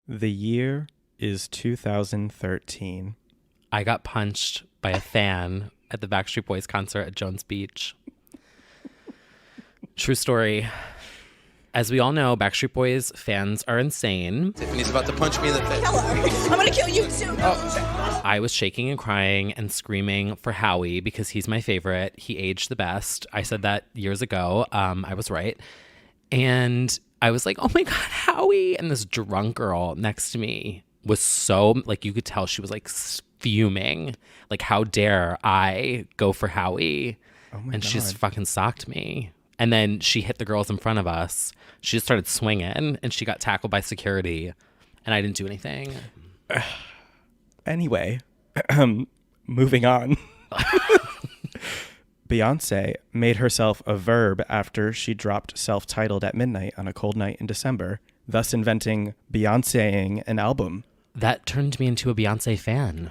The year is 2013. I got punched by a fan at the Backstreet Boys concert at Jones Beach. True story. As we all know, Backstreet Boys fans are insane. Tiffany's about to punch me in the face. Kill her. I'm gonna kill you too. Oh. I was shaking and crying and screaming for Howie because he's my favorite. He aged the best. I said that years ago. I was right. And I was like, oh my God, Howie. And this drunk girl next to me was so, like, you could tell she was like fuming. Like, how dare I go for Howie? Oh my and God. she just fucking socked me. And then she hit the girls in front of us. She just started swinging and she got tackled by security. And I didn't do anything. Anyway, moving on. Beyonce made herself a verb after she dropped Self-Titled at midnight on a cold night in December, thus inventing Beyonceing an album. That turned me into a Beyonce fan.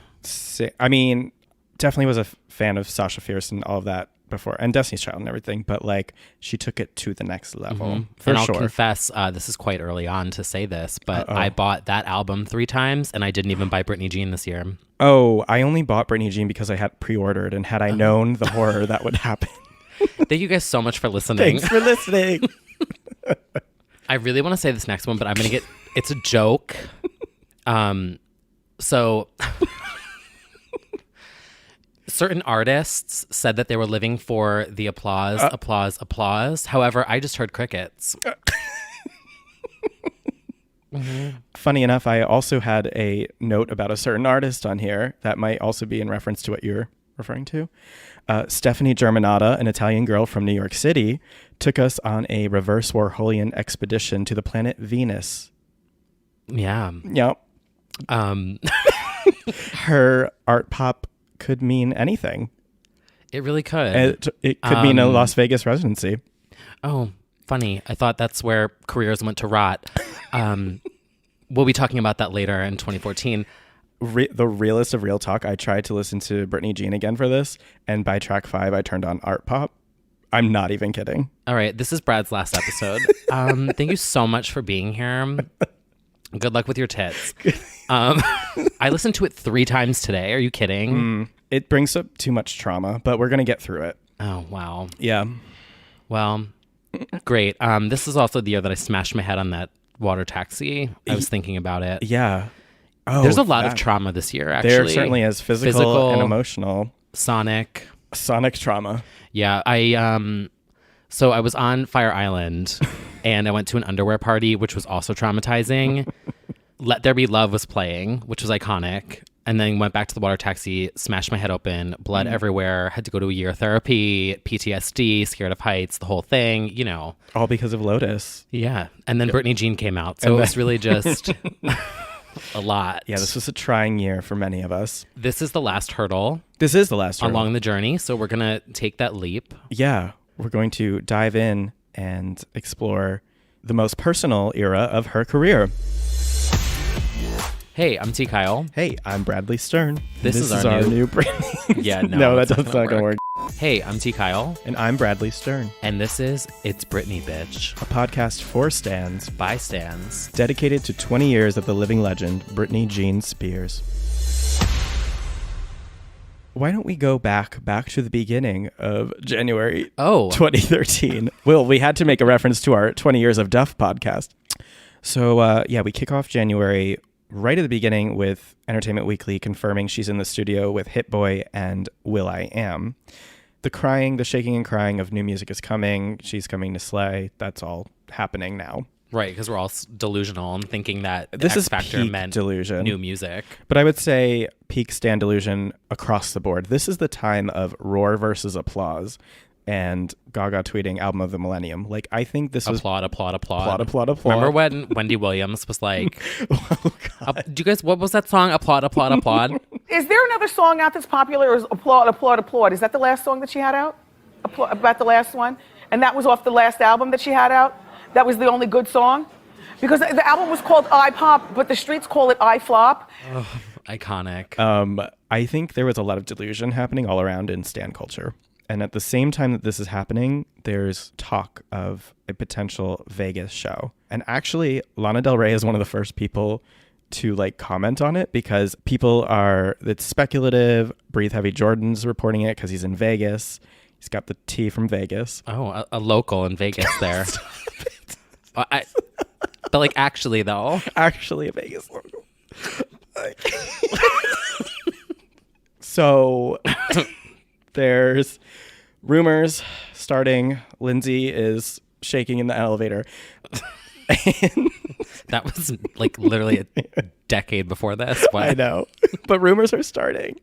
I mean, definitely was a fan of Sasha Fierce and all of that before, and Destiny's Child and everything, but like she took it to the next level. For and I'll sure. confess, this is quite early on to say this, but I bought that album 3 times and I didn't even buy Britney Jean this year. Oh, I only bought Britney Jean because I had pre-ordered, and had I known the horror that would happen. Thank you guys so much for listening. Thanks for listening. I really want to say this next one, but I'm going to get, it's a joke. So certain artists said that they were living for the applause. However, I just heard crickets. Funny enough, I also had a note about a certain artist on here that might also be in reference to what you're referring to. Stephanie Germanotta, an Italian girl from New York City, took us on a reverse Warholian expedition to the planet Venus. Yeah. Yep. Her art pop could mean anything. It really could. It could mean a Las Vegas residency. Oh, funny. I thought that's where careers went to rot. We'll be talking about that later in 2014. The realest of real talk, I tried to listen to Britney Jean again for this, and by track 5, I turned on art pop. I'm not even kidding. All right, this is Brad's last episode. Thank you so much for being here. Good luck with your tits. I listened to it 3 times today. Are you kidding? It brings up too much trauma, but we're going to get through it. Oh, wow. Yeah. Well, great. This is also the year that I smashed my head on that water taxi. I was thinking about it. Yeah. Oh, there's a lot of trauma this year, actually. There certainly is physical and emotional. Sonic trauma. Yeah. So I was on Fire Island and I went to an underwear party, which was also traumatizing. Let There Be Love was playing, which was iconic. And then went back to the water taxi, smashed my head open, blood everywhere, had to go to a year of therapy, PTSD, scared of heights, the whole thing, you know. All because of Lotus. Yeah. And then Britney Jean came out. So it was really just a lot. Yeah, this was a trying year for many of us. This is the last hurdle. This is the last hurdle. Along the journey. So we're going to take that leap. Yeah. We're going to dive in and explore the most personal era of her career. Hey, I'm T. Kyle. Hey, I'm Bradley Stern. This is our new Britney. Yeah, no, that's not going to work. Hey, I'm T. Kyle. And I'm Bradley Stern. And this is It's Britney, Bitch. A podcast for stans. By stans. Dedicated to 20 years of the living legend, Britney Jean Spears. Why don't we go back to the beginning of January 2013? Well, we had to make a reference to our 20 years of Duff podcast. So, we kick off January right at the beginning with Entertainment Weekly confirming she's in the studio with Hit Boy and will.i.am. The crying, the shaking and crying of new music is coming. She's coming to slay. That's all happening now. Right, because we're all delusional and thinking that this X is Factor peak meant delusion. New music. But I would say peak stan delusion across the board. This is the time of roar versus applause. And Gaga tweeting album of the millennium. Like, I think this was applaud. Remember when Wendy Williams was like, oh, God. do you guys, what was that song? Applaud. Is there another song out that's popular, or is applaud? Is that the last song that she had out? About the last one? And that was off the last album that she had out? That was the only good song? Because the album was called I Pop, but the streets call it I Flop. Iconic. I think there was a lot of delusion happening all around in stan culture. And at the same time that this is happening, there's talk of a potential Vegas show. And actually, Lana Del Rey is one of the first people to like comment on it because it's speculative. Breathe Heavy Jordan's reporting it because he's in Vegas. He's got the tea from Vegas. Oh, a local in Vegas there. But like actually though. Actually a Vegas local. So there's rumors starting. Lindsay is shaking in the elevator. And that was like literally a decade before this. What? I know. But rumors are starting.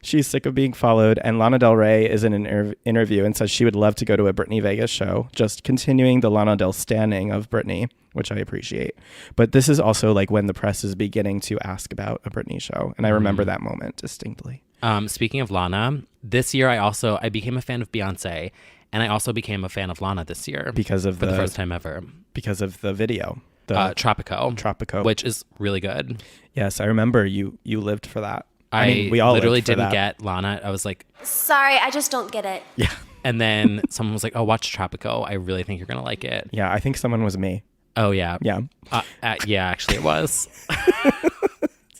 She's sick of being followed. And Lana Del Rey is in an interview and says she would love to go to a Britney Vegas show, just continuing the Lana Del standing of Britney, which I appreciate. But this is also like when the press is beginning to ask about a Britney show. And I remember that moment distinctly. Speaking of Lana, this year I became a fan of Beyonce, and I also became a fan of Lana this year because of for the first time ever. Because of the video, Tropico, which is really good. Yes, I remember you lived for that. I mean, we all literally didn't that. get Lana. I was like, sorry, I just don't get it. Yeah. And then someone was like, oh, watch Tropico. I really think you're gonna like it. Yeah, I think someone was me. Oh yeah. Yeah. Yeah, actually it was.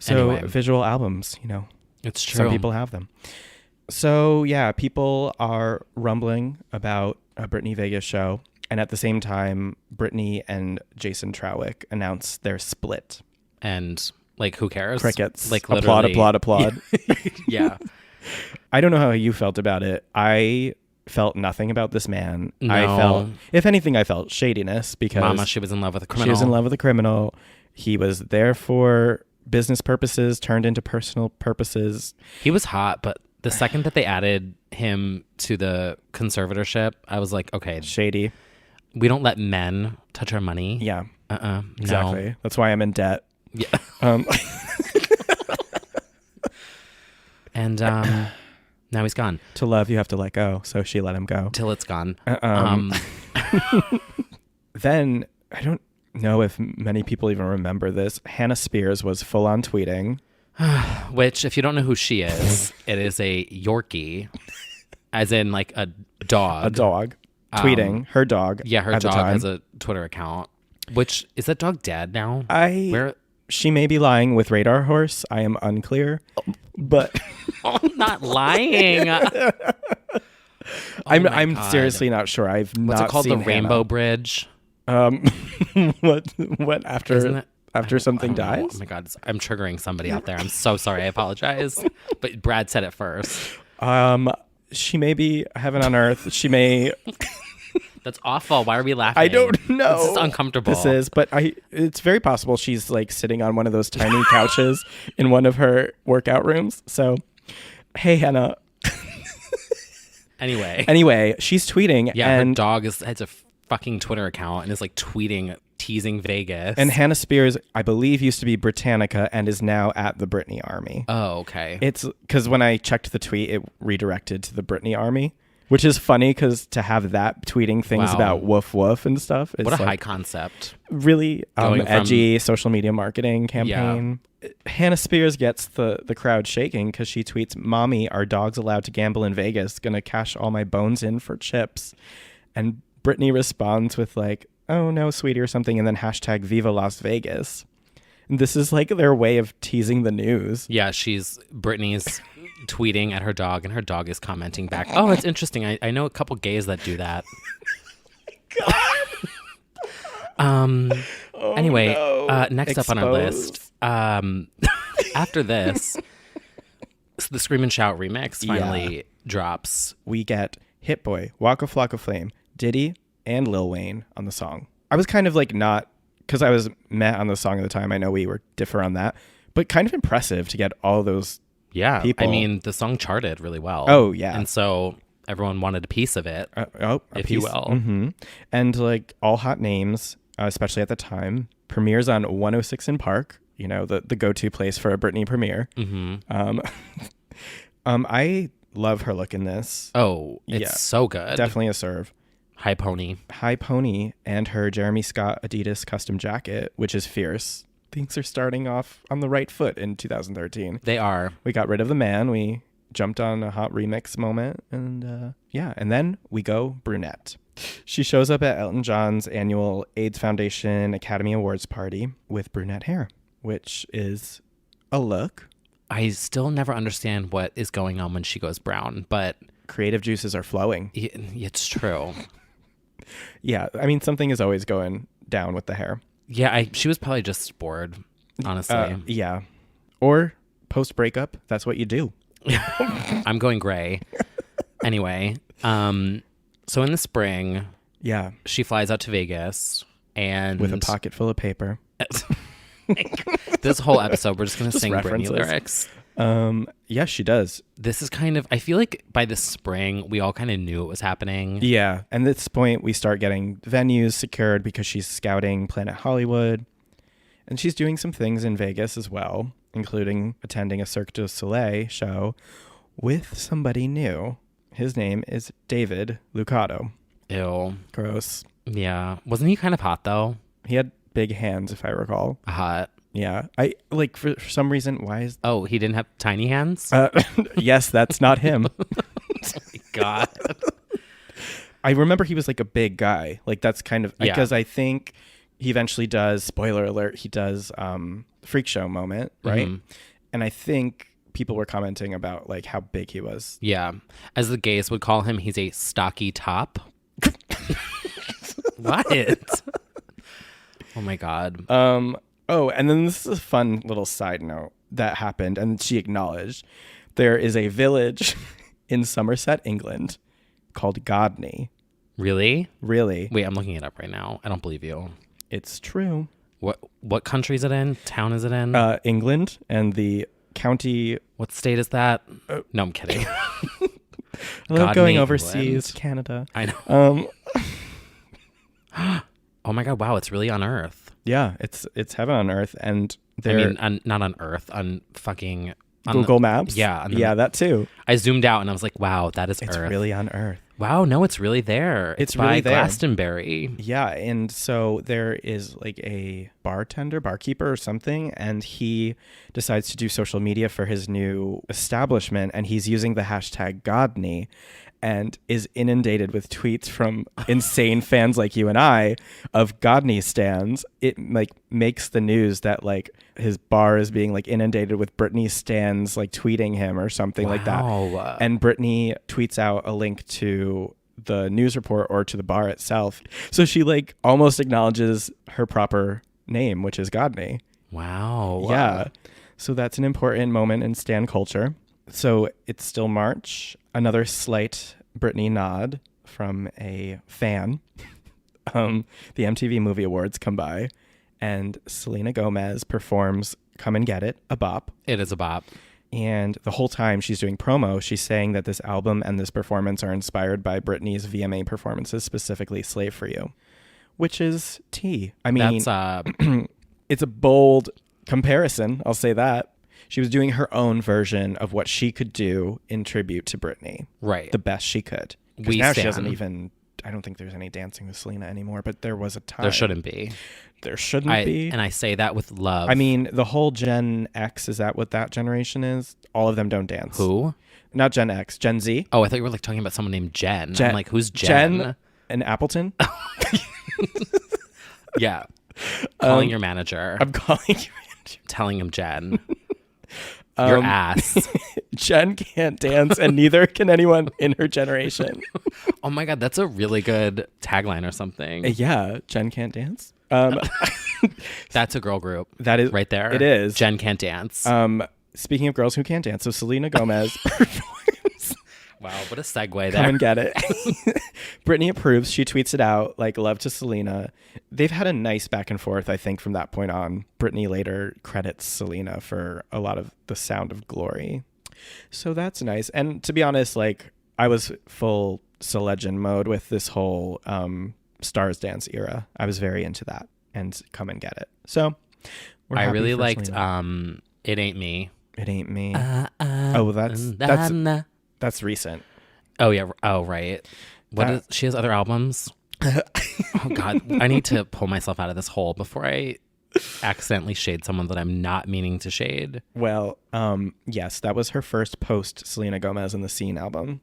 So anyway. visual albums, you know. It's true. Some people have them. So yeah, people are rumbling about a Britney Vegas show. And at the same time, Britney and Jason Trawick announced their split. And like, who cares? Crickets. Like applaud. Yeah. I don't know how you felt about it. I felt nothing about this man. No. I felt, if anything, I felt shadiness because Mama, she was in love with a criminal. She was in love with a criminal. He was there for business purposes, turned into personal purposes. He was hot, but the second that they added him to the conservatorship, I was like, okay, shady. We don't let men touch our money. Yeah. Exactly. No. That's why I'm in debt. Yeah. And now he's gone. To love, you have to let go. So she let him go. Till it's gone. Then, I don't know if many people even remember this. Hannah Spears was full on tweeting. Which, if you don't know who she is, it is a Yorkie, as in like a dog. A dog. Tweeting her dog. Yeah, her dog has a Twitter account. Which, is that dog dead now? She may be lying with Radar Horse. I am unclear. But I'm not lying. I'm seriously not sure. What's it called? The Rainbow Hannah. Bridge. What after something dies? Oh my God, I'm triggering somebody out there. I'm so sorry. I apologize. But Brad said it first. She may be heaven on earth. She may. That's awful. Why are we laughing? I don't know. This is uncomfortable. This is, but it's very possible she's like sitting on one of those tiny couches in one of her workout rooms. So, hey, Hannah. Anyway, she's tweeting. Yeah, and her dog has a fucking Twitter account and is like tweeting, teasing Vegas. And Hannah Spears, I believe, used to be Britannica and is now at the Britney Army. Oh, okay. It's because when I checked the tweet, it redirected to the Britney Army. Which is funny because to have that tweeting things about woof woof and stuff. What a high concept. Really edgy social media marketing campaign. Yeah. Hannah Spears gets the crowd shaking because she tweets, "Mommy, are dogs allowed to gamble in Vegas? Gonna cash all my bones in for chips." And Britney responds with like, "Oh no, sweetie," or something. And then hashtag Viva Las Vegas. And this is like their way of teasing the news. Yeah, Britney's tweeting at her dog and her dog is commenting back. Oh, it's interesting. I know a couple gays that do that. Anyway, no. Next up on our list. After this, the Scream and Shout remix finally drops. We get Hit Boy, Waka Flocka Flame, Diddy, and Lil Wayne on the song. I was kind of like not, because I was meh on the song at the time. I know we were differ on that, but kind of impressive to get all those people. I mean, the song charted really well. Oh, yeah. And so everyone wanted a piece of it, you will. Mm-hmm. And like all hot names, especially at the time, premieres on 106 in Park, you know, the go-to place for a Britney premiere. Mm-hmm. I love her look in this. Oh, it's so good. Definitely a serve. High pony and her Jeremy Scott Adidas custom jacket, which is fierce. Things are starting off on the right foot in 2013. They are. We got rid of the man. We jumped on a hot remix moment. And and then we go brunette. She shows up at Elton John's annual AIDS Foundation Academy Awards party with brunette hair, which is a look. I still never understand what is going on when she goes brown, but creative juices are flowing. It's true. Yeah, I mean, something is always going down with the hair. Yeah, she was probably just bored, honestly. Yeah. Or post-breakup, that's what you do. I'm going gray. Anyway, so in the spring, she flies out to Vegas and with a pocket full of paper. This whole episode, we're just going to sing Britney lyrics. Yes, she does. This is kind of, I feel like by the spring, we all kind of knew it was happening. Yeah. And at this point, we start getting venues secured because she's scouting Planet Hollywood. And she's doing some things in Vegas as well, including attending a Cirque du Soleil show with somebody new. His name is David Lucado. Ew. Gross. Yeah. Wasn't he kind of hot, though? He had big hands, if I recall. Hot. Yeah. I like for some reason, why is... Oh, he didn't have tiny hands? Yes, that's not him. Oh my God. I remember he was like a big guy. Like that's kind of... Because I think he eventually does, spoiler alert, he does Freak Show moment, right? Mm-hmm. And I think people were commenting about like how big he was. Yeah. As the gays would call him, he's a stocky top. What? Oh my God. Oh, and then this is a fun little side note that happened, and she acknowledged there is a village in Somerset, England, called Godney. Really? Really? Wait, I'm looking it up right now. I don't believe you. It's true. What country is it in? Town is it in? England, and the county. What state is that? No, I'm kidding. I love going overseas, England. Canada. I know. Oh my God! Wow, it's really on Earth. Yeah, it's heaven on Earth, and not on Earth, on fucking Google Maps. Yeah, that too. I zoomed out and I was like, "Wow, that is Earth." It's really on Earth. Wow, no, it's really there. It's by really there. Glastonbury. Yeah, and so there is like a barkeeper or something, and he decides to do social media for his new establishment, and he's using the hashtag Godney, and is inundated with tweets from insane fans like you and I of Godney stans. It like makes the news that like his bar is being like inundated with Britney stans like tweeting him or something like that. And Britney tweets out a link to the news report or to the bar itself. So she like almost acknowledges her proper name, which is Godney. Wow. Yeah. So that's an important moment in stan culture. So it's still March. Another slight Britney nod from a fan. The MTV Movie Awards come by, and Selena Gomez performs Come and Get It, a bop. It is a bop. And the whole time she's doing promo, she's saying that this album and this performance are inspired by Britney's VMA performances, specifically Slave for You, which is tea. I mean, it's a bold comparison. I'll say that. She was doing her own version of what she could do in tribute to Britney. Right. The best she could. Because now she doesn't even... I don't think there's any dancing with Selena anymore, but there was a time. There shouldn't be. There shouldn't be. And I say that with love. I mean, the whole Gen X, is that what that generation is? All of them don't dance. Who? Not Gen X. Gen Z. Oh, I thought you were like talking about someone named Jen. I'm like, who's Jen? Jen and Appleton? Yeah. Calling your manager. I'm calling your manager. Telling him Jen. Your ass. Jen can't dance, and neither can anyone in her generation. Oh my God, that's a really good tagline or something. Yeah, Jen can't dance. That's a girl group. That is right there. It is. Jen can't dance. Speaking of girls who can't dance, so Selena Gomez performs. Wow, what a segue there. Come and get it. Britney approves. She tweets it out, like, love to Selena. They've had a nice back and forth, I think, from that point on. Britney later credits Selena for a lot of the Sound of Glory. So that's nice. And to be honest, like, I was full Legend mode with this whole Stars Dance era. I was very into that and Come and Get It. So I really liked It Ain't Me. It Ain't Me. Oh, that's recent. Oh, yeah. Oh, right. She has other albums? Oh, God. I need to pull myself out of this hole before I accidentally shade someone that I'm not meaning to shade. Well, yes, that was her first post Selena Gomez in the Scene album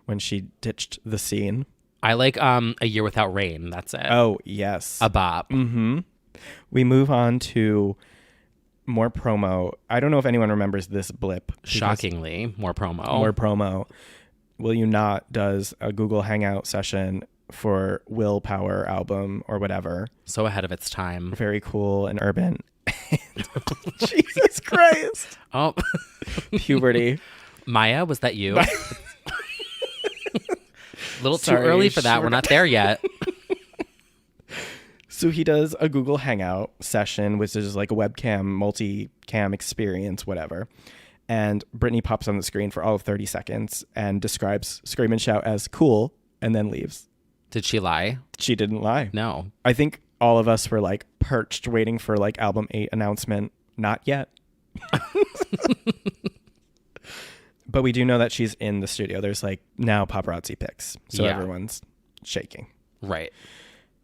when she ditched the Scene. I like A Year Without Rain. That's it. Oh, yes. A bop. Mm-hmm. We move on to more promo. I don't know if anyone remembers this blip. Shockingly, more promo. More promo. Will You Not does a Google Hangout session for Willpower album or whatever. So ahead of its time. Very cool and urban. Jesus Christ. Oh. Puberty. Maya, was that you? A little Sorry, too early for that. We're not there yet. So he does a Google Hangout session, which is like a webcam, multi-cam experience, whatever. And Britney pops on the screen for all of 30 seconds and describes Scream and Shout as cool and then leaves. Did she lie? She didn't lie. No. I think all of us were like perched waiting for like album 8 announcement. Not yet. But we do know that she's in the studio. There's like now paparazzi pics. So Yeah. everyone's shaking. Right.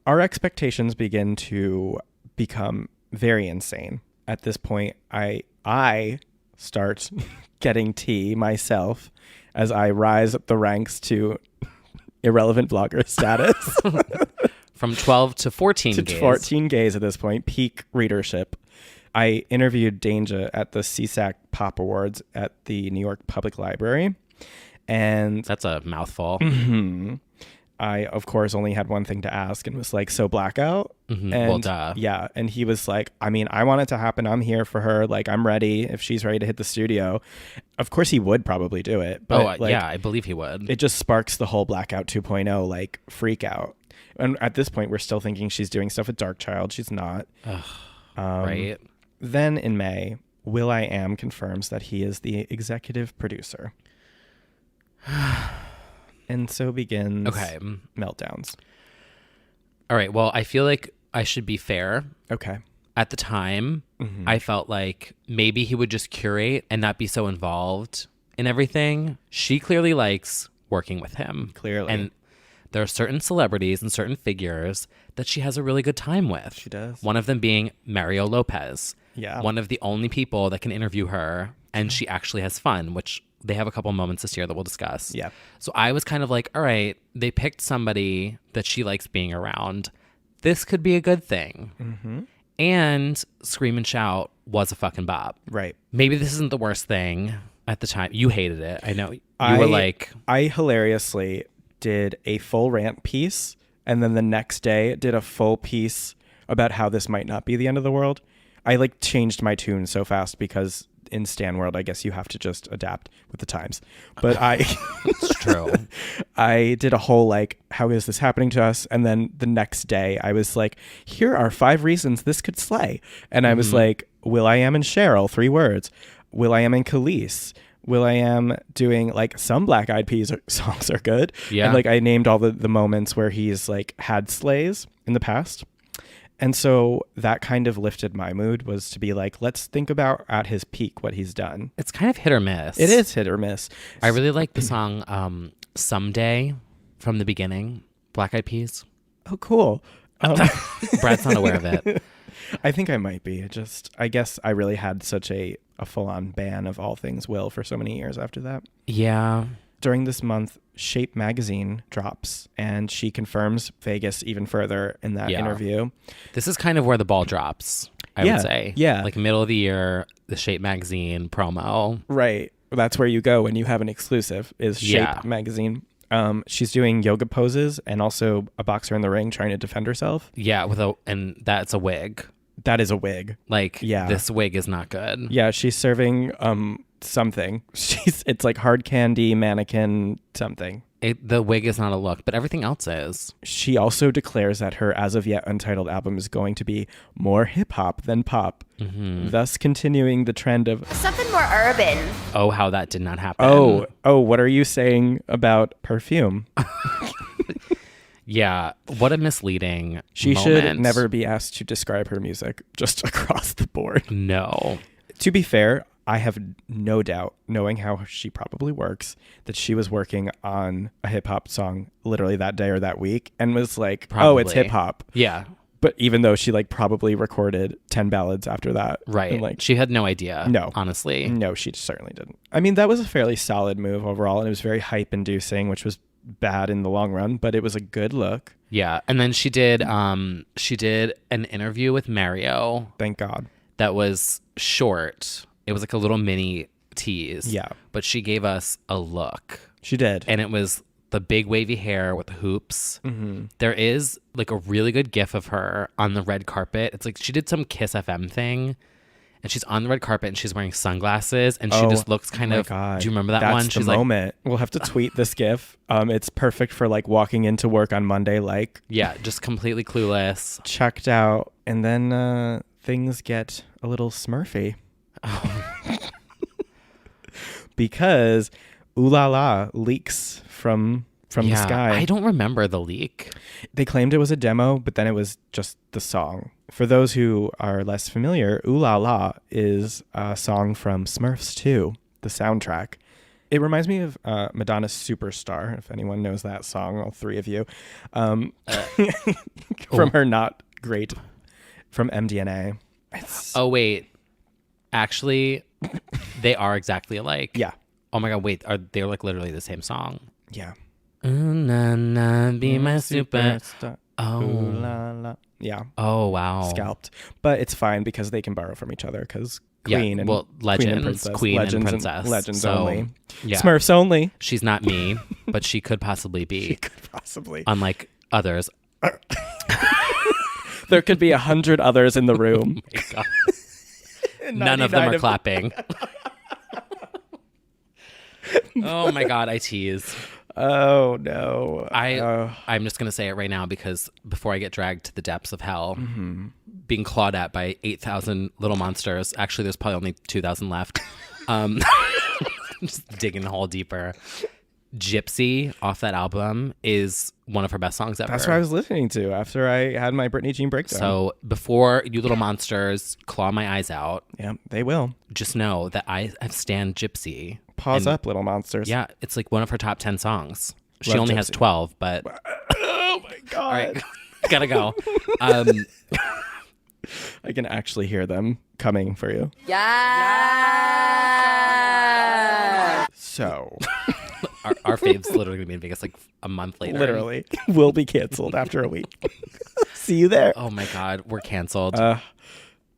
Our expectations begin to become very insane. At this point, I start getting tea myself as I rise up the ranks to irrelevant blogger status. From 12 to 14 to gays. 14 gays at this point, peak readership. I interviewed Danja at the CSAC Pop Awards at the New York Public Library. And That's a mouthful. I, of course, only had one thing to ask and was like, so blackout? Mhm. And Well, duh. Yeah. And he was like, I mean, I want it to happen. I'm here for her. Like, I'm ready if she's ready to hit the studio. Of course, he would probably do it. But Yeah, I believe he would. it just sparks the whole Blackout 2.0 like freak out. And at this point, we're still thinking she's doing stuff with Darkchild. She's not. Right. Then in May, will.i.am confirms that he is the executive producer. And so begins meltdowns. All right. Well, I feel like I should be fair. Okay. At the time, I felt like maybe he would just curate and not be so involved in everything. She clearly likes working with him. Clearly. And there are certain celebrities and certain figures that she has a really good time with. She does. One of them being Mario Lopez. Yeah. One of the only people that can interview her, and she actually has fun, which they have a couple moments this year that we'll discuss. Yeah. So I was kind of like, all right, they picked somebody that she likes being around. This could be a good thing. Mm-hmm. And Scream and Shout was a fucking bop. Right. Maybe this isn't the worst thing at the time. You hated it. I know. You were like... I hilariously did a full rant piece and then the next day did a full piece about how this might not be the end of the world. I like changed my tune so fast because in Stan world, I guess you have to just adapt with the times. But It's true. I did a whole like, how is this happening to us? And then the next day I was like, here are 5 reasons this could slay. And I was like, will.i.am and Cheryl, 3 words. will.i.am and Khalees. will.i.am doing like some Black Eyed Peas songs are good. Yeah. And like I named all the moments where he's like had slays in the past. And so that kind of lifted my mood, was to be like, let's think about at his peak what he's done. It's kind of hit or miss. It is hit or miss. I really like the song Someday from the beginning, Black Eyed Peas. Oh, cool. Brad's not aware of it. I think I might be. I guess I really had such a full-on ban of all things Will for so many years after that. Yeah. During this month, Shape magazine drops, and she confirms Vegas even further in that interview. This is kind of where the ball drops, I would say. Yeah. Like middle of the year, the Shape magazine promo. Right. That's where you go when you have an exclusive, is Shape magazine. She's doing yoga poses and also a boxer in the ring trying to defend herself. Yeah, and that's a wig. That is a wig. Like, this wig is not good. Yeah, she's serving something. It's like hard candy, mannequin, something. The wig is not a look, but everything else is. She also declares that her as of yet untitled album is going to be more hip hop than pop, thus continuing the trend of Something more urban. Oh, how that did not happen. Oh, what are you saying about Perfume? Yeah, what a misleading She moment. should never be asked to describe her music just across the board. No. To be fair, I have no doubt, knowing how she probably works, that she was working on a hip hop song literally that day or that week and was like, oh, it's Probably. hip hop. Yeah. But even though she like probably recorded 10 ballads after that. Right. And, like, she had no idea. No. Honestly. No, she certainly didn't. I mean, that was a fairly solid move overall, and it was very hype inducing, which was bad in the long run, but it was a good look. Yeah. And then she did an interview with Mario. Thank God. That was short. It was like a little mini tease. Yeah. But she gave us a look. She did. And it was the big wavy hair with the hoops. Mm-hmm. There is like a really good gif of her on the red carpet. It's like she did some Kiss FM thing, and she's on the red carpet and she's wearing sunglasses, and she just looks kind of. God. Do you remember that That's one? The She's moment. We'll have to tweet this gif. It's perfect for like walking into work on Monday, like. Yeah, just completely clueless. Checked out, and then things get a little Smurfy. Because Ooh La La leaks from the sky. I don't remember the leak. They claimed it was a demo, but then it was just the song. For those who are less familiar, Ooh La La is a song from Smurfs 2, the soundtrack. It reminds me of Madonna's Superstar, if anyone knows that song, all three of you. From her not great, from MDNA. Oh, wait. Actually, they are exactly alike. Yeah. Oh my God, wait. They're like literally the same song. Yeah. Ooh, na, na, be my superstar. Oh. Ooh la la. Yeah. Oh, wow. Scalped. But it's fine because they can borrow from each other because Queen and legends, Queen and Princess. Legends only. Yeah. Smurfs only. She's not me, but she could possibly be. She could possibly. Unlike others. There could be 100 others in the room. Oh my God. None of them are clapping. Oh my God, I tease. Oh no. I'm just gonna say it right now because before I get dragged to the depths of hell, being clawed at by 8,000 little monsters. Actually, there's probably only 2,000 left. Just digging the hole deeper. Gypsy off that album is one of her best songs ever. That's what I was listening to after I had my Britney Jean breakdown. So before you little monsters claw my eyes out, yeah, they will. Just know that I have stan Gypsy. Pause up, little monsters. Yeah, it's like one of her top 10 songs. She Love only Gypsy. has 12, but... Oh my God. All right, gotta go. I can actually hear them coming for you. Yeah. So... Our fave's literally going to be in Vegas like a month later. Literally. Will be canceled after a week. See you there. Oh my God, we're canceled.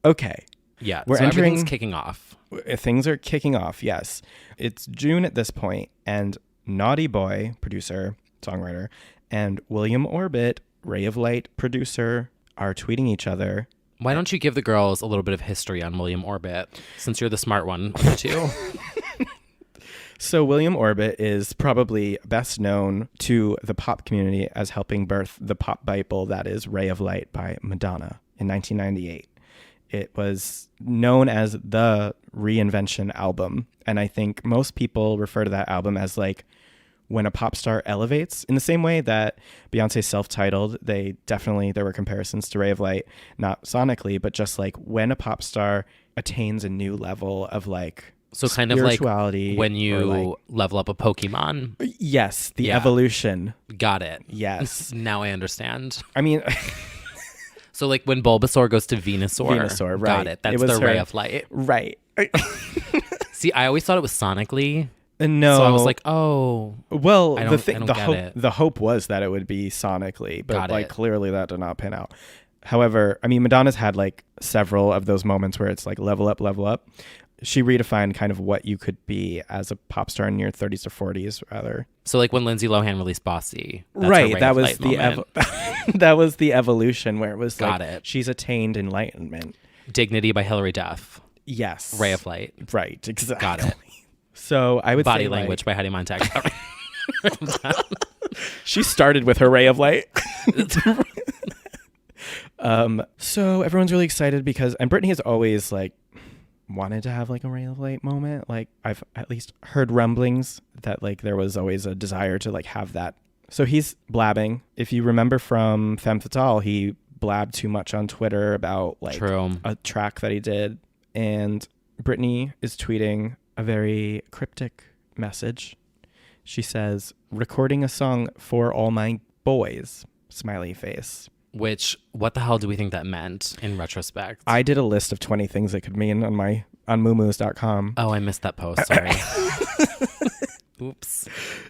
Okay. Yeah, We're so entering... everything's kicking off. Things are kicking off, yes. It's June at this point, and Naughty Boy, producer, songwriter, and William Orbit, Ray of Light, producer, are tweeting each other. Why don't you give the girls a little bit of history on William Orbit, since you're the smart one of the two? So William Orbit is probably best known to the pop community as helping birth the pop Bible that is Ray of Light by Madonna in 1998. It was known as the Reinvention Album, and I think most people refer to that album as like when a pop star elevates, in the same way that Beyonce's Self-Titled, there were comparisons to Ray of Light, not sonically, but just like when a pop star attains a new level of like so kind of like when you like, level up a Pokemon. Yes, the evolution. Got it. Yes. Now I understand. I mean... So like when Bulbasaur goes to Venusaur. Venusaur, right. Got it. That's the Ray of Light. Right. See, I always thought it was sonically. No. So I was like, oh. Well, the hope was that it would be sonically, but like clearly that did not pan out. However, I mean, Madonna's had like several of those moments where it's like level up, level up. She redefined kind of what you could be as a pop star in your 30s to 40s, rather. So like when Lindsay Lohan released Bossy. Right. That was that was the evolution where it was Got like it. She's attained enlightenment. Dignity by Hilary Duff. Yes. Ray of Light. Right. Exactly. Got it. So I would Body say Language by Heidi Montag. She started with her Ray of Light. So everyone's really excited because, and Britney has always like wanted to have like a Ray of Light moment. Like I've at least heard rumblings that like there was always a desire to like have that. So he's blabbing. If you remember from Femme Fatale, he blabbed too much on Twitter about like a track that he did. And Britney is tweeting a very cryptic message. She says, recording a song for all my boys, smiley face. Which, what the hell do we think that meant in retrospect? I did a list of 20 things it could mean on MuuMuse.com. Oh, I missed that post. Sorry. Oops.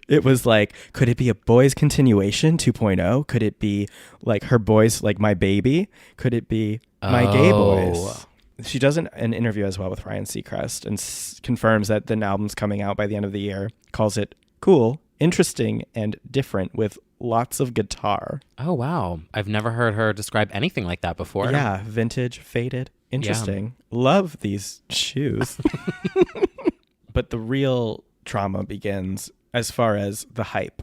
It was like, could it be a boys continuation 2.0? Could it be like her boys, like my baby? Could it be my gay boys? She does an interview as well with Ryan Seacrest and confirms that the album's coming out by the end of the year. Calls it cool, interesting, and different with lots of guitar. Oh, wow. I've never heard her describe anything like that before. Yeah, vintage, faded, interesting. Yeah. Love these shoes. But the real trauma begins as far as the hype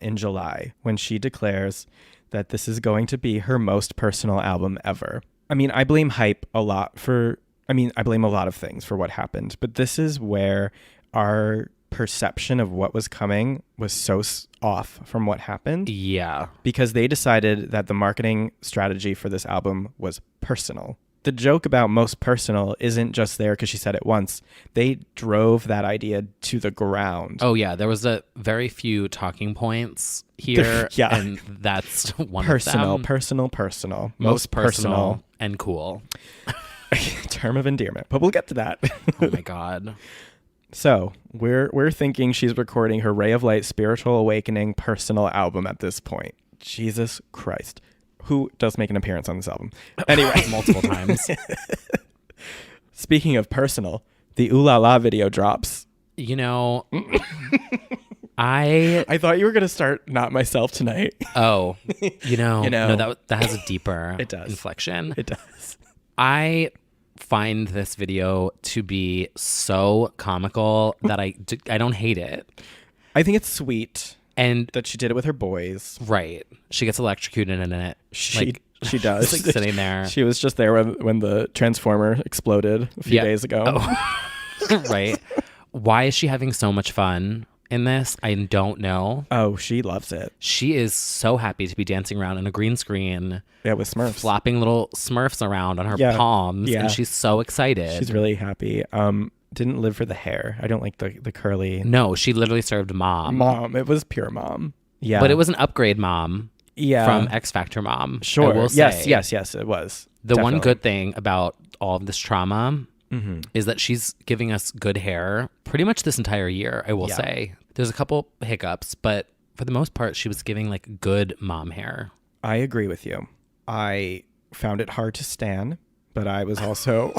in July when she declares that this is going to be her most personal album ever. I mean, I blame hype a lot I blame a lot of things for what happened, but this is where our perception of what was coming was so off from what happened. Yeah. Because they decided that the marketing strategy for this album was personal. The joke about most personal isn't just there because she said it once. They drove that idea to the ground. Oh, yeah. There was a very few talking points here. Yeah. And that's one personal, of them. Personal. Most personal and cool. Term of endearment. But we'll get to that. Oh, my God. So we're thinking she's recording her Ray of Light Spiritual Awakening personal album at this point. Jesus Christ. Who does make an appearance on this album. Anyway. Multiple times. Speaking of personal, the Ooh La La video drops. You know, I thought you were going to start Not Myself Tonight. Oh, no, that has a deeper it does. inflection. It does. I find this video to be so comical that I don't hate it. I think it's sweet. And that she did it with her boys. Right. She gets electrocuted in it. She does. Like sitting there. She was just there when the transformer exploded a few days ago. Oh. Right. Why is she having so much fun in this? I don't know. Oh, she loves it. She is so happy to be dancing around in a green screen. Yeah, with Smurfs. Flopping little Smurfs around on her palms. Yeah. And she's so excited. She's really happy. Didn't live for the hair. I don't like the curly. No, she literally served mom. It was pure mom. Yeah. But it was an upgrade mom. Yeah. From X Factor mom. Sure. I will say. Yes, it was. The one good thing about all of this trauma is that she's giving us good hair pretty much this entire year, I will say. There's a couple hiccups, but for the most part, she was giving like good mom hair. I agree with you. I found it hard to stan, but I was also...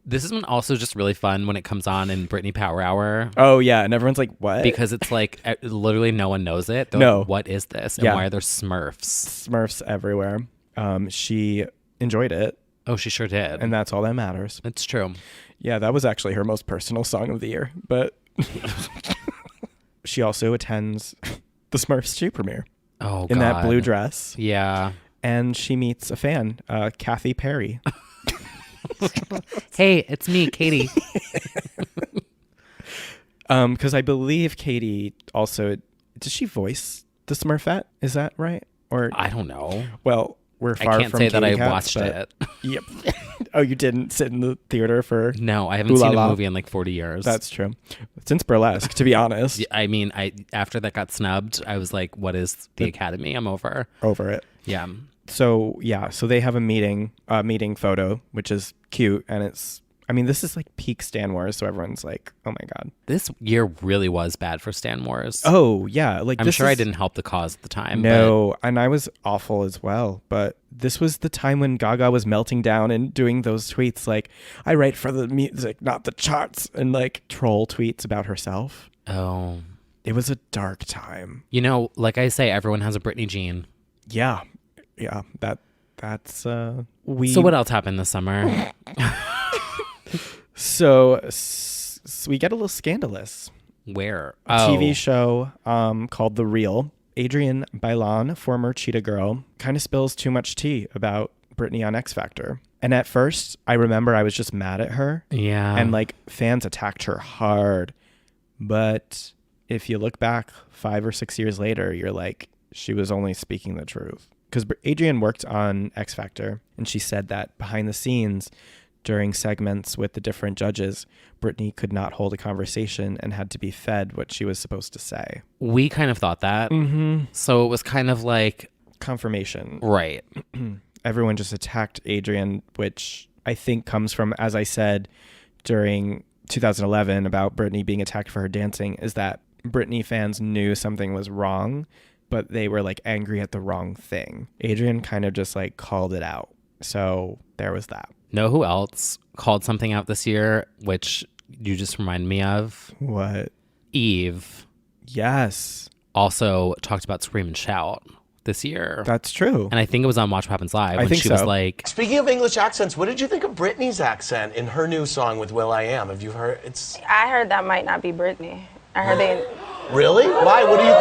This is also just really fun when it comes on in Britney Power Hour. Oh, yeah. And everyone's like, what? Because it's like, literally no one knows it. They're no. Like, what is this? And why are there Smurfs? Smurfs everywhere. She enjoyed it. Oh, she sure did. And that's all that matters. It's true. Yeah, that was actually her most personal song of the year. But she also attends the Smurfs 2 premiere. Oh, God. In that blue dress. Yeah. And she meets a fan, Kathy Perry. Hey, it's me, Katie. Because I believe Katie also... Does she voice the Smurfette? Is that right? Or I don't know. Well... We're far I can't from say that I Cats, watched it. Yep. Oh, you didn't sit in the theater for... No, I haven't seen a movie in like 40 years. That's true. Since Burlesque, to be honest. I mean, after that got snubbed, I was like, what is the Academy? I'm over. Over it. Yeah. So they have a meeting photo, which is cute. And it's... I mean, this is like peak Stan Wars, so everyone's like, oh my God. This year really was bad for Stan Wars. Oh, yeah. I'm sure I didn't help the cause at the time. No, and I was awful as well. But this was the time when Gaga was melting down and doing those tweets like, I write for the music, not the charts, and like troll tweets about herself. Oh. It was a dark time. You know, like I say, everyone has a Britney Jean. Yeah. Yeah. That's So what else happened this summer? So we get a little scandalous. Where? A TV show called The Real. Adrienne Bailon, former Cheetah Girl, kind of spills too much tea about Britney on X Factor. And at first, I remember I was just mad at her. Yeah. And like fans attacked her hard. But if you look back 5 or 6 years later, you're like, she was only speaking the truth. Because Adrienne worked on X Factor, and she said that behind the scenes, during segments with the different judges, Britney could not hold a conversation and had to be fed what she was supposed to say. We kind of thought that. Mm-hmm. So it was kind of like, confirmation. Right. Everyone just attacked Adrienne, which I think comes from, as I said during 2011 about Britney being attacked for her dancing, is that Britney fans knew something was wrong, but they were like angry at the wrong thing. Adrienne kind of just like called it out. So there was that. Know who else called something out this year, which you just remind me of? What? Eve. Yes. Also talked about Scream and Shout this year. That's true. And I think it was on Watch What Happens Live I when think she so. was like... Speaking of English accents, what did you think of Britney's accent in her new song with will.i.am? Have you heard? I heard that might not be Britney. I heard they... Really? Why? What do you...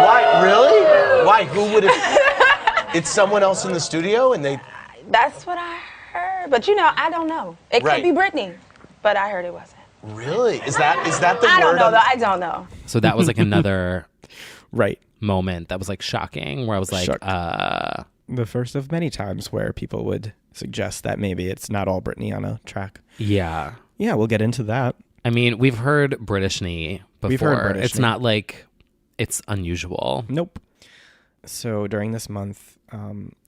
Why? Really? Why? Who would have... It's someone else in the studio and they... That's what I heard. But you know, I don't know. It could be Britney, but I heard it wasn't. Really? Is that the I word? don't know, though. I don't know. So that was like another right moment that was like shocking, where I was like, the first of many times where people would suggest that maybe it's not all Britney on a track. Yeah. Yeah, we'll get into that. I mean, we've heard Britney before. We've heard Britney. It's not like it's unusual. Nope. So during this month,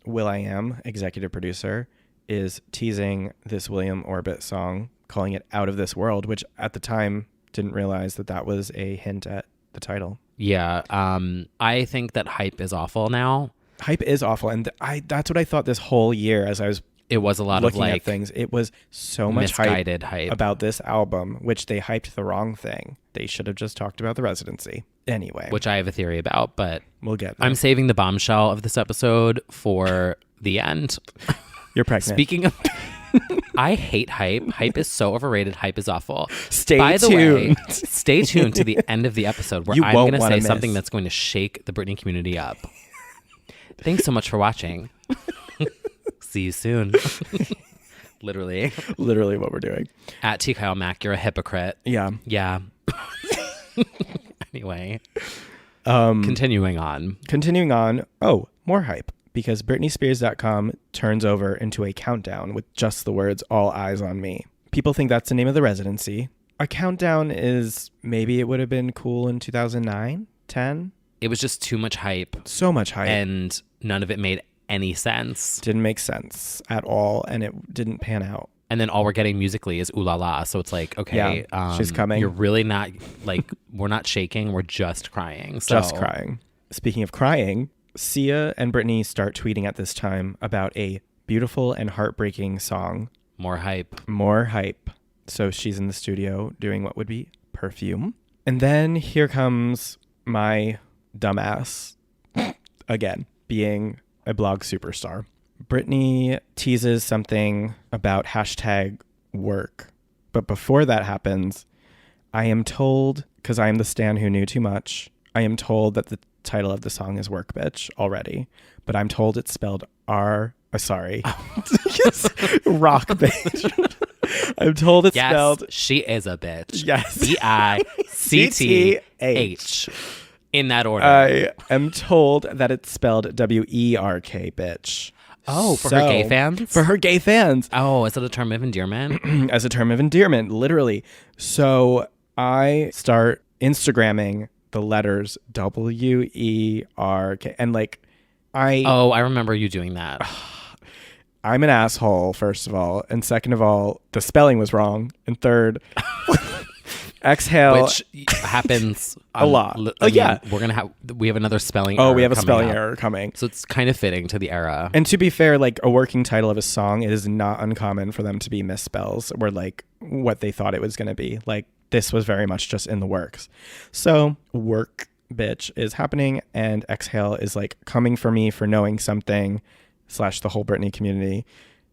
will.i.am, executive producer, is teasing this William Orbit song, calling it Out of This World, which at the time didn't realize that that was a hint at the title. Yeah. I think that hype is awful now. Hype is awful. And that's what I thought this whole year as I was It was a lot looking of like at things. It was so much misguided hype about this album, which they hyped the wrong thing. They should have just talked about the residency. Anyway. Which I have a theory about, but we'll get there. I'm saving the bombshell of this episode for the end. You're pregnant. Speaking of... I hate hype. Hype is so overrated. Hype is awful. By the way, stay tuned to the end of the episode where I'm going to say something that's going to shake the Britney community up. Thanks so much for watching. See you soon. Literally what we're doing. At T. Kyle Mac, you're a hypocrite. Yeah. Yeah. Anyway. Continuing on. Oh, more hype. Because BritneySpears.com turns over into a countdown with just the words, all eyes on me. People think that's the name of the residency. A countdown is, maybe it would have been cool in 2009, 10. It was just too much hype. So much hype. And none of it made any sense. Didn't make sense at all. And it didn't pan out. And then all we're getting musically is ooh la la. So it's like, okay, she's coming. You're really not, like, we're not shaking. We're just crying. So. Just crying. Speaking of crying, Sia and Britney start tweeting at this time about a beautiful and heartbreaking song. More hype. So she's in the studio doing what would be Perfume. And then here comes my dumbass, again, being a blog superstar. Britney teases something about hashtag Werk. But before that happens, I am told, because I am the stan who knew too much, I am told that the title of the song is Werk Bitch already, but I'm told it's spelled rock bitch. I'm told it's spelled she is a bitch. Yes. BICTH in that order. I am told that it's spelled WERK bitch. Oh, for her gay fans? For her gay fans. Oh, is it a term of endearment? As a term of endearment, literally. So I start Instagramming the letters WERK and like I remember you doing that. I'm an asshole, first of all, and second of all, the spelling was wrong, and third, exhale, which happens a lot. We have another spelling error. We have a spelling error coming, so it's kind of fitting to the era. And to be fair, like a working title of a song, it is not uncommon for them to be misspells or like what they thought it was going to be. Like this was very much just in the works. So Werk bitch is happening, and exhale is like coming for me for knowing something / the whole Britney community.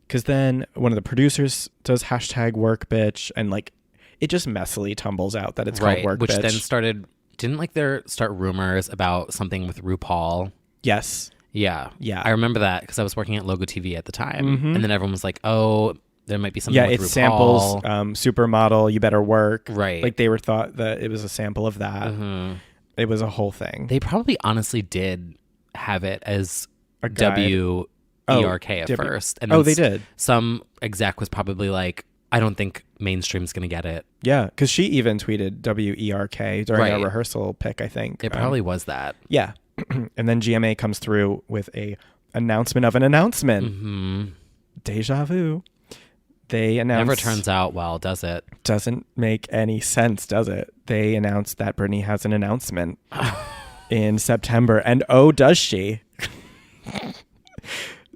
Because then one of the producers does hashtag Werk bitch, and like it just messily tumbles out that it's called Werk which bitch. Then didn't like there start rumors about something with RuPaul? Yes. Yeah. I remember that because I was working at Logo TV at the time, and then everyone was like, "Oh, there might be something." Yeah, with it RuPaul. samples Supermodel, You Better Work. Right. Like they were thought that it was a sample of that. Mm-hmm. It was a whole thing. They probably honestly did have it as a WERK at first. And they did. Some exec was probably like, I don't think mainstream's going to get it. Yeah, because she even tweeted WERK during a rehearsal pick, I think. It probably was that. Yeah. And then GMA comes through with a announcement of an announcement. Mm-hmm. Deja vu. They announced... Never turns out well, does it? Doesn't make any sense, does it? They announced that Britney has an announcement in September. And oh, does she?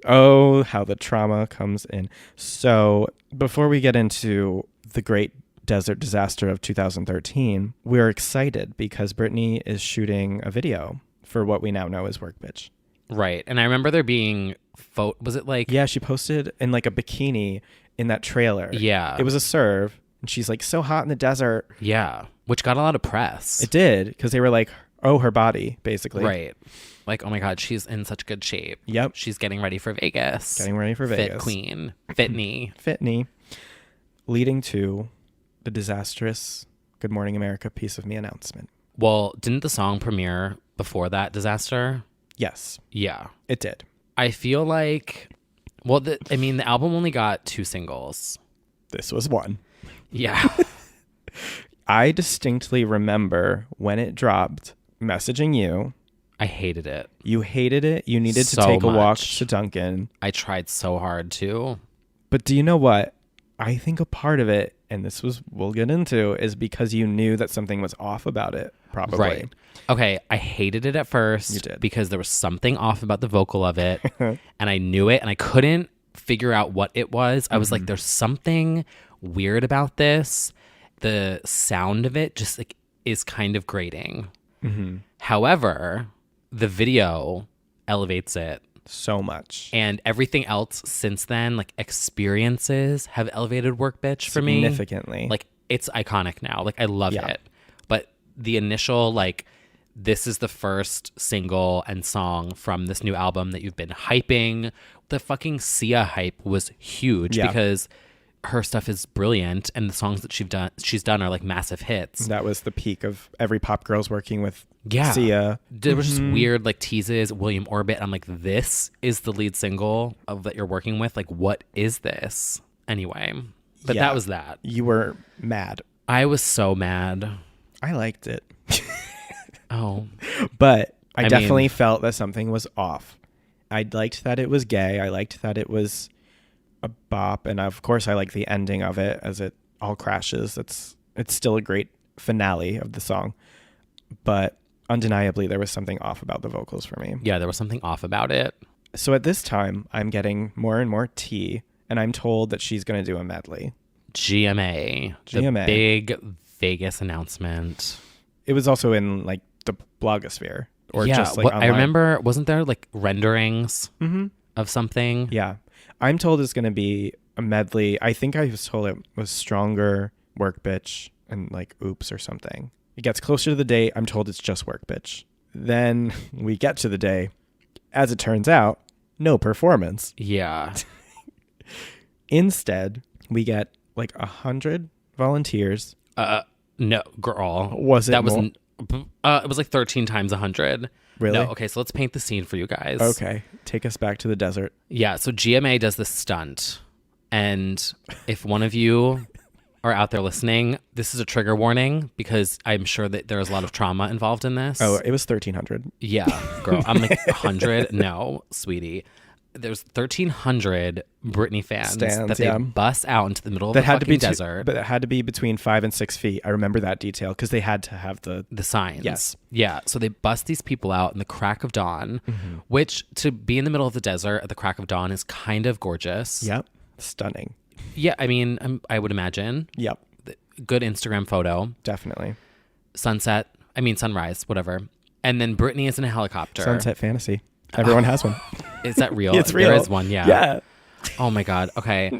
Oh, how the trauma comes in. So before we get into the great desert disaster of 2013, we're excited because Britney is shooting a video for what we now know as Werk Bitch. Right. And I remember there being was it like... Yeah, she posted in like a bikini in that trailer. Yeah. It was a serve. And she's like, so hot in the desert. Yeah. Which got a lot of press. It did, because they were like, oh, her body, basically. Right. Like, oh my God, she's in such good shape. Yep. She's getting ready for Vegas. Getting ready for Vegas. Fit queen. Fitney. Fitney. Leading to the disastrous Good Morning America Piece of Me announcement. Well, didn't the song premiere before that disaster? Yes. Yeah. It did. I feel like, well, the album only got 2 singles. This was one. Yeah. I distinctly remember when it dropped, messaging you. I hated it. You hated it. You needed to So take a walk much. to Dunkin'. I tried so hard to. But do you know what? I think a part of it, and this was we'll get into, is because you knew that something was off about it, probably. Right. Okay, I hated it at first. You did. Because there was something off about the vocal of it, and I knew it, and I couldn't figure out what it was. I was like, there's something weird about this. The sound of it just like is kind of grating. Mm-hmm. However, the video elevates it So much. and everything else since then, like experiences, have elevated Werk Bitch for me Significantly. Like it's iconic now. Like I love Yeah. it. But the initial like, this is the first single and song from this new album that you've been hyping. The fucking Sia hype was huge because her stuff is brilliant, and the songs that she's done are like massive hits. That was the peak of every pop girl's working with Yeah. Sia. There was just weird like teases, William Orbit. I'm like, this is the lead single of that you're working with. Like, what is this? Anyway, but Yeah. that was that. You were mad. I was so mad. I liked it. Oh, But I I definitely mean- felt that something was off. I liked that it was gay. I liked that it was a bop. And of course, I like the ending of it as it all crashes. It's still a great finale of the song. But undeniably, there was something off about the vocals for me. yeah, there was something off about it. So at this time, I'm getting more and more tea. And I'm told that she's going to do a medley. GMA, the GMA. big Vegas announcement. It was also in like the blogosphere or yeah, just like I online. remember, wasn't there like renderings of something? Yeah. I'm told it's going to be a medley. I think I was told it was Stronger, Werk Bitch, and like Oops or something. It gets closer to the day. I'm told it's just Werk Bitch. Then we get to the day. As it turns out, no performance. Yeah. Instead, we get like 100 volunteers. No, girl. Was it That was more? it was like 13 times 100. Really? No, okay, so let's paint the scene for you guys. Okay. Take us back to the desert. Yeah, so GMA does this stunt. And if one of you are out there listening, this is a trigger warning because I'm sure that there's a lot of trauma involved in this. Oh, it was 1,300. Yeah, girl. I'm like 100. No, sweetie. There's 1,300 Britney fans Stans, that they yeah. bus out into the middle of That the had to fucking be desert. but it had to be between 5 and 6 feet. I remember that detail because they had to have the signs. Yes. Yeah. So they bust these people out in the crack of dawn, Mm-hmm. which to be in the middle of the desert at the crack of dawn is kind of gorgeous. Yep. Stunning. Yeah. I mean, I would imagine. Yep. Good Instagram photo. Definitely. Sunrise, whatever. And then Britney is in a helicopter. Sunset fantasy. Everyone has one. Is that real? It's real. There is one, yeah. Yeah. Oh my God. Okay.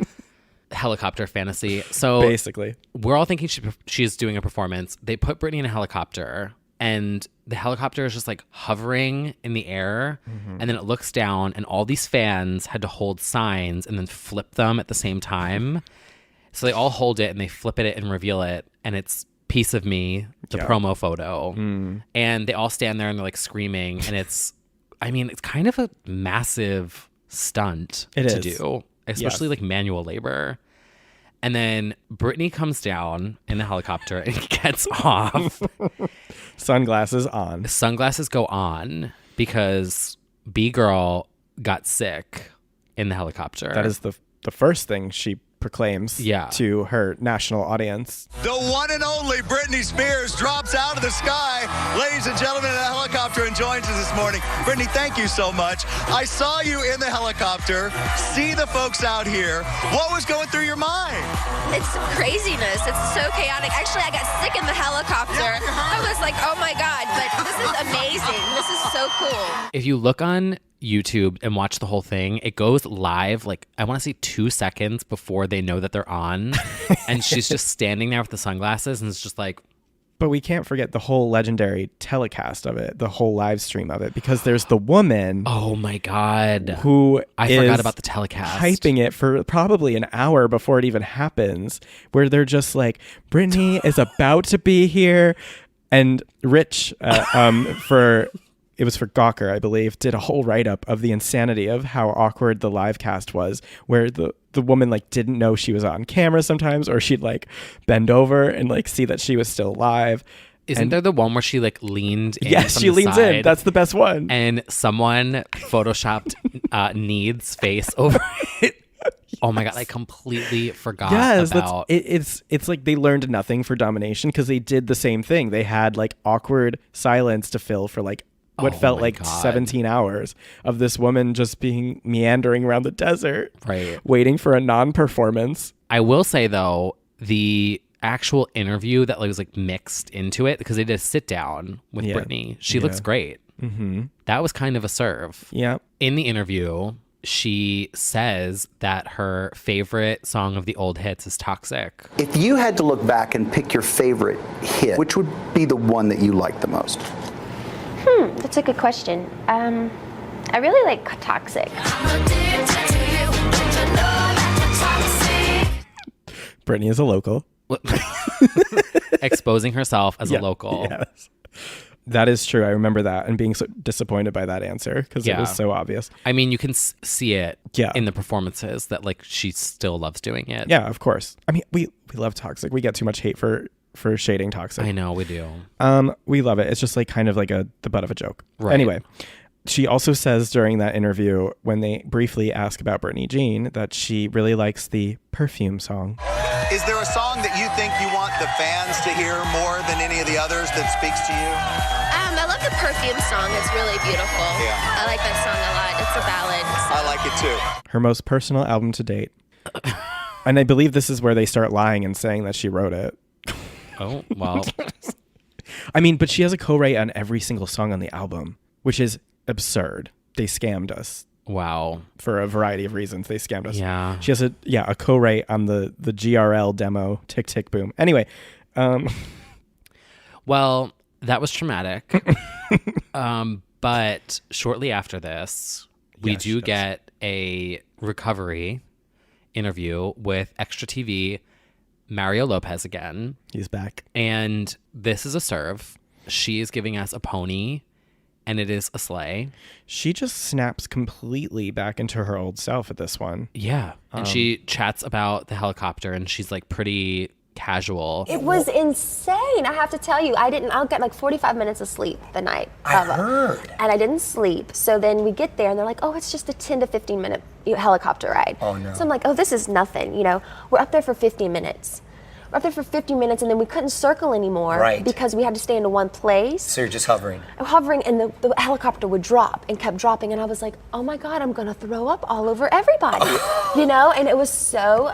Helicopter fantasy. So Basically. we're all thinking she's doing a performance. They put Britney in a helicopter, and the helicopter is just like hovering in the air, and then it looks down, and all these fans had to hold signs and then flip them at the same time. So they all hold it and they flip it and reveal it, and it's Piece of Me, the Yeah. promo photo. And they all stand there and they're like screaming, and it's kind of a massive stunt It to is. do, especially Yes. like manual labor. And then Britney comes down in the helicopter and gets off. Sunglasses on. Sunglasses go on, because B-Girl got sick in the helicopter. That is the first thing she proclaims to her national audience. The one and only Britney Spears drops out of the sky. Ladies and gentlemen, in a helicopter and joins us this morning. Britney, thank you so much. I saw you in the helicopter, see the folks out here. What was going through your mind? It's craziness. It's so chaotic. Actually, I got sick in the helicopter. I was like, oh my God, but this is amazing. This is so cool. If you look on YouTube and watch the whole thing, it goes live like I want to say 2 seconds before they know that they're on. And she's just standing there with the sunglasses and it's just like. But we can't forget the whole legendary telecast of it, the whole live stream of it, because there's the woman. Oh my God. Who I forgot about the telecast. Hyping it for probably an hour before it even happens, where they're just like, Britney is about to be here. And Rich, it was for Gawker, I believe, did a whole write-up of the insanity of how awkward the live cast was, where the woman like didn't know she was on camera sometimes, or she'd like bend over and like see that she was still live. Isn't there the one where she like leaned in? Yes, from she the leans side, in. That's the best one. And someone photoshopped Need's face over it. Oh my God, I completely forgot about. It's like they learned nothing for Domination because they did the same thing. They had like awkward silence to fill for like what felt like 17 hours of this woman just being meandering around the desert, right, waiting for a non-performance. I will say though, the actual interview that was like mixed into it, because they did a sit down with Britney. She looks great. Mm-hmm. That was kind of a serve. Yeah. In the interview, she says that her favorite song of the old hits is Toxic. If you had to look back and pick your favorite hit, which would be the one that you liked the most? That's a good question. I really like Toxic. Britney is a local. Exposing herself as a local. Yes. That is true. I remember that and being so disappointed by that answer because it was so obvious. I mean, you can see it in the performances that like she still loves doing it. Yeah, of course. I mean, we love Toxic. We get too much hate for shading Toxic. I know, we do. We love it. It's just like kind of like the butt of a joke. Right. Anyway, she also says during that interview when they briefly ask about Britney Jean that she really likes the Perfume song. Is there a song that you think you want the fans to hear more than any of the others that speaks to you? I love the Perfume song. It's really beautiful. Yeah. I like that song a lot. It's a ballad. So. I like it too. Her most personal album to date. And I believe this is where they start lying and saying that she wrote it. Oh, well. I mean, but she has a co-write on every single song on the album, which is absurd. They scammed us. Wow. For a variety of reasons, they scammed us. Yeah. She has a co-write on the GRL demo, Tick Tick Boom. Anyway. Well, that was traumatic. But shortly after this, we do get a recovery interview with Extra TV, Mario Lopez again. He's back. And this is a serve. She is giving us a pony, and it is a sleigh. She just snaps completely back into her old self at this one. Yeah. And she chats about the helicopter, and she's like pretty casual. It was insane. I have to tell you, I'll get like 45 minutes of sleep the night. I heard. And I didn't sleep. So then we get there and they're like, oh, it's just a 10 to 15 minute helicopter ride. Oh no. So I'm like, oh, this is nothing. We're up there for 15 minutes. We're up there for 15 minutes and then we couldn't circle anymore because we had to stay in one place. So you're just hovering. I'm hovering and the helicopter would drop and kept dropping and I was like, oh my God, I'm gonna throw up all over everybody. And I was so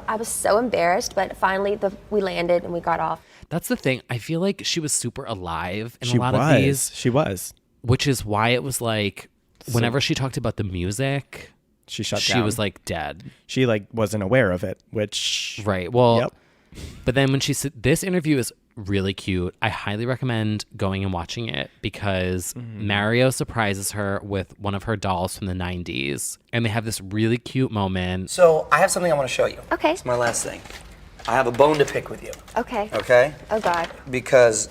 embarrassed, but finally we landed and we got off. That's the thing. I feel like she was super alive in a lot of these. She was. Which is why it was like, whenever she talked about the music, she shut down. She was like dead. She like wasn't aware of it, which... Right. Well... Yep. But then when she said, this interview is really cute. I highly recommend going and watching it because Mario surprises her with one of her dolls from the 90s. And they have this really cute moment. So I have something I want to show you. Okay. It's my last thing. I have a bone to pick with you. Okay. Okay? Oh God. Because,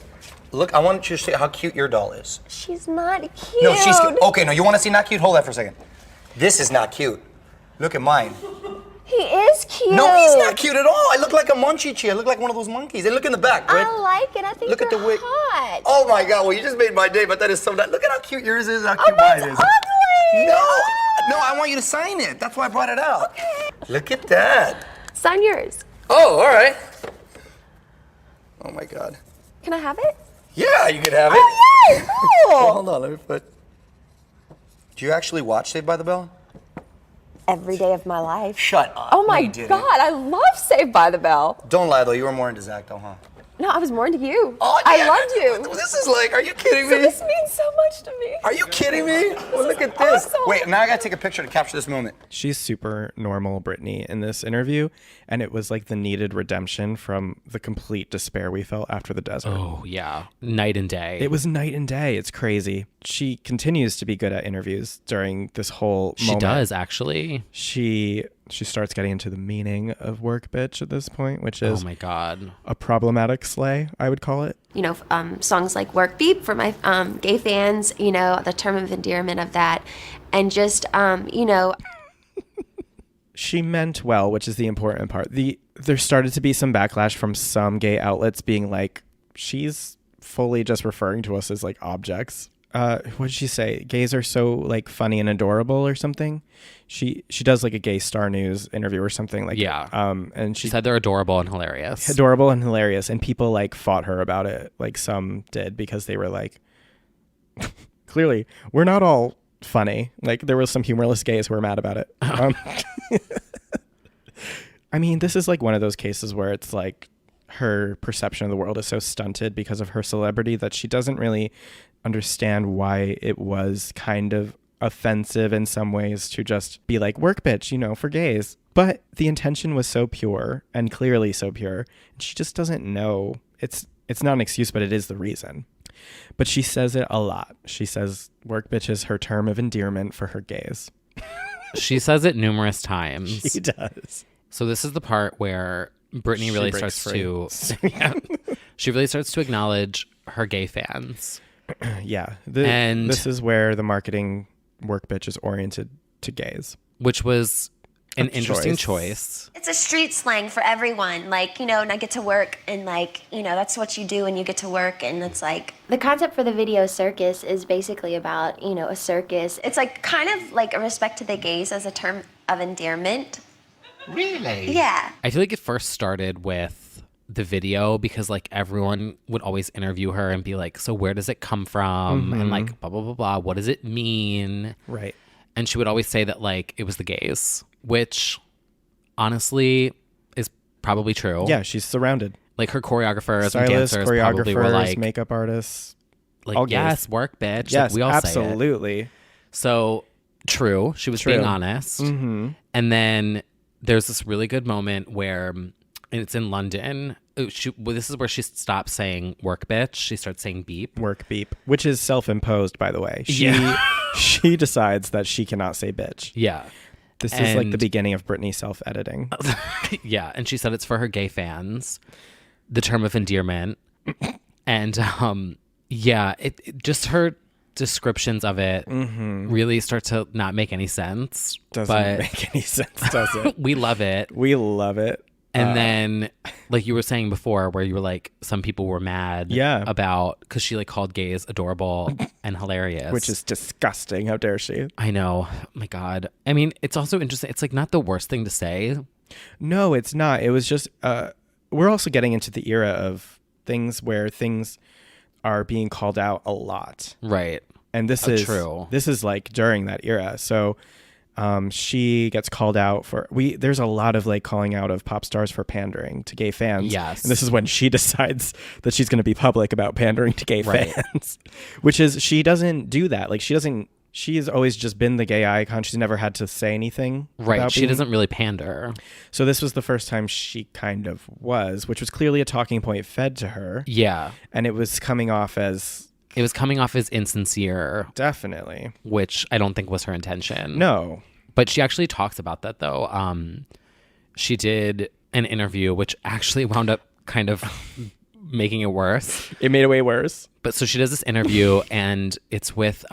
look, I want you to see how cute your doll is. She's not cute. No, she's cute. Okay, no, you want to see not cute? Hold that for a second. This is not cute. Look at mine. He is cute. No, he's not cute at all. I look like a munchie chi. I look like one of those monkeys. And look in the back, Britt. I like it. I think look you're at the wig. hot. Oh my God! Well, you just made my day. But that is so nice. Look at how cute yours is. How cute that's mine is. ugly. No, I want you to sign it. That's why I brought it out. Okay. Look at that. Sign yours. Oh, all right. Oh my God. Can I have it? Yeah, you can have it. Oh, yay! Cool. Well, hold on, let me put. Do you actually watch Saved by the Bell? Every day of my life. Shut up. Oh my No, you didn't. God, I love Saved by the Bell. Don't lie though, you were more into Zach though, huh? No, I was more into you. Oh, I yeah. loved you. This is like, are you kidding me? So this means so much to me. Are you kidding me? Well, look at this. awesome. Wait, now I gotta take a picture to capture this moment. She's super normal Britney in this interview, and it was like the needed redemption from the complete despair we felt after the desert. Oh, yeah. Night and day. It was night and day. It's crazy. She continues to be good at interviews during this whole moment. She does, actually. She starts getting into the meaning of work bitch at this point, which is oh my God, a problematic slay, I would call it. You know, songs like Work Beep for my gay fans, you know, the term of endearment of that. And just, you know. She meant well, which is the important part. There started to be some backlash from some gay outlets being like, she's fully just referring to us as like objects. What did she say? Gays are so like funny and adorable or something. She does like a Gay Star News interview or something like and she said they're adorable and hilarious. Adorable and hilarious, and people like fought her about it. Like some did because they were like, clearly we're not all funny. Like there was some humorless gays who were mad about it. I mean, this is like one of those cases where it's like her perception of the world is so stunted because of her celebrity that she doesn't really understand why it was kind of offensive in some ways to just be like work bitch, you know, for gays. But the intention was so pure and clearly so pure. And she just doesn't know. It's not an excuse, but it is the reason. But she says it a lot. She says work bitch is her term of endearment for her gays. She says it numerous times. She does. So this is the part where Britney really starts to she really starts to acknowledge her gay fans. Yeah. And this is where the marketing work bitch is oriented to gays. Which was an interesting choice. It's a street slang for everyone. Like, you know, and I get to work and like, you know, that's what you do when you get to work. And it's like. The concept for the video circus is basically about, you know, a circus. It's like kind of like a respect to the gays as a term of endearment. Really? Yeah. I feel like it first started with the video because like everyone would always interview her and be like, so where does it come from? And like blah blah blah blah, what does it mean? Right. And she would always say that like it was the gays, which honestly is probably true. Yeah, she's surrounded. Like her choreographers, stylists, and dancers probably were like makeup artists, like all yes, gays. work bitch. Yes, like, we all absolutely. Say it. So true, she was being honest. And then there's this really good moment where it's in London. This is where she stops saying work bitch. She starts saying beep. Work beep, which is self-imposed, by the way. She decides that she cannot say bitch. Yeah. This is like the beginning of Britney self-editing. Yeah. And she said it's for her gay fans, the term of endearment. And yeah, it just her descriptions of it really start to not make any sense. Doesn't make any sense, does it? We love it. We love it. And then, like you were saying before, where you were like, some people were mad about, because she like called gays adorable and hilarious. Which is disgusting. How dare she? I know. Oh my God. I mean, it's also interesting. It's like not the worst thing to say. No, it's not. It was just, we're also getting into the era of things where things are being called out a lot. Right. And this is true. This is like during that era. So she gets called out for there's a lot of like calling out of pop stars for pandering to gay fans. Yes. And this is when she decides that she's going to be public about pandering to gay fans, which is, she doesn't do that. Like she's always just been the gay icon. She's never had to say anything. Right. She doesn't really pander. So this was the first time she kind of was, which was clearly a talking point fed to her. Yeah. And it was coming off as insincere. Definitely. Which I don't think was her intention. No. But she actually talks about that, though. She did an interview, which actually wound up kind of making it worse. It made it way worse. But so she does this interview, and it's with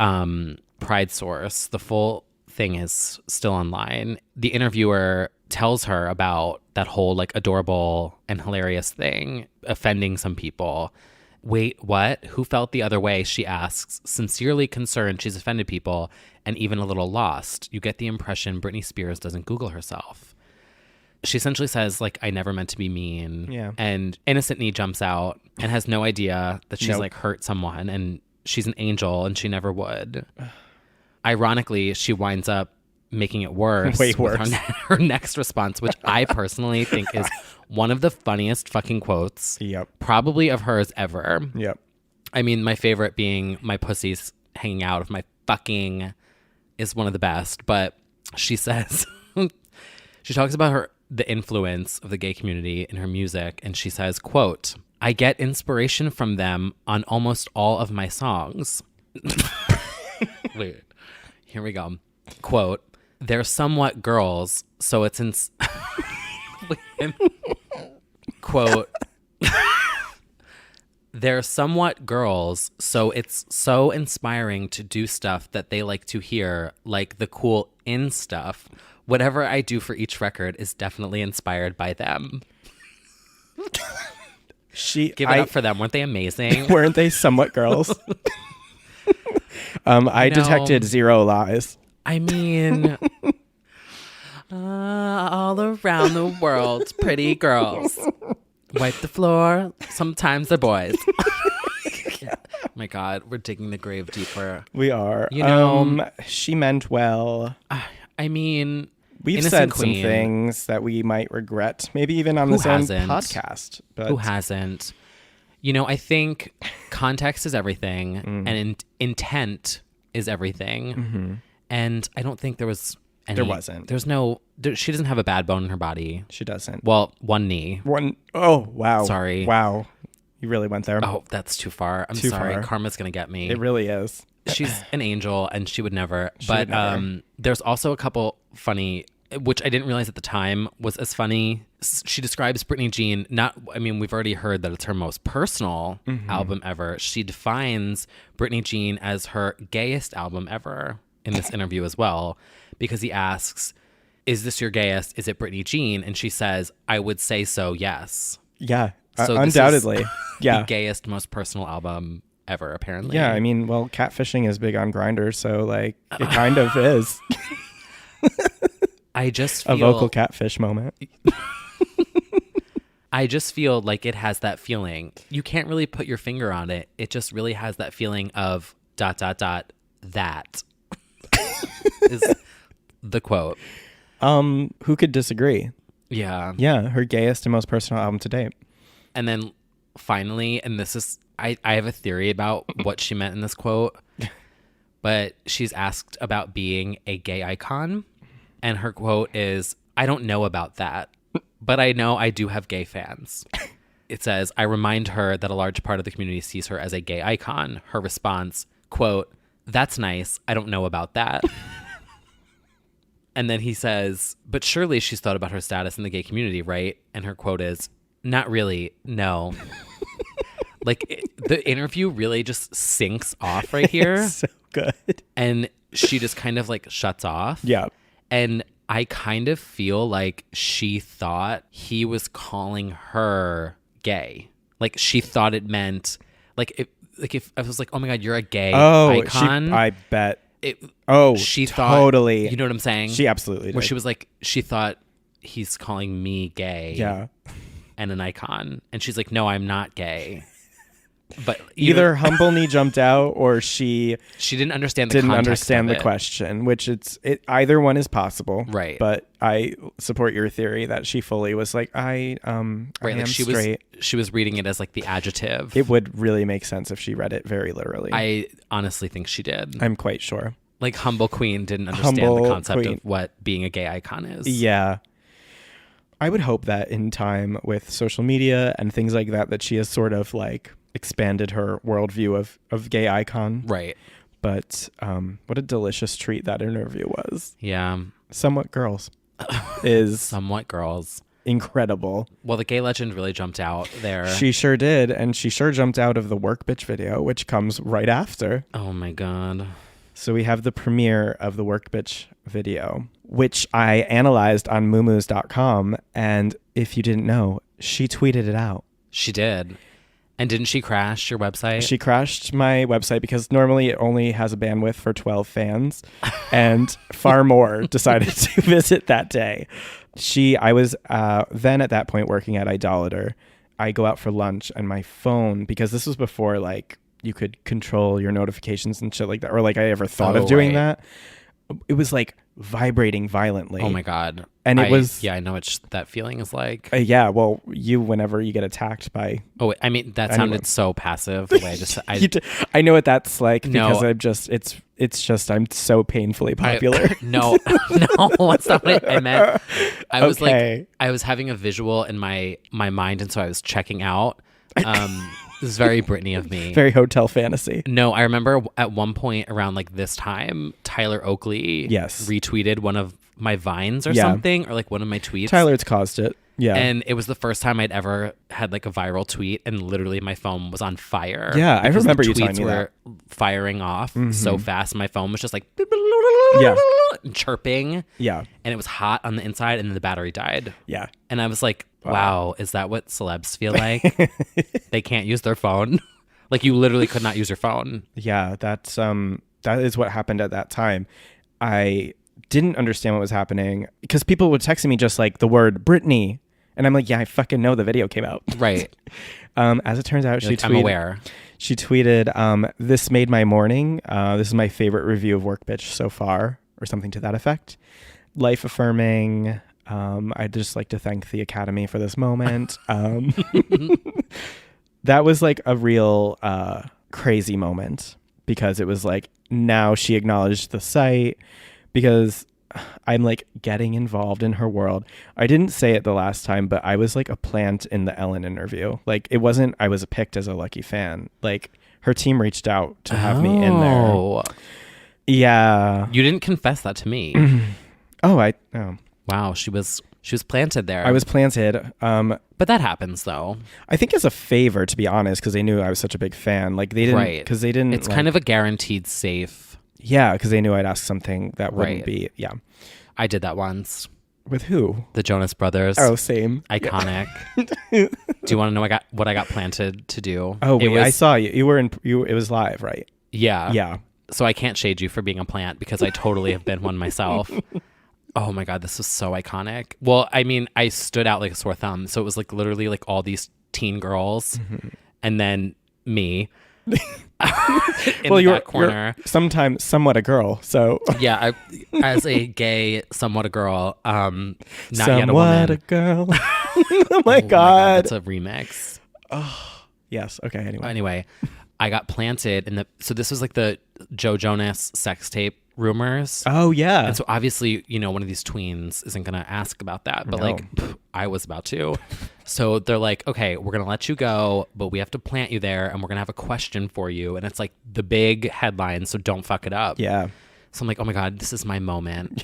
Pride Source. The full thing is still online. The interviewer tells her about that whole like adorable and hilarious thing offending some people. Wait, what? Who felt the other way? She asks, sincerely concerned she's offended people and even a little lost. You get the impression Britney Spears doesn't Google herself. She essentially says, like, I never meant to be mean. Yeah. And Innocent Knee jumps out and has no idea that she's like hurt someone, and she's an angel and she never would. Ironically, she winds up making it worse. Way worse. With her next response, which I personally think is one of the funniest fucking quotes probably of hers ever. Yep. I mean, my favorite being my pussy's hanging out of my fucking is one of the best. But she says, she talks about the influence of the gay community in her music. And she says, quote, I get inspiration from them on almost all of my songs. Wait, here we go. Quote, they're somewhat girls, so it's quote, they're somewhat girls, so it's so inspiring to do stuff that they like to hear, like the cool in stuff. Whatever I do for each record is definitely inspired by them. Give it up for them. Weren't they amazing? Weren't they somewhat girls? I detected zero lies. I mean, all around the world, pretty girls wipe the floor. Sometimes they're boys. Oh my God, we're digging the grave deeper. We are. You know, she meant well. I mean, we've said some things that we might regret, maybe even on this own podcast. But who hasn't? You know, I think context is everything, and intent is everything. Mm-hmm. And I don't think there was any. There wasn't. She doesn't have a bad bone in her body. She doesn't. Well, one knee. Oh, wow. Sorry. Wow. You really went there. Oh, that's too far. I'm sorry. Karma's going to get me. It really is. She's an angel and she would never. There's also a couple funny, which I didn't realize at the time was as funny. She describes Britney Jean, we've already heard that it's her most personal album ever. She defines Britney Jean as her gayest album ever in this interview as well, because he asks, is this your gayest? Is it Britney Jean? And she says, I would say so, yes. Yeah, so undoubtedly. The gayest, most personal album ever, apparently. Yeah, I mean, well, catfishing is big on Grindr, so like it kind of is. I just feel a vocal catfish moment. I just feel like it has that feeling. You can't really put your finger on it. It just really has that feeling of ... that is the quote. Who could disagree? Yeah. Yeah, her gayest and most personal album to date. And then finally, and this is, I have a theory about what she meant in this quote, but she's asked about being a gay icon. And her quote is, I don't know about that, but I know I do have gay fans. It says, I remind her that a large part of the community sees her as a gay icon. Her response, quote, that's nice. I don't know about that. And then he says, but surely she's thought about her status in the gay community, right? And her quote is, not really, no. The interview really just sinks off right here. It's so good. And she just kind of like shuts off. Yeah. And I kind of feel like she thought he was calling her gay. Like she thought it meant if I was like, oh my God, you're a gay icon. I bet. She totally. Thought, you know what I'm saying? She absolutely did. Where she was like, she thought he's calling me gay. Yeah. And an icon. And she's like, no, I'm not gay. But either humble knee jumped out or she didn't understand the question, which either one is possible. Right. But I support your theory that she fully was like, I am straight. She was reading it as like the adjective. It would really make sense if she read it very literally. I honestly think she did. I'm quite sure. Like humble queen didn't understand the concept of what being a gay icon is. Yeah. I would hope that in time with social media and things like that she has sort of like expanded her worldview of gay icon. Right. But what a delicious treat that interview was. Yeah. Somewhat Girls is Somewhat Girls. Incredible. Well, the gay legend really jumped out there. She sure did. And she sure jumped out of the Werk bitch video, which comes right after. Oh my God. So we have the premiere of the Werk Bitch video, which I analyzed on MuuMuse.com. And if you didn't know, she tweeted it out. She did. And didn't she crash your website? She crashed my website because normally it only has a bandwidth for 12 fans, and far more decided to visit that day. I was then at that point working at Idolater. I go out for lunch and my phone, because this was before like you could control your notifications and shit like that, or like I ever thought of doing that. It was like vibrating violently. Oh my God. And it was... Yeah, I know what that feeling is like. Yeah, well, whenever you get attacked by... Oh, I mean, that sounded so passive. The way I know what that's like because I'm so painfully popular. No, that's not what I meant. I was like, I was having a visual in my mind, and so I was checking out. This is very Britney of me. Very hotel fantasy. No, I remember at one point around like this time, Tyler Oakley retweeted one of my Vines or something, or like one of my tweets. Tyler's caused it. Yeah. And it was the first time I'd ever had like a viral tweet, and literally my phone was on fire. Yeah, I remember you telling me that. Tweets were firing off so fast. My phone was just like chirping. Yeah. And it was hot on the inside, and then the battery died. Yeah. And I was like, wow, is that what celebs feel like? They can't use their phone. Like you literally could not use your phone. Yeah, that is what happened at that time. I didn't understand what was happening because people would text me just like the word Britney, and I'm like, yeah, I fucking know the video came out. Right. As it turns out, I'm aware. She tweeted, "This made my morning. This is my favorite review of Werk Bitch so far," or something to that effect. Life affirming. I'd just like to thank the Academy for this moment. That was like a real crazy moment because it was like now she acknowledged the site because I'm like getting involved in her world. I didn't say it the last time, but I was like a plant in the Ellen interview. Like it wasn't, I was picked as a lucky fan. Like her team reached out to have me in there. Yeah. You didn't confess that to me. Oh. Wow. She was planted there. I was planted. But that happens though. I think as a favor, to be honest, because they knew I was such a big fan. Like they didn't, because they didn't. It's kind of a guaranteed safe. Yeah, because they knew I'd ask something that wouldn't be. Yeah, I did that once. With who? The Jonas Brothers. Oh, same. Iconic. Do you want to know what I got planted to do? Oh, wait, I saw you. You were in. It was live, right? Yeah. Yeah. So I can't shade you for being a plant because I totally have been one myself. Oh my God, this was so iconic. Well, I mean, I stood out like a sore thumb. So it was like literally like all these teen girls and then me. You're sometimes somewhat a girl, so yeah, as a gay, somewhat a girl, not somewhat yet a woman. A girl. Oh my God, that's a remix. Oh yes, okay. Anyway, I got planted in so this was like the Joe Jonas sex tape rumors. Oh yeah. And so obviously, one of these tweens isn't gonna ask about that, but I was about to. So they're like, okay, we're gonna let you go, but we have to plant you there, and we're gonna have a question for you, and it's like the big headline, so don't fuck it up. Yeah. So I'm like, oh my God, this is my moment.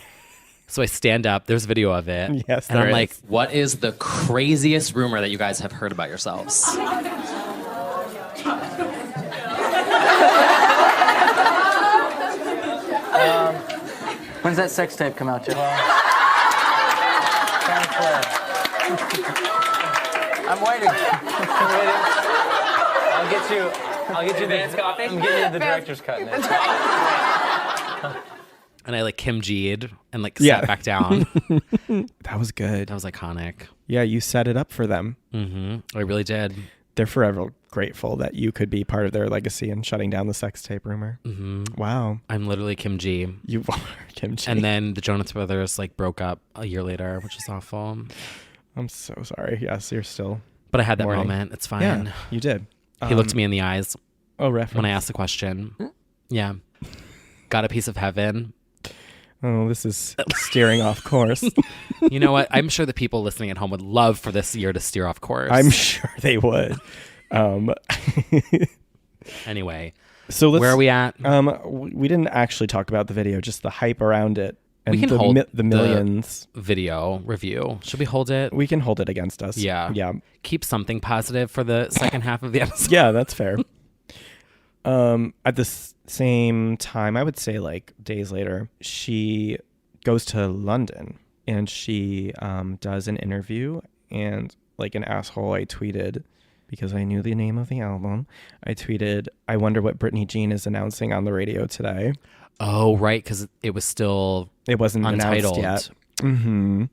So I stand up. There's video of it. Yes. And I'm like, what is the craziest rumor that you guys have heard about yourselves? When's that sex tape come out, Joe? I'm waiting. I'll get you advance copy. I'm getting you the director's cut. And I like Kim G'd and like sat back down. That was good. That was iconic. Yeah, you set it up for them. I really did. They're forever grateful that you could be part of their legacy in shutting down the sex tape rumor. Wow. I'm literally Kim G. You are Kim G. And then the Jonas Brothers like broke up a year later, which is awful. I'm so sorry. Yes, you're still. But I had that moment. It's fine. Yeah, you did. He looked me in the eyes. Oh, reference. When I asked the question. Yeah. Got a piece of heaven. Oh, this is steering off course. You know what? I'm sure the people listening at home would love for this year to steer off course. I'm sure they would. Anyway, so where are we at? We didn't actually talk about the video, just the hype around it. And we can hold the millions video review. Should we hold it? We can hold it against us. Yeah. Yeah. Keep something positive for the second half of the episode. Yeah, that's fair. At the same time, I would say like days later, she goes to London and she does an interview, and like an asshole, I tweeted, because I knew the name of the album, I tweeted, I wonder what Britney Jean is announcing on the radio today. Oh, right, because it wasn't Untitled announced yet. Mm-hmm.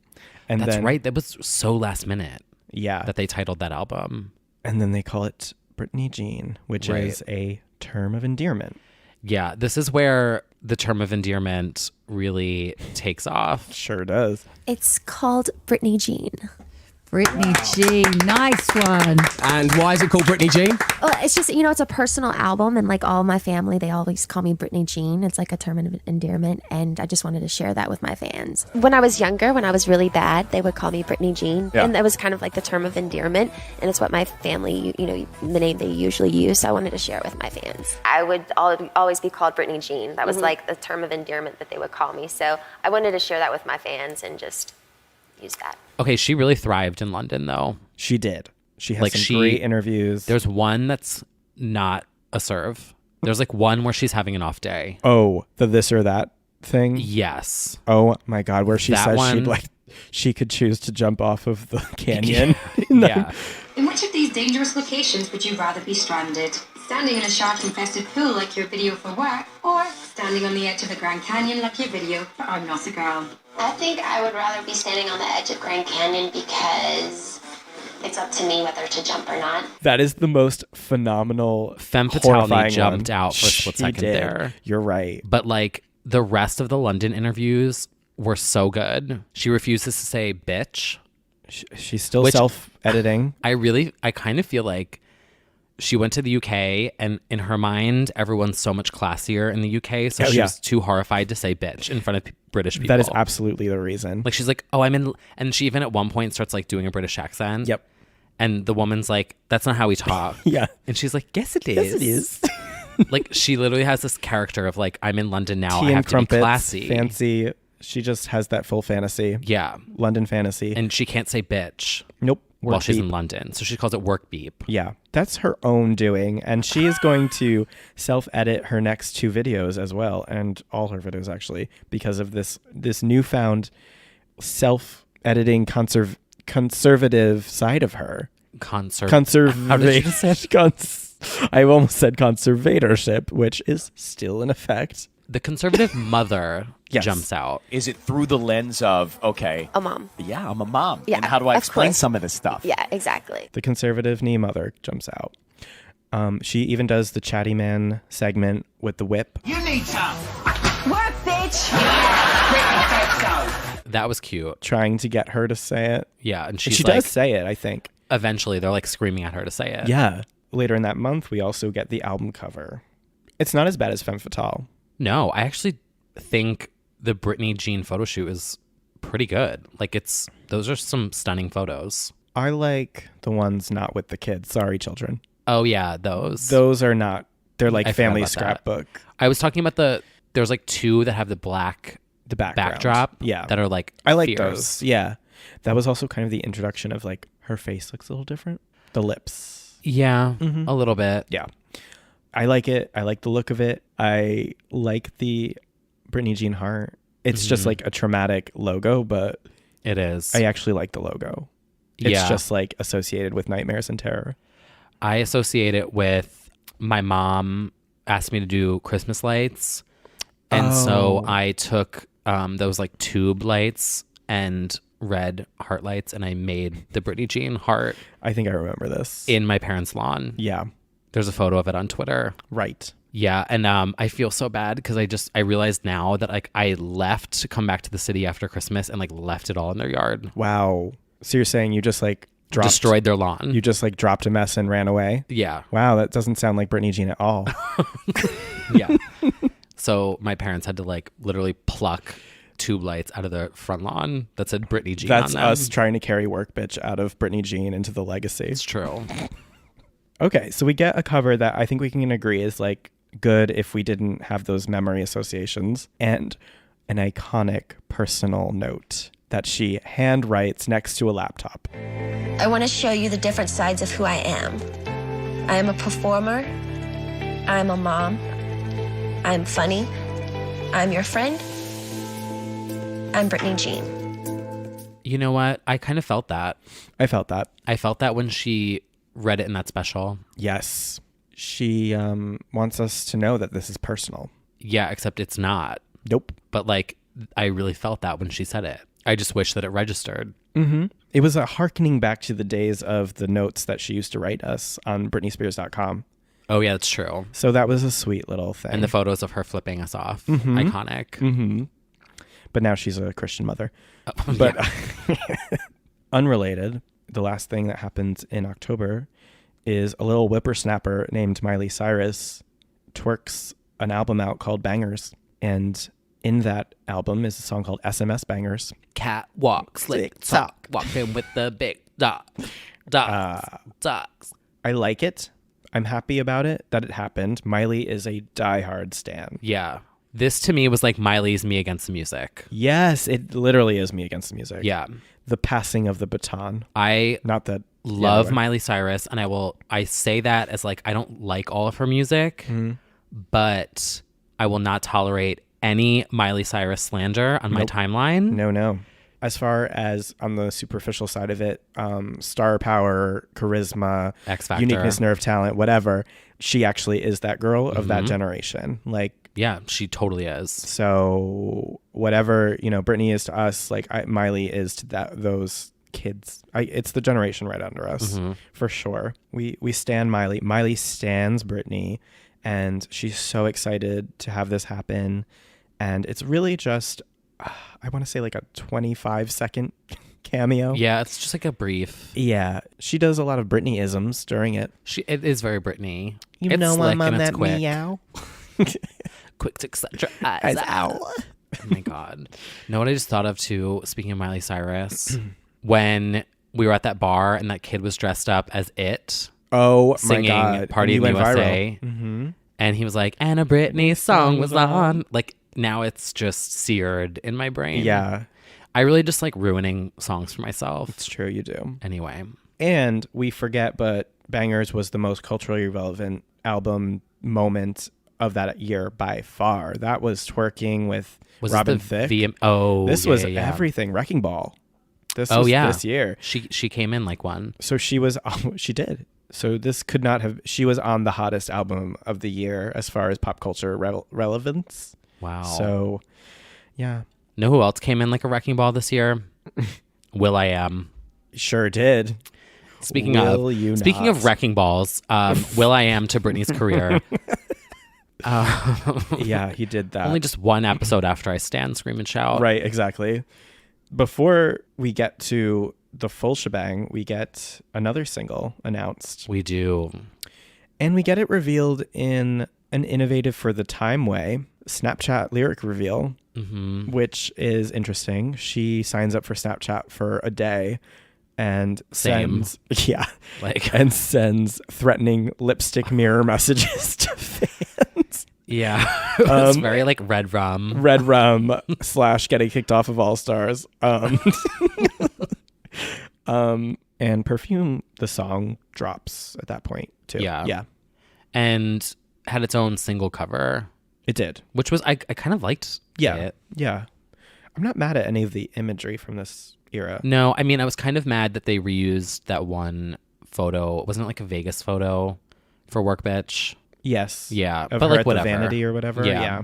And that's then, right. That was so last minute. Yeah. That they titled that album. And then they call it Britney Jean, which is a term of endearment. Yeah, this is where the term of endearment really takes off. Sure does. It's called Britney Jean. Britney Jean, nice one. And why is it called Britney Jean? Well, it's just, it's a personal album, and like all my family, they always call me Britney Jean. It's like a term of endearment, and I just wanted to share that with my fans. When I was younger, when I was really bad, they would call me Britney Jean, and that was kind of like the term of endearment, and it's what my family, the name they usually use, so I wanted to share it with my fans. I would always be called Britney Jean. That was like the term of endearment that they would call me, so I wanted to share that with my fans and just use that. Okay, she really thrived in London, though. She did. She has some great interviews. There's one that's not a serve. There's like one where she's having an off day. Oh, the this or that thing? Yes. Oh my God, where she That says she could choose to jump off of the canyon. Yeah. In which of these dangerous locations would you rather be stranded? Standing in a shark-infested pool like your video for Werk, or standing on the edge of the Grand Canyon like your video for I'm Not a Girl? I think I would rather be standing on the edge of Grand Canyon because it's up to me whether to jump or not. That is the most phenomenal, Femme Fatale horrifying jumped one. out for a split second did. there. You're right. But like the rest of the London interviews were so good. She refuses to say bitch. She's still self-editing. I kind of feel like she went to the UK, and in her mind, everyone's so much classier in the UK, so she was too horrified to say bitch in front of British people. That is absolutely the reason. Like, she's like, oh, I'm in... And she even at one point starts, like, doing a British accent. Yep. And the woman's like, that's not how we talk. Yeah. And she's like, yes, it is. Yes, it is. Like, she literally has this character of, like, I'm in London now, Tea I and have to crumpets, be classy. fancy. She just has that full fantasy. Yeah. London fantasy. And she can't say bitch. Nope. While she's in London. So she calls it work beep. Yeah. That's her own doing. And she is going to self-edit her next 2 videos as well. And all her videos, actually. Because of this newfound self-editing conservative side of her. How did you say it? I almost said conservatorship, which is still in effect. The conservative mother jumps out. Is it through the lens of, okay, a mom? Yeah, I'm a mom. Yeah, and how do I explain course. some of this stuff? Yeah, exactly. The conservative knee mother jumps out. She even does the chatty man segment with the whip. You need some. Work, bitch. That was cute. Trying to get her to say it. Yeah, and she does say it, I think. Eventually, they're like screaming at her to say it. Yeah. Later in that month, we also get the album cover. It's not as bad as Femme Fatale. No, I actually think the Britney Jean photo shoot is pretty good. Like, those are some stunning photos. I like the ones not with the kids. Sorry, children. Oh, yeah, those. Those are not, they're like I family forgot about scrapbook. I was talking about there's like 2 that have the black backdrop. Yeah. That are like I like fierce. those. Yeah. That was also kind of the introduction of like her face looks a little different. The lips. Yeah, a little bit. Yeah. I like it. I like the look of it. I like the Britney Jean heart. It's just like a traumatic logo, but it is. I actually like the logo. It's just like associated with nightmares and terror. I associate it with my mom asked me to do Christmas lights. And so I took those like tube lights and red heart lights, and I made the Britney Jean heart. I think I remember this. In my parents' lawn. Yeah. There's a photo of it on Twitter. Right. Yeah, and I feel so bad because I realized now that like I left to come back to the city after Christmas and like left it all in their yard. Wow. So you're saying you just like destroyed their lawn. You just like dropped a mess and ran away? Yeah. Wow, that doesn't sound like Britney Jean at all. Yeah. So my parents had to like literally pluck tube lights out of the front lawn that said Britney Jean That's on them. us trying to carry Werk bitch out of Britney Jean into the legacy. It's true. Okay, so we get a cover that I think we can agree is like good if we didn't have those memory associations, and an iconic personal note that she hand writes next to a laptop. I want to show you the different sides of who I am. I am a performer. I'm a mom. I'm funny. I'm your friend. I'm Britney Jean. You know what? I kind of felt that. I felt that. I felt that when she read it in that special. Yes. She wants us to know that this is personal. Yeah, except it's not. Nope. But like, I really felt that when she said it. I just wish that it registered. Mm-hmm. It was a hearkening back to the days of the notes that she used to write us on BritneySpears.com. Oh, yeah, that's true. So that was a sweet little thing. And the photos of her flipping us off. Mm-hmm. Iconic. Mm-hmm. But now she's a Christian mother. But unrelated, the last thing that happened in October is a little whippersnapper named Miley Cyrus twerks an album out called Bangerz. And in that album is a song called SMS Bangerz. Cat walk, slick talk, walking with the big dogs. I like it. I'm happy about it, that it happened. Miley is a diehard stan. Yeah. This to me was like Miley's Me Against the Music. Yes, it literally is Me Against the Music. Yeah. The passing of the baton. I Not that love Miley Cyrus, and I say that as like, I don't like all of her music, but I will not tolerate any Miley Cyrus slander on my timeline. No. As far as on the superficial side of it, star power, charisma, X Factor, uniqueness, nerve, talent, whatever, she actually is that girl of that generation. Like, yeah, she totally is. So whatever, Britney is to us, like Miley is to those kids. It's the generation right under us, for sure. We stan Miley. Miley stans Britney, and she's so excited to have this happen. And it's really just, I want to say like a 25-second cameo. Yeah, it's just like a brief. Yeah, she does a lot of Britney-isms during it. It is very Britney. You know I'm on that quick. meow. Quick to set your eyes out. Oh my God. Know what I just thought of too, speaking of Miley Cyrus? When we were at that bar and that kid was dressed up as it. Oh singing my God. Party in the USA. And he was like, and a Britney song was on. Like, now it's just seared in my brain. Yeah. I really just like ruining songs for myself. It's true, you do. Anyway. And we forget, but Bangerz was the most culturally relevant album moment of that year by far. That was twerking with Robin Thicke. This was everything. Wrecking Ball. This was this year. She came in like one. So she did. So this could not have, she was on the hottest album of the year as far as pop culture relevance. Wow. So, yeah. Know who else came in like a wrecking ball this year? will.i.am. Sure did. Speaking of wrecking balls, will.i.am to Britney's career. Yeah, he did that. Only just one episode after I stand, scream, and shout. Right, exactly. Before we get to the full shebang, we get another single announced. We do. And we get it revealed in an innovative for the time way, Snapchat lyric reveal, which is interesting. She signs up for Snapchat for a day and sends threatening lipstick mirror messages to fans. Yeah. It's very like Red Rum / getting kicked off of All Stars. And Perfume, the song, drops at that point too. Yeah. And had its own single cover. It did. Which was, I kind of liked it. Yeah. I'm not mad at any of the imagery from this era. No, I mean, I was kind of mad that they reused that one photo. Wasn't it like a Vegas photo for Werk Bitch? Yes. Yeah. Of but her like at whatever. The Vanity or whatever. Yeah.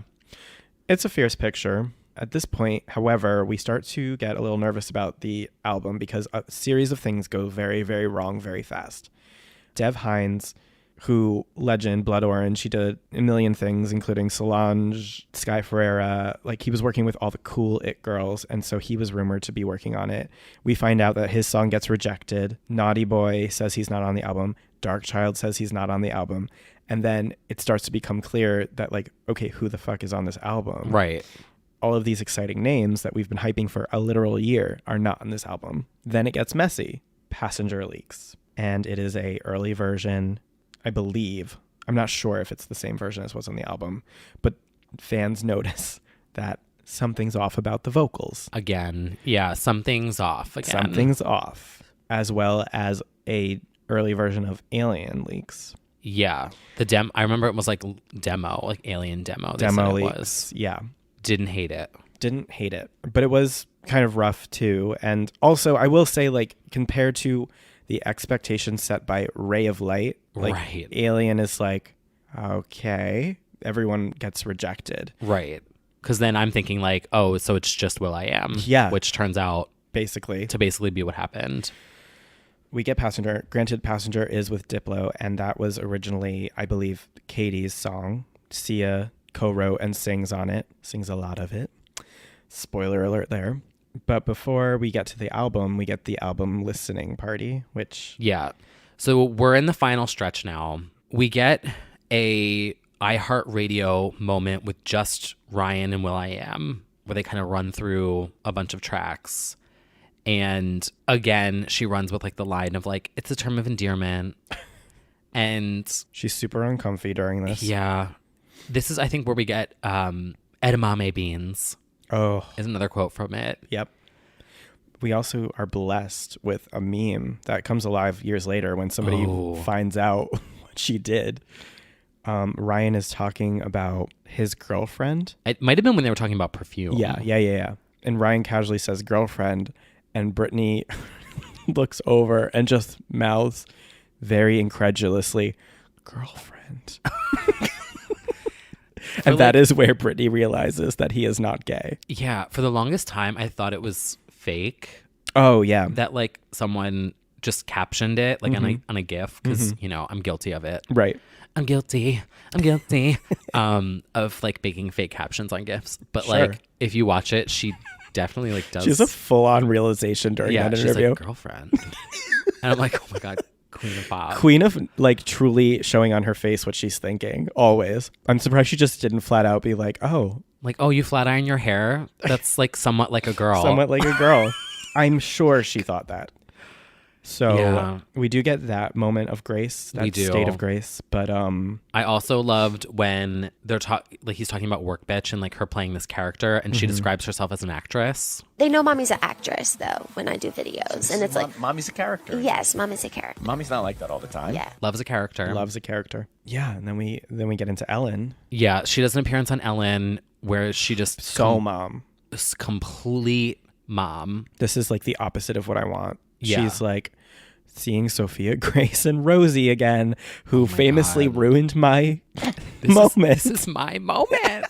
It's a fierce picture. At this point, however, we start to get a little nervous about the album because a series of things go very, very wrong very fast. Dev Hynes, who legend, Blood Orange, he did a million things, including Solange, Sky Ferreira. Like, he was working with all the cool it girls, and so he was rumored to be working on it. We find out that his song gets rejected. Naughty Boy says he's not on the album. Darkchild says he's not on the album. And then it starts to become clear that, like, okay, who the fuck is on this album? Right. All of these exciting names that we've been hyping for a literal year are not on this album. Then it gets messy. Passenger leaks. And it is a early version, I believe. I'm not sure if it's the same version as what's on the album, but fans notice that something's off about the vocals. Again. Yeah, something's off again. Something's off. As well as a early version of Alien leaks. Yeah. I remember it was like demo, like alien demo. Demo it leaks. Was. Yeah. Didn't hate it. But it was kind of rough too. And also, I will say, like, compared to the expectations set by Ray of Light, like, right. Alien is like, okay, everyone gets rejected. Right. Because then I'm thinking like, oh, so it's just will.i.am. Yeah. Which turns out to basically be what happened. We get Passenger. Granted, Passenger is with Diplo, and that was originally, I believe, Katie's song. Sia co-wrote and sings on it. Sings a lot of it. Spoiler alert there. But before we get to the album, we get the album listening party, which... Yeah. So we're in the final stretch now. We get a iHeartRadio moment with just Ryan and will.i.am, where they kind of run through a bunch of tracks. And again, she runs with like the line of like, it's a term of endearment. And she's super uncomfy during this. Yeah. This is, I think, where we get edamame beans. Oh. Is another quote from it. Yep. We also are blessed with a meme that comes alive years later when somebody finds out what she did. Ryan is talking about his girlfriend. It might have been when they were talking about Perfume. Yeah. And Ryan casually says girlfriend, and Britney looks over and just mouths very incredulously, girlfriend. And that is where Britney realizes that he is not gay. Yeah. For the longest time, I thought it was fake. Oh, yeah. That like someone just captioned it like on a GIF because, you know, I'm guilty of it. Right. I'm guilty of like making fake captions on GIFs. But like if you watch it, she definitely like does. She has a full-on realization during that interview. She's like, girlfriend. And I'm like, oh my God, queen of pop. Queen of like truly showing on her face what she's thinking, always. I'm surprised she just didn't flat out be like, oh. Like, oh, you flat iron your hair? That's like somewhat like a girl. Somewhat like a girl. I'm sure she thought that. So we do get that moment of grace, that state of grace. But I also loved when they're like he's talking about Werk bitch and like her playing this character, and she describes herself as an actress. They know mommy's an actress though when I do videos, and it's like mommy's a character. Yes, mommy's a character. Mommy's not like that all the time. Yeah, loves a character. Yeah, and then we get into Ellen. Yeah, she does an appearance on Ellen where she just mom, complete mom. This is like the opposite of what I want. Yeah. She's like seeing Sophia, Grace, and Rosie again, who famously ruined my moment. This is my moment.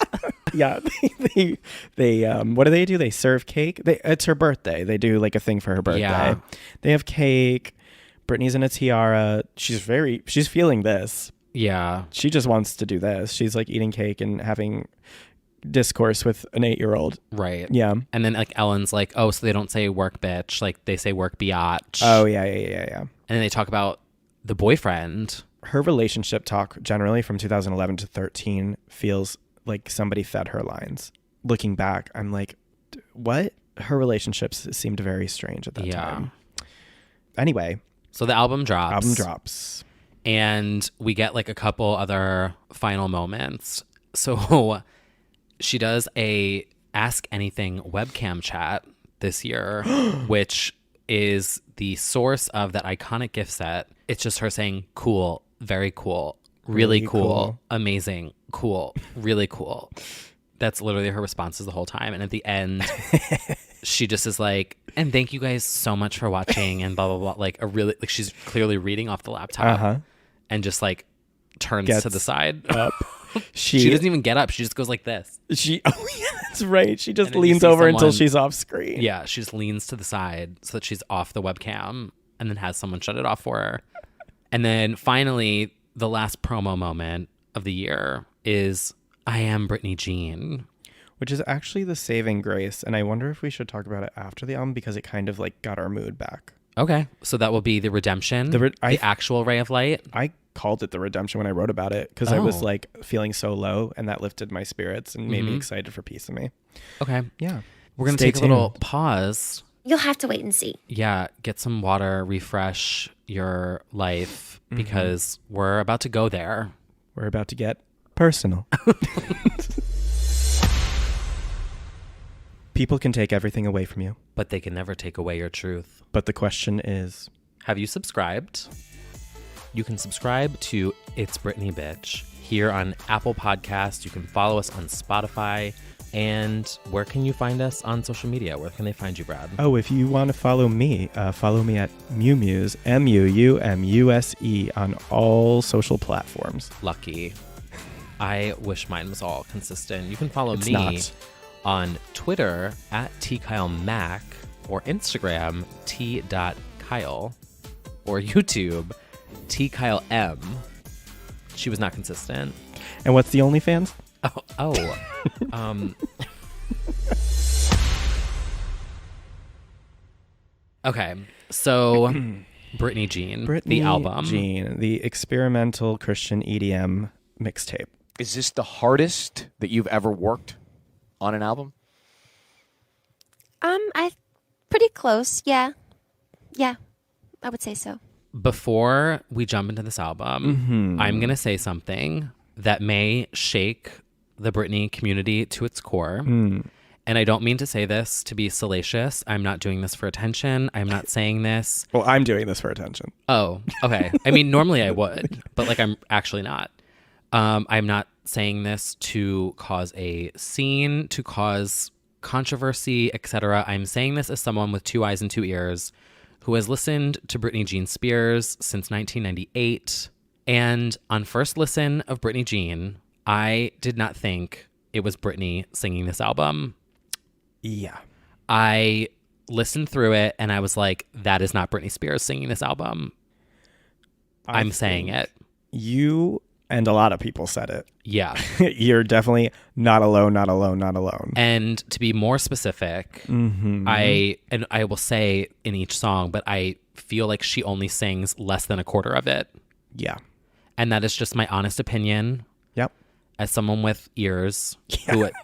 Yeah, they what do? They serve cake. It's her birthday. They do like a thing for her birthday. Yeah. They have cake. Britney's in a tiara. She's feeling this. Yeah. She just wants to do this. She's like eating cake and having discourse with an 8-year-old. Right. Yeah. And then like Ellen's like, oh, so they don't say work bitch, like they say work biatch. Oh yeah. And then they talk about the boyfriend. Her relationship talk generally from 2011 to 13 feels like somebody fed her lines. Looking back, I'm like, what? Her relationships seemed very strange at that time. Anyway. So the album drops. And we get like a couple other final moments. So she does a Ask Anything webcam chat this year, which is the source of that iconic gift set. It's just her saying, cool, very cool, really cool, amazing, cool, really cool. That's literally her responses the whole time. And at the end, she just is like, and thank you guys so much for watching and blah, blah, blah. Like she's clearly reading off the laptop and just like turns to the side. Up. She doesn't even get up. She just goes like this. That's right. She just leans over until she's off screen. Yeah, she just leans to the side so that she's off the webcam and then has someone shut it off for her. And then finally, the last promo moment of the year is I Am Britney Jean. Which is actually the saving grace. And I wonder if we should talk about it after the album because it kind of like got our mood back. Okay. So that will be the redemption, the actual ray of light. I called it the redemption when I wrote about it because I was like feeling so low and that lifted my spirits and made me excited for Piece of Me. Okay. Yeah. We're going to take a little pause. You'll have to wait and see. Yeah. Get some water, refresh your life because we're about to go there. We're about to get personal. People can take everything away from you. But they can never take away your truth. But the question is... have you subscribed? You can subscribe to It's Britney Bitch here on Apple Podcasts. You can follow us on Spotify. And where can you find us on social media? Where can they find you, Brad? Oh, if you want to follow me at MuuMuse, MuuMuse, on all social platforms. Lucky. I wish mine was all consistent. You can follow me not. on Twitter at TKyleMac or Instagram t.kyle or YouTube TKyleM. She was not consistent. And what's the OnlyFans? Okay, so Britney Jean, the album. Jean, the experimental Christian EDM mixtape. Is this the hardest that you've ever worked on an album? I pretty close. Yeah, I would say so. Before we jump into this album, I'm gonna say something that may shake the Britney community to its core. And I don't mean to say this to be salacious. I'm not doing this for attention. I'm not saying this. Well, I'm doing this for attention. Oh, okay. I mean, normally I would, but like I'm actually not. I'm not saying this to cause a scene, to cause controversy, etc. I'm saying this as someone with 2 eyes and 2 ears who has listened to Britney Jean Spears since 1998. And on first listen of Britney Jean, I did not think it was Britney singing this album. Yeah. I listened through it and I was like, that is not Britney Spears singing this album. I'm saying it. You and a lot of people said it. Yeah. You're definitely not alone. And to be more specific, I will say in each song, but I feel like she only sings less than a quarter of it. Yeah. And that is just my honest opinion. Yep. As someone with ears,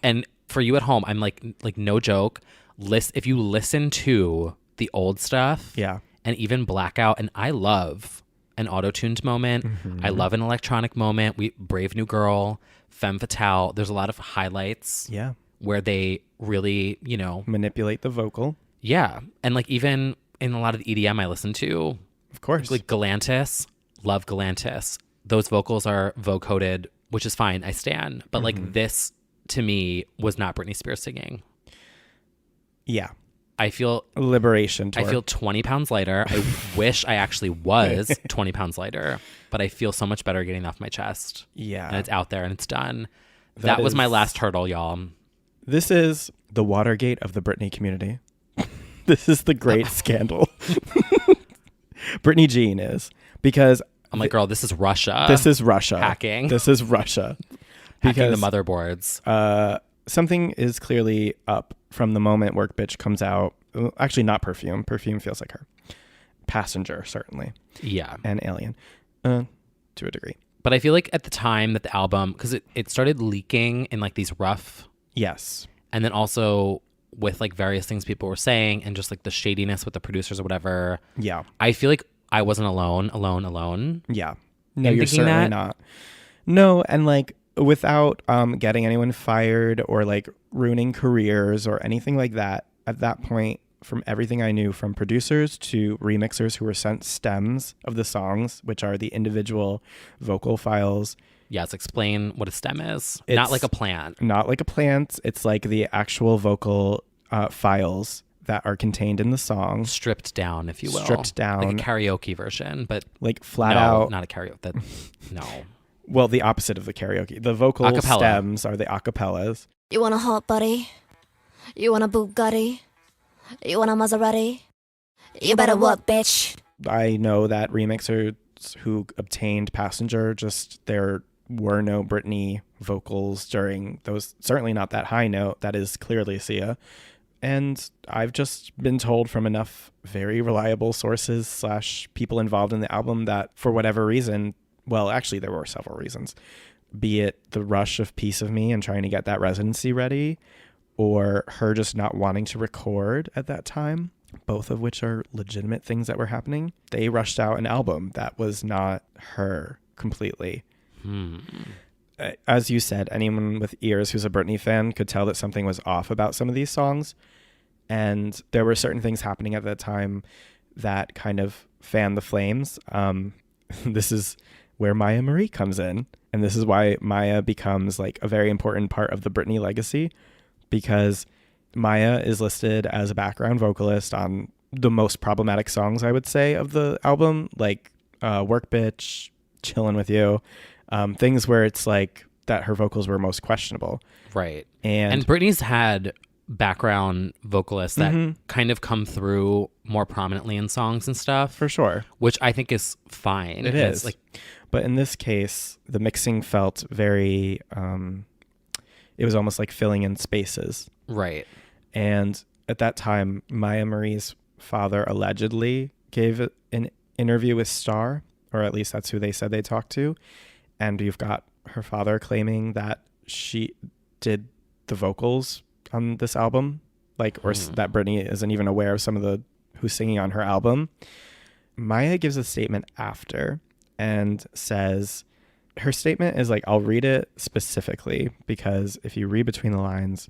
and for you at home, I'm like no joke. If you listen to the old stuff, and even Blackout, and I love an auto-tuned moment. I love an electronic moment. Brave New Girl, Femme Fatale. There's a lot of highlights. Yeah. Where they really, manipulate the vocal. Yeah, and like even in a lot of the EDM I listen to, of course, like Galantis, love Galantis. Those vocals are vocoded, which is fine. I stan. But like this, to me, was not Britney Spears singing. Yeah. I feel... Liberation tour. I feel 20 pounds lighter. I wish I actually was 20 pounds lighter. But I feel so much better getting off my chest. Yeah. And it's out there and it's done. That was my last hurdle, y'all. This is the Watergate of the Britney community. This is the great scandal. Britney Jean is. Because... I'm like, girl, this is Russia. This is Russia. Hacking. This is Russia. Hacking the motherboards. Something is clearly up from the moment Werk Bitch comes out. Actually, not Perfume. Perfume feels like her. Passenger, certainly. Yeah. And Alien, to a degree. But I feel like at the time that the album, because it started leaking in like these rough. Yes. And then also with like various things people were saying and just like the shadiness with the producers or whatever. Yeah. I feel like I wasn't alone. Yeah. No, you're certainly not. No, and like without getting anyone fired or like ruining careers or anything like that, at that point, from everything I knew, from producers to remixers who were sent stems of the songs, which are the individual vocal files. Yes, explain what a stem is. Not like a plant. Not like a plant. It's like the actual vocal files that are contained in the song. Stripped down, if you will. Stripped down. Like a karaoke version, but... Like flat out... not a karaoke. No. Well, the opposite of the karaoke. The vocal acapella stems are the acapellas. You want a hot buddy? You want a Bugatti? You want a Maserati? You better what, bitch? I know that remixers who obtained Passenger, there were no Britney vocals during those, certainly not that high note. That is clearly Sia. And I've just been told from enough very reliable sources / people involved in the album that for whatever reason, well, actually there were several reasons, be it the rush of Piece of Me and trying to get that residency ready, or her just not wanting to record at that time, both of which are legitimate things that were happening. They rushed out an album that was not her completely. As you said, anyone with ears who's a Britney fan could tell that something was off about some of these songs. And there were certain things happening at that time that kind of fanned the flames. this is where Myah Marie comes in. And this is why Myah becomes like a very important part of the Britney legacy, because Myah is listed as a background vocalist on the most problematic songs, I would say, of the album, like Work Bitch, Chillin' With You, things where it's like that her vocals were most questionable. Right. And Britney's had background vocalists that kind of come through more prominently in songs and stuff. For sure. Which I think is fine. It is. Like, but in this case, the mixing felt very, it was almost like filling in spaces. Right. And at that time, Myah Marie's father allegedly gave an interview with Star, or at least that's who they said they talked to. And you've got her father claiming that she did the vocals on this album, like, or that Britney isn't even aware of some of the who's singing on her album. Myah gives a statement after and says, her statement is like, I'll read it specifically because if you read between the lines,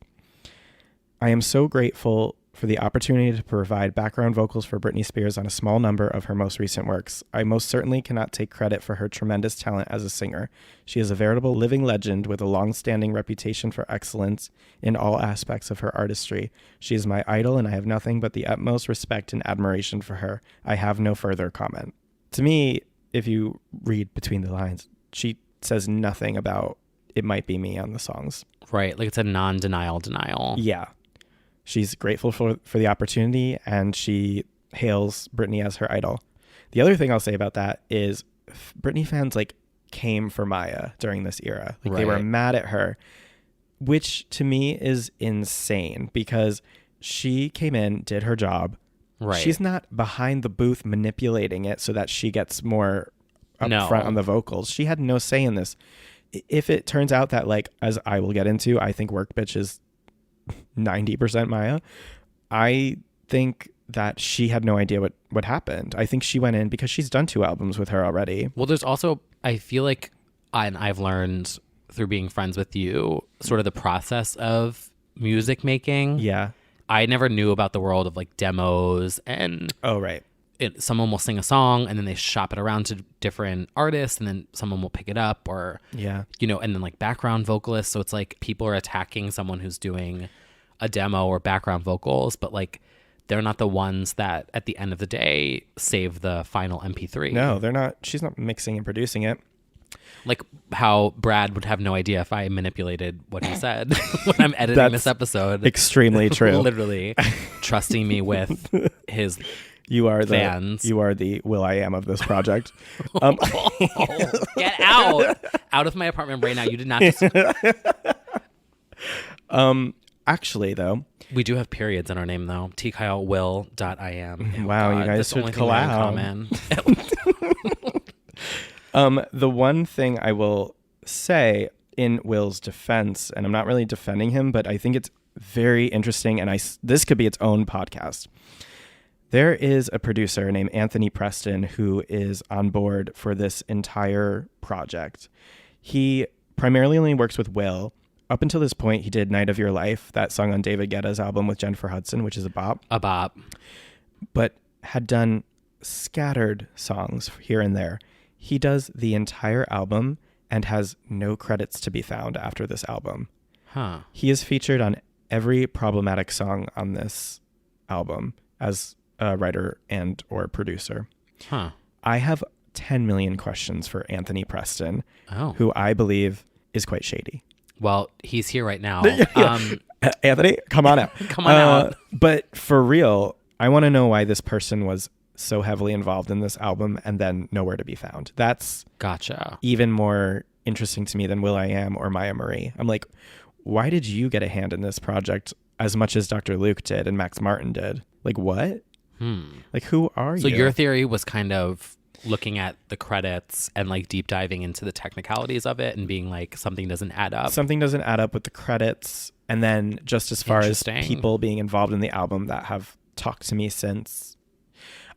I am so grateful for the opportunity to provide background vocals for Britney Spears on a small number of her most recent works. I most certainly cannot take credit for her tremendous talent as a singer. She is a veritable living legend with a long-standing reputation for excellence in all aspects of her artistry. She is my idol, and I have nothing but the utmost respect and admiration for her. I have no further comment. To me, if you read between the lines, she says nothing about it might be me on the songs. Right, like it's a non-denial denial. Yeah. She's grateful for the opportunity, and she hails Britney as her idol. The other thing I'll say about that is Britney fans like came for Myah during this era. Like, they were mad at her, which to me is insane because she came in, did her job. Right. She's not behind the booth manipulating it so that she gets more up front on the vocals. She had no say in this. If it turns out that, like, as I will get into, I think Work Bitch is 90% Myah, I think that she had no idea what happened. I think she went in because she's done 2 albums with her already. Well, there's also, I feel like, and I've learned through being friends with you, sort of the process of music making. Yeah. I never knew about the world of like demos and someone will sing a song and then they shop it around to different artists and then someone will pick it up, or you know, and then like background vocalists. So it's like people are attacking someone who's doing a demo or background vocals, but like they're not the ones that at the end of the day save the final MP3. No, they're not. She's not mixing and producing it. Like how Brad would have no idea if I manipulated what he said when I'm editing this episode. Extremely true. Literally trusting me with his You are fans. You are the will.i.am of this project. Get out of my apartment right now. You did not just... Actually, though, we do have periods in our name, though. T. Kyle will.i.am. Wow, you guys should collab. The one thing I will say in Will's defense, and I'm not really defending him, but I think it's very interesting, and this could be its own podcast. There is a producer named Anthony Preston who is on board for this entire project. He primarily only works with Will. Up until this point, he did Night of Your Life, that song on David Guetta's album with Jennifer Hudson, which is a bop. A bop. But had done scattered songs here and there. He does the entire album and has no credits to be found after this album. Huh. He is featured on every problematic song on this album as a writer and or producer. Huh. I have 10 million questions for Anthony Preston, who I believe is quite shady. Well, he's here right now. Anthony, come on out. Come on out. But for real, I want to know why this person was so heavily involved in this album and then nowhere to be found. That's gotcha. Even more interesting to me than will.i.am or Myah Marie. I'm like, why did you get a hand in this project as much as Dr. Luke did and Max Martin did? Like, what? Like, who are you? So your theory was kind of looking at the credits and like deep diving into the technicalities of it and being like, something doesn't add up. Something doesn't add up with the credits. And then just as far as people being involved in the album that have talked to me since,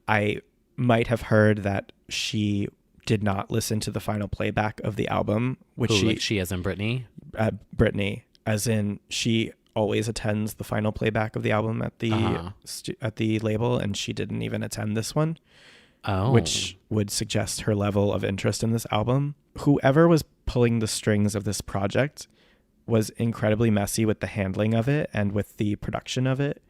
I might have heard that she did not listen to the final playback of the album, which she as in Britney? Britney, as in she always attends the final playback of the album at the at the label, and she didn't even attend this one. which would suggest her level of interest in this album. Whoever was pulling the strings of this project was incredibly messy with the handling of it and with the production of it.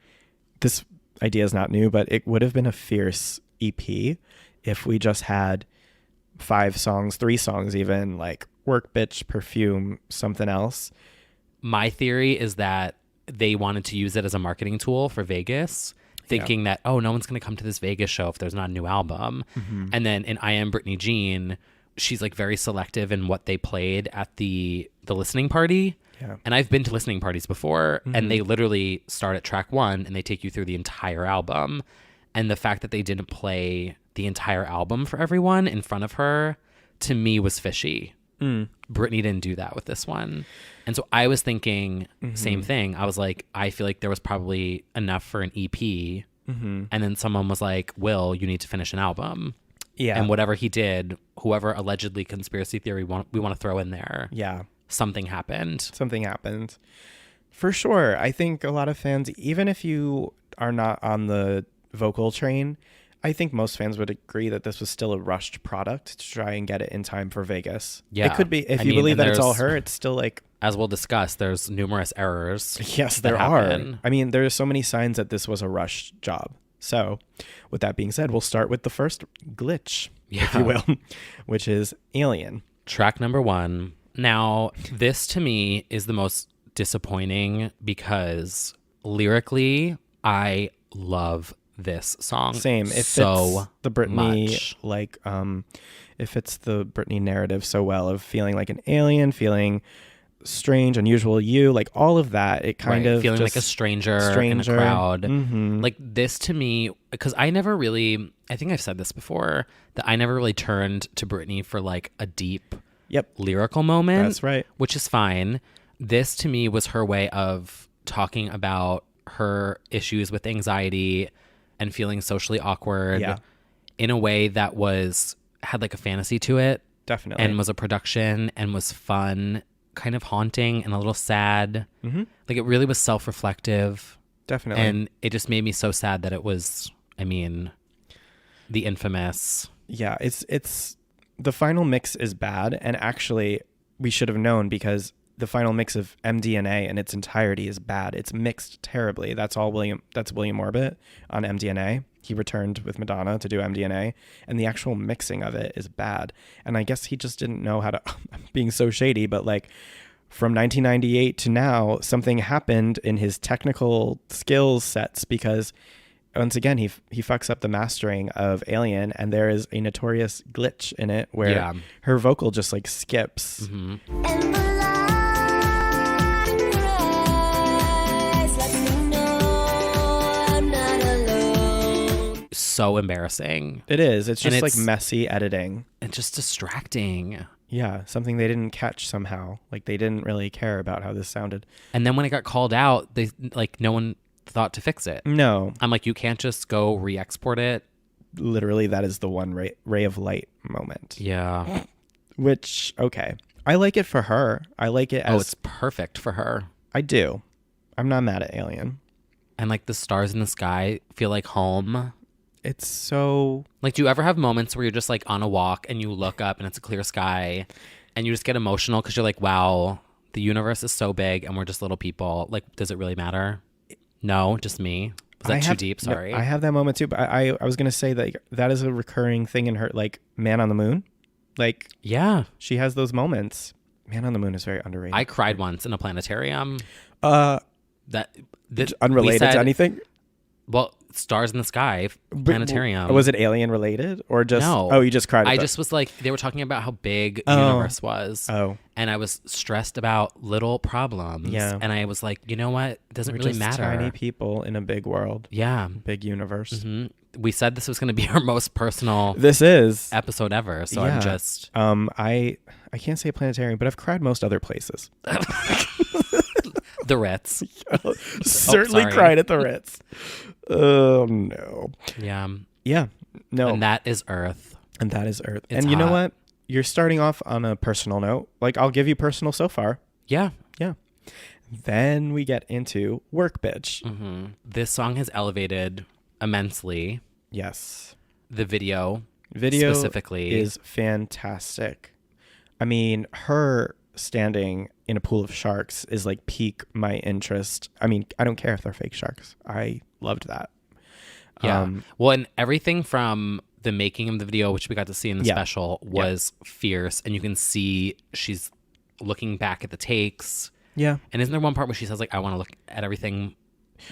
This idea is not new, but it would have been a fierce EP if we just had 5 songs, 3 songs even, like Werk, Bitch, Perfume, something else. My theory is that they wanted to use it as a marketing tool for Vegas, thinking that, oh, no one's going to come to this Vegas show if there's not a new album. And then in I Am Britney Jean, she's like very selective in what they played at the listening party. Yeah. And I've been to listening parties before, and they literally start at track 1 and they take you through the entire album. And the fact that they didn't play the entire album for everyone in front of her, to me, was fishy. Britney didn't do that with this one. And so I was thinking, same thing. I was like, I feel like there was probably enough for an EP. And then someone was like, Will, you need to finish an album. Yeah. And whatever he did, whoever allegedly conspiracy theory we want to throw in there. Yeah. Something happened. Something happened. For sure. I think a lot of fans, even if you are not on the vocal train, I think most fans would agree that this was still a rushed product to try and get it in time for Vegas. Yeah. It could be, if you believe that it's all her, it's still like... As we'll discuss, there's numerous errors. Yes, there are. I mean, there are so many signs that this was a rushed job. So, with that being said, we'll start with the first glitch, if you will, which is Alien. Track number 1. Now, this to me is the most disappointing because lyrically, I love this song. Same. If so it's the Britney, much. like, if it's the Britney narrative so well of feeling like an alien, feeling strange, unusual you, like all of that, it kind of feeling just like a stranger in a crowd. Like this to me, because I never really, I think I've said this before, that I never really turned to Britney for like a deep lyrical moment. That's right. Which is fine. This to me was her way of talking about her issues with anxiety and feeling socially awkward in a way that had like a fantasy to it. Definitely. And was a production and was fun, kind of haunting and a little sad. Like it really was self-reflective. Definitely. And it just made me so sad that it was, I mean, the infamous. Yeah, it's the final mix is bad, and actually we should have known because the final mix of MDNA in its entirety is bad. It's mixed terribly. That's William Orbit on MDNA. He returned with Madonna to do MDNA, and the actual mixing of it is bad. And I guess he just didn't know how to, I'm being so shady, but like from 1998 to now, something happened in his technical skills sets because once again, he fucks up the mastering of Alien, and there is a notorious glitch in it where her vocal just like skips. So embarrassing. It is. It's just like messy editing. And just distracting. Yeah, something they didn't catch somehow. Like they didn't really care about how this sounded. And then when it got called out, they like no one thought to fix it. No. I'm like, you can't just go re-export it. Literally, that is the one ray of light moment. Yeah. Which, okay. I like it for her. I like it as... Oh, it's perfect for her. I do. I'm not mad at Alien. And like the stars in the sky feel like home. It's so... Like, do you ever have moments where you're just like on a walk and you look up and it's a clear sky and you just get emotional because you're like, wow, the universe is so big and we're just little people. Like, does it really matter? No, just me. Was that too deep? Sorry. I have that moment too, but I was going to say that is a recurring thing in her, like Man on the Moon. Like, yeah, she has those moments. Man on the Moon is very underrated. I cried once in a planetarium. That unrelated to anything? Well, stars in the sky, planetarium. Was it alien related or just? No. Oh, you just cried. I just was like, they were talking about how big the universe was. Oh. And I was stressed about little problems. Yeah. And I was like, you know what? It doesn't We're really just matter. Tiny people in a big world. Yeah. Big universe. We said this was going to be our most personal. This is episode ever. So I'm just. I can't say planetarium, but I've cried most other places. The Ritz. Certainly cried at the Ritz. Oh, no. Yeah. Yeah. No. And that is Earth. And that is Earth. It's and you know hot. what? You're starting off on a personal note. Like, I'll give you personal so far. Yeah. Yeah. Then we get into Werk, Bitch. This song has elevated immensely. Yes. the video specifically is fantastic. I mean, her standing in a pool of sharks is like pique my interest. I mean, I don't care if they're fake sharks. I loved that. Yeah. Well, and everything from the making of the video, which we got to see in the special, was fierce. And you can see she's looking back at the takes. Yeah. And isn't there one part where she says, like, I want to look at everything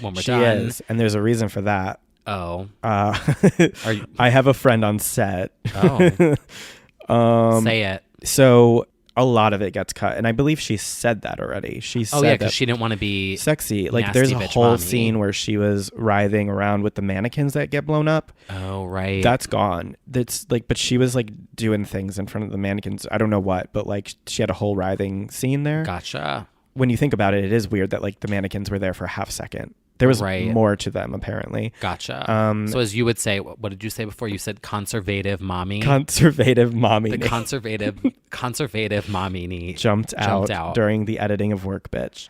when we're she done? Is. And there's a reason for that. Oh. I have a friend on set. Oh. Say it. So a lot of it gets cut, and I believe she said that already. She said because she didn't want to be sexy. Like there's a whole scene where she was writhing around with the mannequins that get blown up. Oh, right. That's gone. That's like, but she was like doing things in front of the mannequins. I don't know what, but like she had a whole writhing scene there. Gotcha. When you think about it, it is weird that like the mannequins were there for a half second. There was more to them, apparently. Gotcha. So as you would say, what did you say before? You said conservative mommy. Conservative mommy. The conservative mommy jumped out during the editing of Werk, bitch.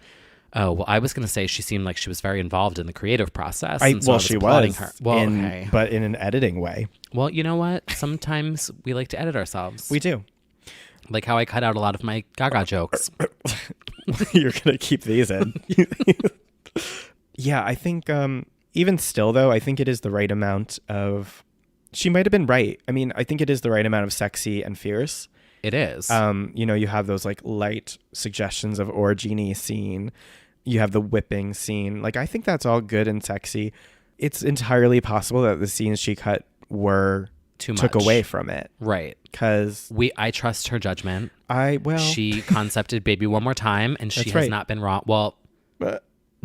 Oh, well, I was going to say she seemed like she was very involved in the creative process. She was. Her. Well, but in an editing way. Well, you know what? Sometimes we like to edit ourselves. We do. Like how I cut out a lot of my Gaga jokes. You're going to keep these in. Yeah, I think even still, though, I think it is the right amount of... She might have been right. I mean, I think it is the right amount of sexy and fierce. It is. You know, you have those like light suggestions of orgy scene. You have the whipping scene. Like, I think that's all good and sexy. It's entirely possible that the scenes she cut were... took away from it. Right. Because... I trust her judgment. She She concepted Baby One More Time, and she has not been wrong. Well...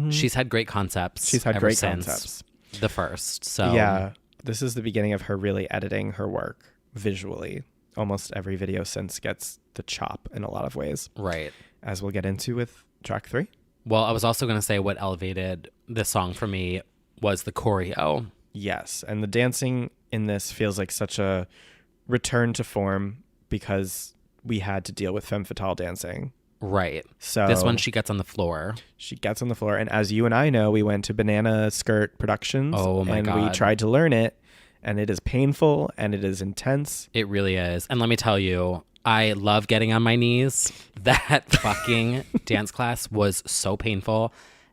She's had great concepts. She's had great concepts. The first. So yeah, this is the beginning of her really editing her work visually. Almost every video since gets the chop in a lot of ways. Right. As we'll get into with track 3. Well, I was also going to say what elevated this song for me was the choreo. Yes, and the dancing in this feels like such a return to form because we had to deal with femme fatale dancing. Right. So this one, she gets on the floor. She gets on the floor. And as you and I know, we went to Banana Skirt Productions. Oh, my God. And we tried to learn it. And it is painful and it is intense. It really is. And let me tell you, I love getting on my knees. That fucking dance class was so painful.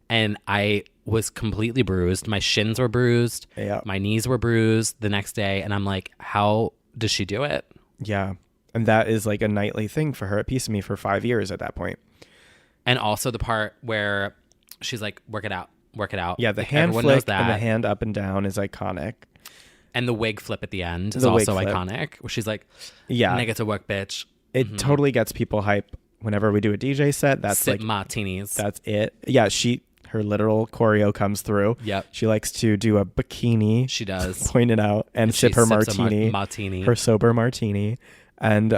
And I was completely bruised. My shins were bruised. Yeah. My knees were bruised the next day. And I'm like, how does she do it? Yeah. And that is like a nightly thing for her at Piece of Me for 5 years at that point. And also the part where she's like, work it out, work it out. Yeah, the like, hand flick and the hand up and down is iconic. And the wig flip at the end is also iconic. Where she's like, yeah, and I get to work, bitch. It totally gets people hype whenever we do a DJ set. That's Sip like martinis. That's it. Yeah, her literal choreo comes through. Yep. She likes to do a bikini. She does. Point it out and sip her martini. Martini. Her sober martini. And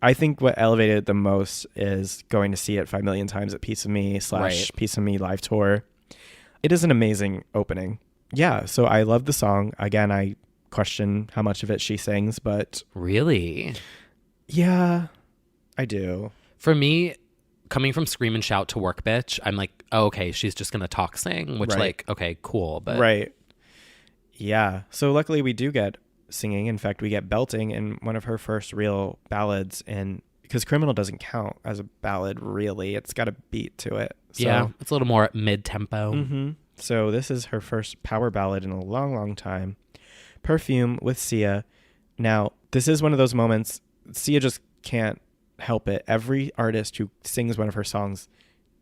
I think what elevated it the most is going to see it 5 million times at Piece of Me / Piece of Me live tour. It is an amazing opening. Yeah, so I love the song. Again, I question how much of it she sings, but... Really? Yeah, I do. For me, coming from Scream and Shout to Work Bitch, I'm like, oh, okay, she's just going to talk sing, which like, okay, cool. But right. Yeah, so luckily we do get singing. In fact, we get belting in one of her first real ballads, and because Criminal doesn't count as a ballad really, it's got a beat to it. So, yeah, it's a little more mid-tempo. Mm-hmm. So this is her first power ballad in a long, long time. Perfume with Sia. Now, this is one of those moments, Sia just can't help it. Every artist who sings one of her songs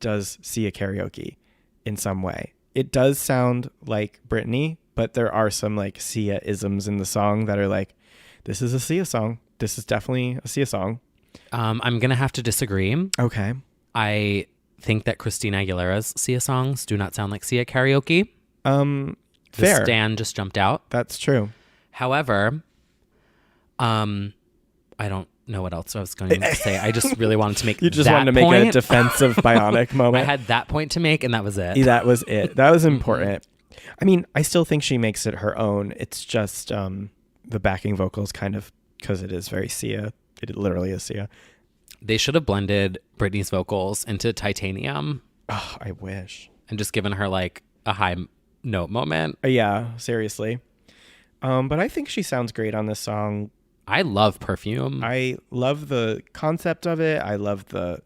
does Sia karaoke in some way. It does sound like Britney, but there are some like Sia isms in the song that are like, this is a Sia song. This is definitely a Sia song. I'm going to have to disagree. Okay. I think that Christina Aguilera's Sia songs do not sound like Sia karaoke. Fair. The Stan just jumped out. That's true. However, I don't know what else I was going to say. I just really wanted to make You just wanted to make a defensive bionic moment. I had that point to make, and that was it. That was it. That was important. I mean, I still think she makes it her own. It's just the backing vocals kind of, because it is very Sia. It literally is Sia. They should have blended Britney's vocals into Titanium. Oh, I wish. And just given her like a high note moment. Yeah, seriously. But I think she sounds great on this song. I love Perfume. I love the concept of it. I love the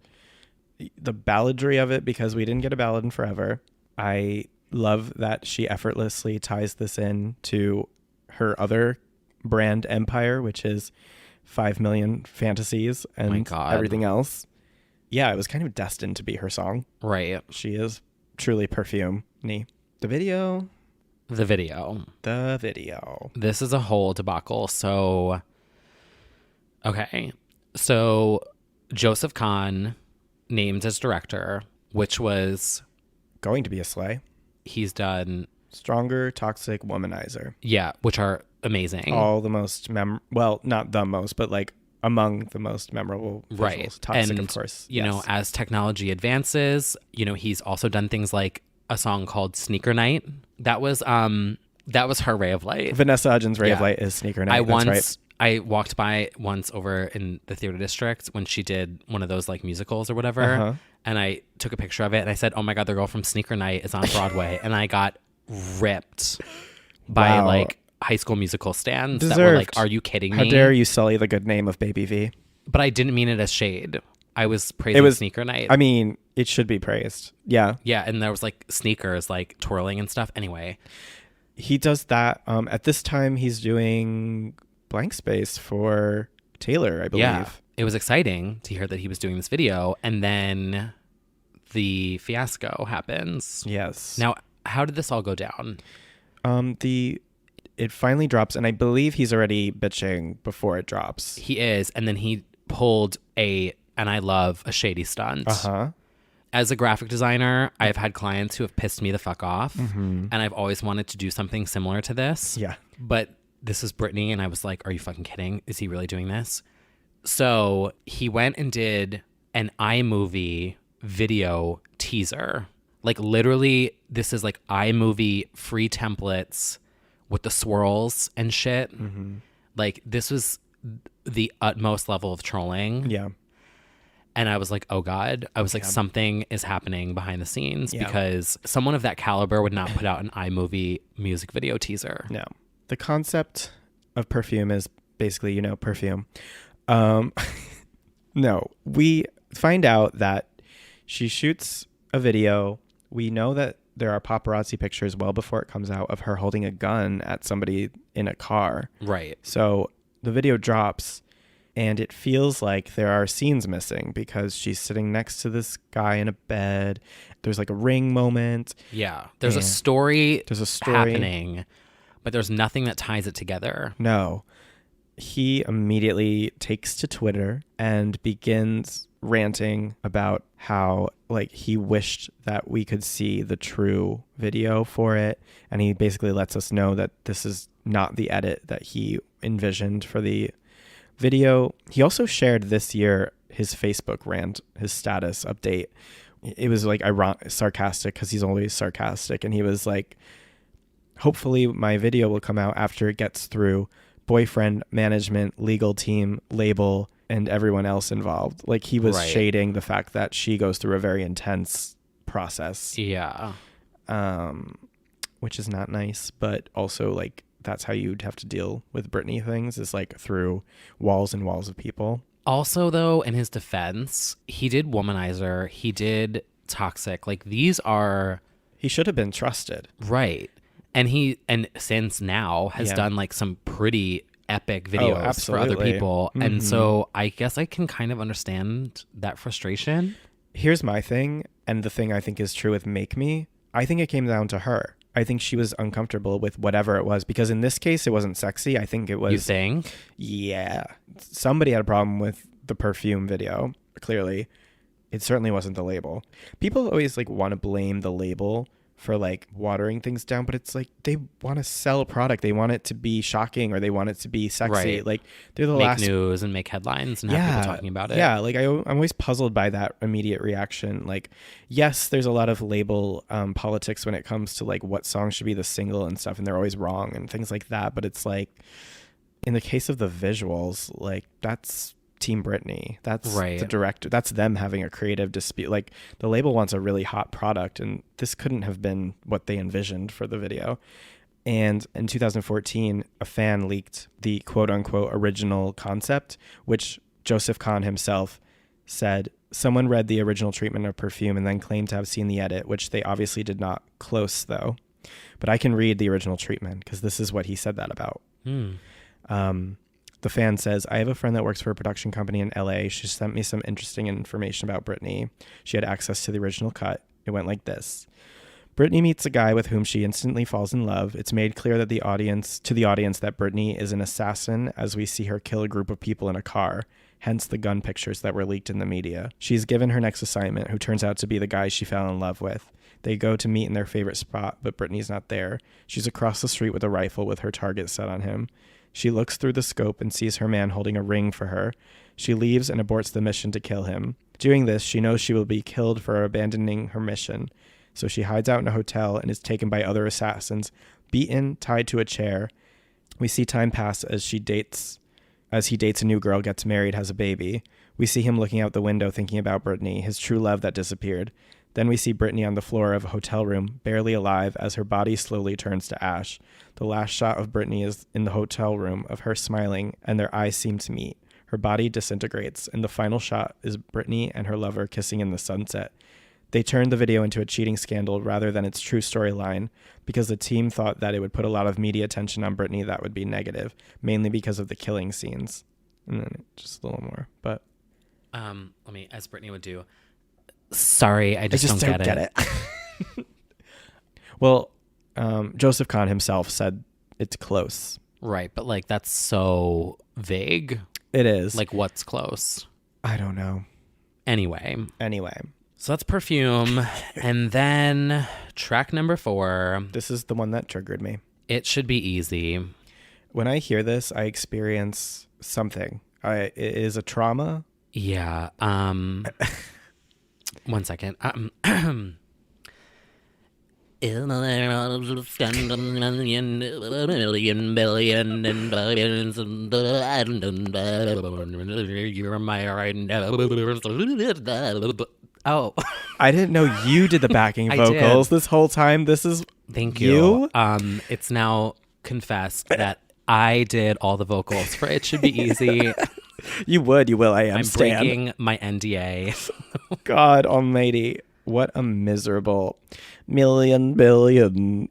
balladry of it because we didn't get a ballad in forever. I love that she effortlessly ties this in to her other brand empire, which is 5 million fantasies and everything else. Yeah, it was kind of destined to be her song. Right. She is truly Perfume-ny. The video. This is a whole debacle. So, okay. So, Joseph Kahn named as director, which was going to be a slay. He's done Stronger, Toxic, Womanizer. Yeah, which are amazing. All the most well, not the most, but like among the most memorable visuals. Right. Toxic, and, of course. You know, as technology advances, you know, he's also done things like a song called Sneaker Night. That was her ray of light. Vanessa Hudgens' ray of light is Sneaker Night. I walked by once over in the theater district when she did one of those like musicals or whatever. And I took a picture of it and I said, oh my God, the girl from Sneaker Night is on Broadway. And I got ripped by like High School Musical stands that were like, are you kidding me? How dare you sully the good name of Baby V? But I didn't mean it as shade. I was praising Sneaker Night. I mean, it should be praised. Yeah. Yeah. And there was like sneakers like twirling and stuff. Anyway. He does that. At this time, he's doing Blank Space for Taylor, I believe. Yeah. It was exciting to hear that he was doing this video. And then the fiasco happens. Yes. Now, how did this all go down? It finally drops, and I believe he's already bitching before it drops. He is, and then he pulled and I love a shady stunt. As a graphic designer, I've had clients who have pissed me the fuck off, and I've always wanted to do something similar to this. Yeah. But this is Britney, and I was like, are you fucking kidding? Is he really doing this? So he went and did an iMovie video teaser. Like literally, this is like iMovie free templates with the swirls and shit. Like this was the utmost level of trolling. Yeah. And I was like, oh God. I was like, something is happening behind the scenes because someone of that caliber would not put out an iMovie music video teaser. No. The concept of Perfume is basically, you know, perfume. No, we find out that she shoots a video. We know that there are paparazzi pictures well before it comes out of her holding a gun at somebody in a car. Right. So the video drops and it feels like there are scenes missing because she's sitting next to this guy in a bed. There's like a ring moment. Yeah. There's a story happening, but there's nothing that ties it together. No. He immediately takes to Twitter and begins ranting about how like he wished that we could see the true video for it, and he basically lets us know that this is not the edit that he envisioned for the video. He also shared this year his Facebook rant, his status update. It was like sarcastic because he's always sarcastic, and he was like, hopefully my video will come out after it gets through boyfriend, management, legal team, label, and everyone else involved. Like he was shading the fact that she goes through a very intense process. Yeah. Which is not nice, but also like that's how you'd have to deal with Britney things, is like through walls and walls of people. Also though, in his defense, he did Womanizer, he did Toxic. Like these are... He should have been trusted. Right. And since now has done like some pretty epic videos for other people. And so I guess I can kind of understand that frustration. Here's my thing, and the thing I think is true with Make Me. I think it came down to her. I think she was uncomfortable with whatever it was, because in this case it wasn't sexy. I think it was... You think? Yeah. Somebody had a problem with the Perfume video, clearly. It certainly wasn't the label. People always like want to blame the label for like watering things down, but it's like they want to sell a product. They want it to be shocking, or they want it to be sexy. Right. Like they're the make news and make headlines and have people talking about it. Yeah, like I'm always puzzled by that immediate reaction. Like, yes, there's a lot of label politics when it comes to like what songs should be the single and stuff, and they're always wrong and things like that. But it's like in the case of the visuals, like that's Team Britney. That's the director. That's them having a creative dispute. Like the label wants a really hot product, and this couldn't have been what they envisioned for the video. And in 2014, a fan leaked the quote-unquote original concept, which Joseph Kahn himself said someone read the original treatment of Perfume and then claimed to have seen the edit, which they obviously did not. Close, though. But I can read the original treatment because this is what he said that about. The fan says, I have a friend that works for a production company in LA. She sent me some interesting information about Britney. She had access to the original cut. It went like this. Britney meets a guy with whom she instantly falls in love. It's made clear that the audience that Britney is an assassin as we see her kill a group of people in a car, hence the gun pictures that were leaked in the media. She's given her next assignment, who turns out to be the guy she fell in love with. They go to meet in their favorite spot, but Britney's not there. She's across the street with a rifle with her target set on him. She looks through the scope and sees her man holding a ring for her. She leaves and aborts the mission to kill him. Doing this, she knows she will be killed for abandoning her mission. So she hides out in a hotel and is taken by other assassins, beaten, tied to a chair. We see time pass as he dates a new girl, gets married, has a baby. We see him looking out the window thinking about Britney, his true love that disappeared. Then we see Britney on the floor of a hotel room, barely alive, as her body slowly turns to ash. The last shot of Britney is in the hotel room of her smiling, and their eyes seem to meet. Her body disintegrates, and the final shot is Britney and her lover kissing in the sunset. They turned the video into a cheating scandal rather than its true storyline because the team thought that it would put a lot of media attention on Britney that would be negative, mainly because of the killing scenes. And then just a little more, but... Let me, as Britney would do, sorry, I just don't get it. Well, Joseph Kahn himself said it's close. Right, but like that's so vague. It is. Like what's close? I don't know. Anyway. So that's Perfume. And then track number 4. This is the one that triggered me. It Should Be Easy. When I hear this, I experience something. It is a trauma. Yeah. 1 second. You're my right now. Oh, I didn't know you did the backing vocals this whole time. This is thank you. It's now confessed that I did all the vocals for It Should Be Easy. You will.i.am. I'm breaking my NDA. God almighty. What a miserable billion.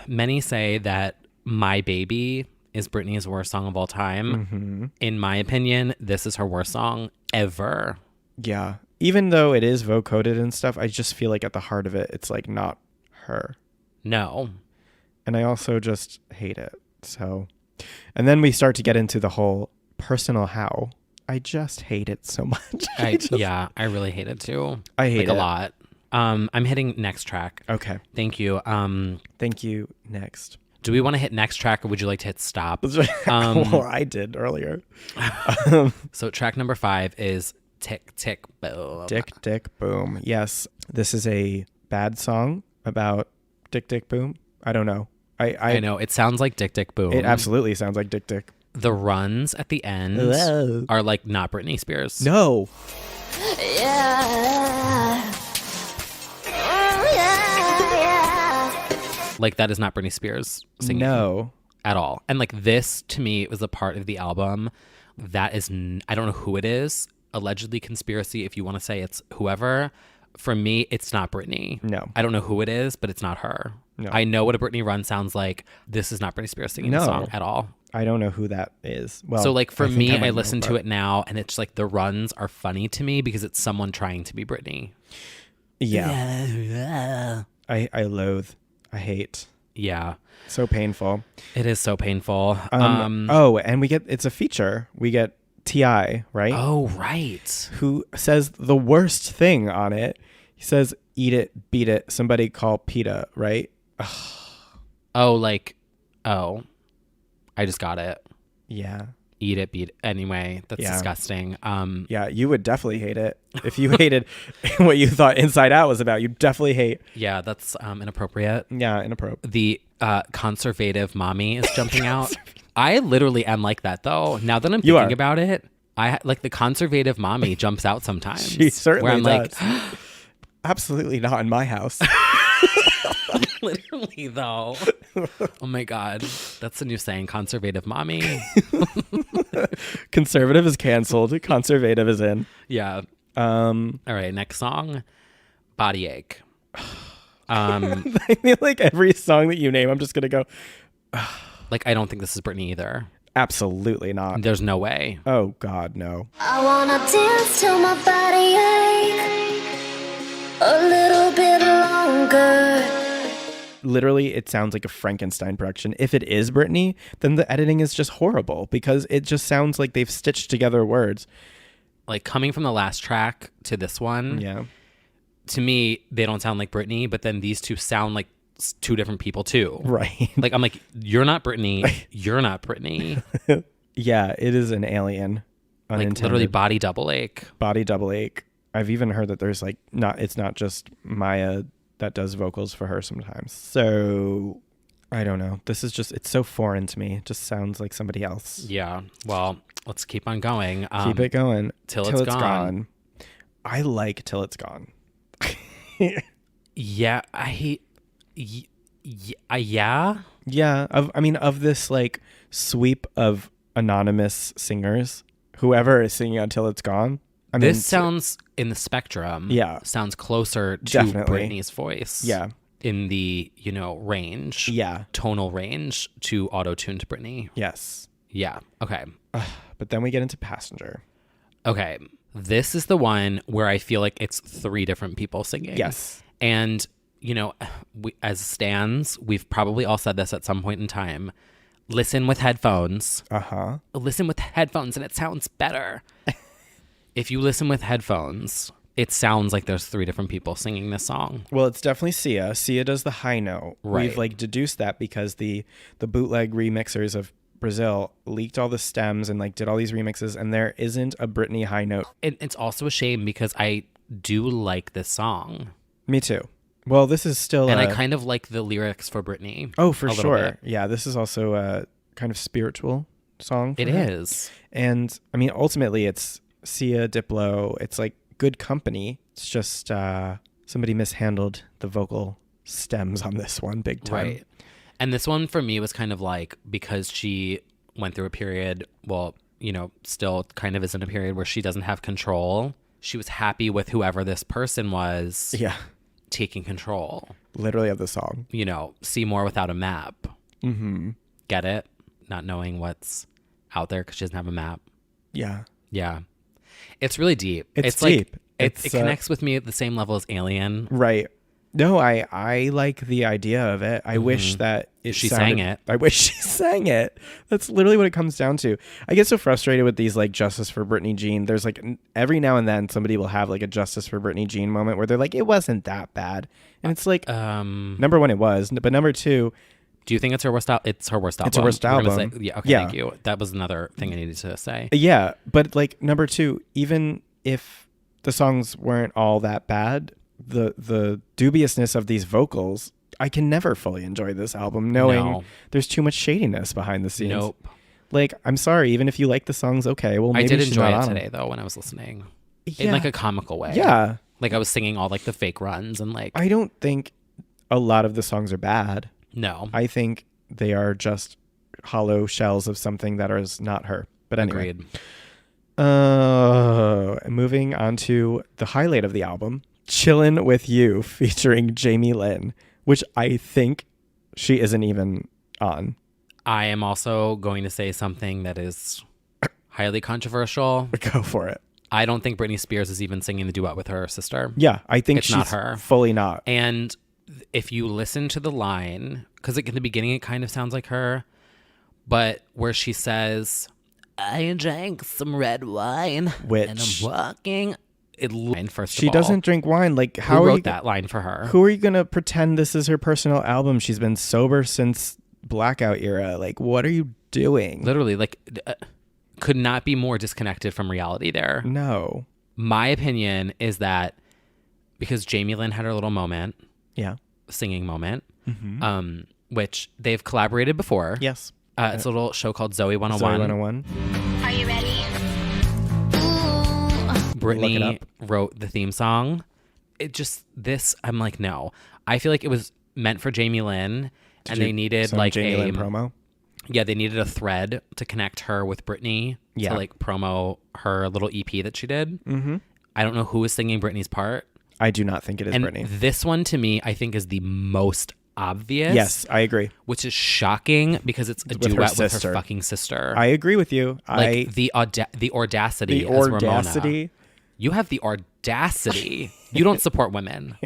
Many say that My Baby is Britney's worst song of all time. Mm-hmm. In my opinion, this is her worst song ever. Yeah. Even though it is vocoded and stuff, I just feel like at the heart of it, it's like not her. No. And I also just hate it. So, and then we start to get into the whole personal how. I just hate it so much. Yeah, I really hate it too. I hate it a lot. I'm hitting next track. Okay. Thank you. Thank you. Next. Do we want to hit next track or would you like to hit stop? Well, I did earlier. So track number 5 is Tick, Tick, Boom. Tick, Tick, Boom. Yes. This is a bad song about Tick, Tick, Boom. I don't know. I know. It sounds like Tick, Tick, Boom. It absolutely sounds like Tick, Tick. The runs at the end are like not Britney Spears. No. Yeah. Like that is not Britney Spears singing. No. At all. And like this to me was a part of the album that is, I don't know who it is. Allegedly conspiracy, if you want to say it's whoever. For me, it's not Britney. No. I don't know who it is, but it's not her. No. I know what a Britney run sounds like. This is not Britney Spears singing the song at all. I don't know who that is. Well, so like for me, I listen to it now and it's like the runs are funny to me because it's someone trying to be Britney. Yeah. I loathe. I hate. Yeah. So painful. It is so painful. And we get, it's a feature. We get T.I., right? Oh, right. Who says the worst thing on it. He says, eat it, beat it, somebody call PETA, right? I just got it. Yeah. Eat it, beat it. Anyway, that's disgusting. Yeah, you would definitely hate it. If you hated what you thought Inside Out was about, you definitely hate. Yeah, that's inappropriate. Yeah, inappropriate. The conservative mommy is jumping out. I literally am like that, though. Now that I'm thinking about it, I like the conservative mommy jumps out sometimes. She certainly where I'm does. Absolutely not in my house. Literally, though. Oh my God. That's the new saying, conservative mommy. Conservative is canceled. Conservative is in. Yeah. All right, next song, Body Ache. I feel like every song that you name, I'm just going to go. Like, I don't think this is Britney either. Absolutely not. There's no way. Oh, God, no. I wanna dance till my body ache a little bit longer. Literally, it sounds like a Frankenstein production. If it is Britney, then the editing is just horrible because it just sounds like they've stitched together words. Like, coming from the last track to this one, yeah. To me, they don't sound like Britney, but then these two sound like two different people too. Right. Like, I'm like, you're not Britney. You're not Britney. Yeah, it is an alien. Like, literally body double ache. Body double ache. I've even heard that there's like, it's not just Myah that does vocals for her sometimes. So I don't know. This is just, it's so foreign to me. It just sounds like somebody else. Yeah. Well, let's keep on going. Keep it going. Till it's gone. I like Till It's Gone. Yeah. Yeah. Of this like sweep of anonymous singers, whoever is singing Until It's Gone. This sounds in the spectrum. Yeah. Sounds closer to Definitely. Britney's voice. Yeah. In the, range. Yeah. Tonal range to auto-tuned Britney. Yes. Yeah. Okay. But then we get into Passenger. Okay. This is the one where I feel like it's three different people singing. Yes. And, as stans, we've probably all said this at some point in time. Listen with headphones. Uh-huh. Listen with headphones and it sounds better. If you listen with headphones, it sounds like there's three different people singing this song. Well, it's definitely Sia. Sia does the high note. Right. We've like deduced that because the bootleg remixers of Brazil leaked all the stems and like did all these remixes, and there isn't a Britney high note. It's also a shame because I do like this song. Me too. Well, this is still... And I kind of like the lyrics for Britney. Oh, for sure. Yeah, this is also a kind of spiritual song. It is. And I mean, ultimately it's Sia, Diplo. It's like good company. It's just somebody mishandled the vocal stems on this one big time. Right. And this one for me was kind of like, because she went through a period, still kind of is in a period where she doesn't have control. She was happy with whoever this person was. Yeah. Taking control. Literally of the song. See more without a map. Mm-hmm. Get it? Not knowing what's out there because she doesn't have a map. Yeah. Yeah. It's really deep. It's deep. It connects with me at the same level as Alien. Right. No, I like the idea of it. I wish that she sang it. I wish she sang it. That's literally what it comes down to. I get so frustrated with these like Justice for Britney Jean. There's like every now and then somebody will have like a Justice for Britney Jean moment where they're like, it wasn't that bad. And it's like, number one, it was. But number two, do you think it's her worst album? It's her worst album. It's her worst album. Yeah. Okay. Thank you. That was another thing I needed to say. Yeah. But like number two, even if the songs weren't all that bad, the dubiousness of these vocals, I can never fully enjoy this album knowing there's too much shadiness behind the scenes. Nope. Like, I'm sorry, even if you like the songs, okay, well, maybe I did she's enjoy not it on today though when I was listening. Yeah. In like a comical way. Yeah. Like I was singing all like the fake runs and like. I don't think a lot of the songs are bad. No. I think they are just hollow shells of something that is not her. But anyway. Agreed. Moving on to the highlight of the album, Chillin' With You featuring Jamie Lynn, which I think she isn't even on. I am also going to say something that is highly controversial. Go for it. I don't think Britney Spears is even singing the duet with her sister. Yeah, I think it's she's not her. Fully not. And if you listen to the line, because in the beginning it kind of sounds like her, but where she says, I drank some red wine, which and I'm walking. First she of all, doesn't drink wine. Like, how who are wrote you that line for her? Who are you gonna pretend this is her personal album? She's been sober since Blackout era. Like, what are you doing? Literally, like, could not be more disconnected from reality there. No. My opinion is that because Jamie Lynn had her little moment, singing moment, which they've collaborated before. Yes. It's a little show called Zoe 101. Zoe 101. Are you ready? Britney wrote the theme song. I'm like, no. I feel like it was meant for Jamie Lynn, and they needed some like Jamie Lynn promo. Yeah, they needed a thread to connect her with Britney to like promo her little EP that she did. Mm-hmm. I don't know who was singing Britney's part. I do not think it is Britney. This one to me, I think, is the most obvious. Yes, I agree. Which is shocking because it's a duet with her fucking sister. I agree with you. Like the audacity. The as audacity. Ramona. You have the audacity. You don't support women.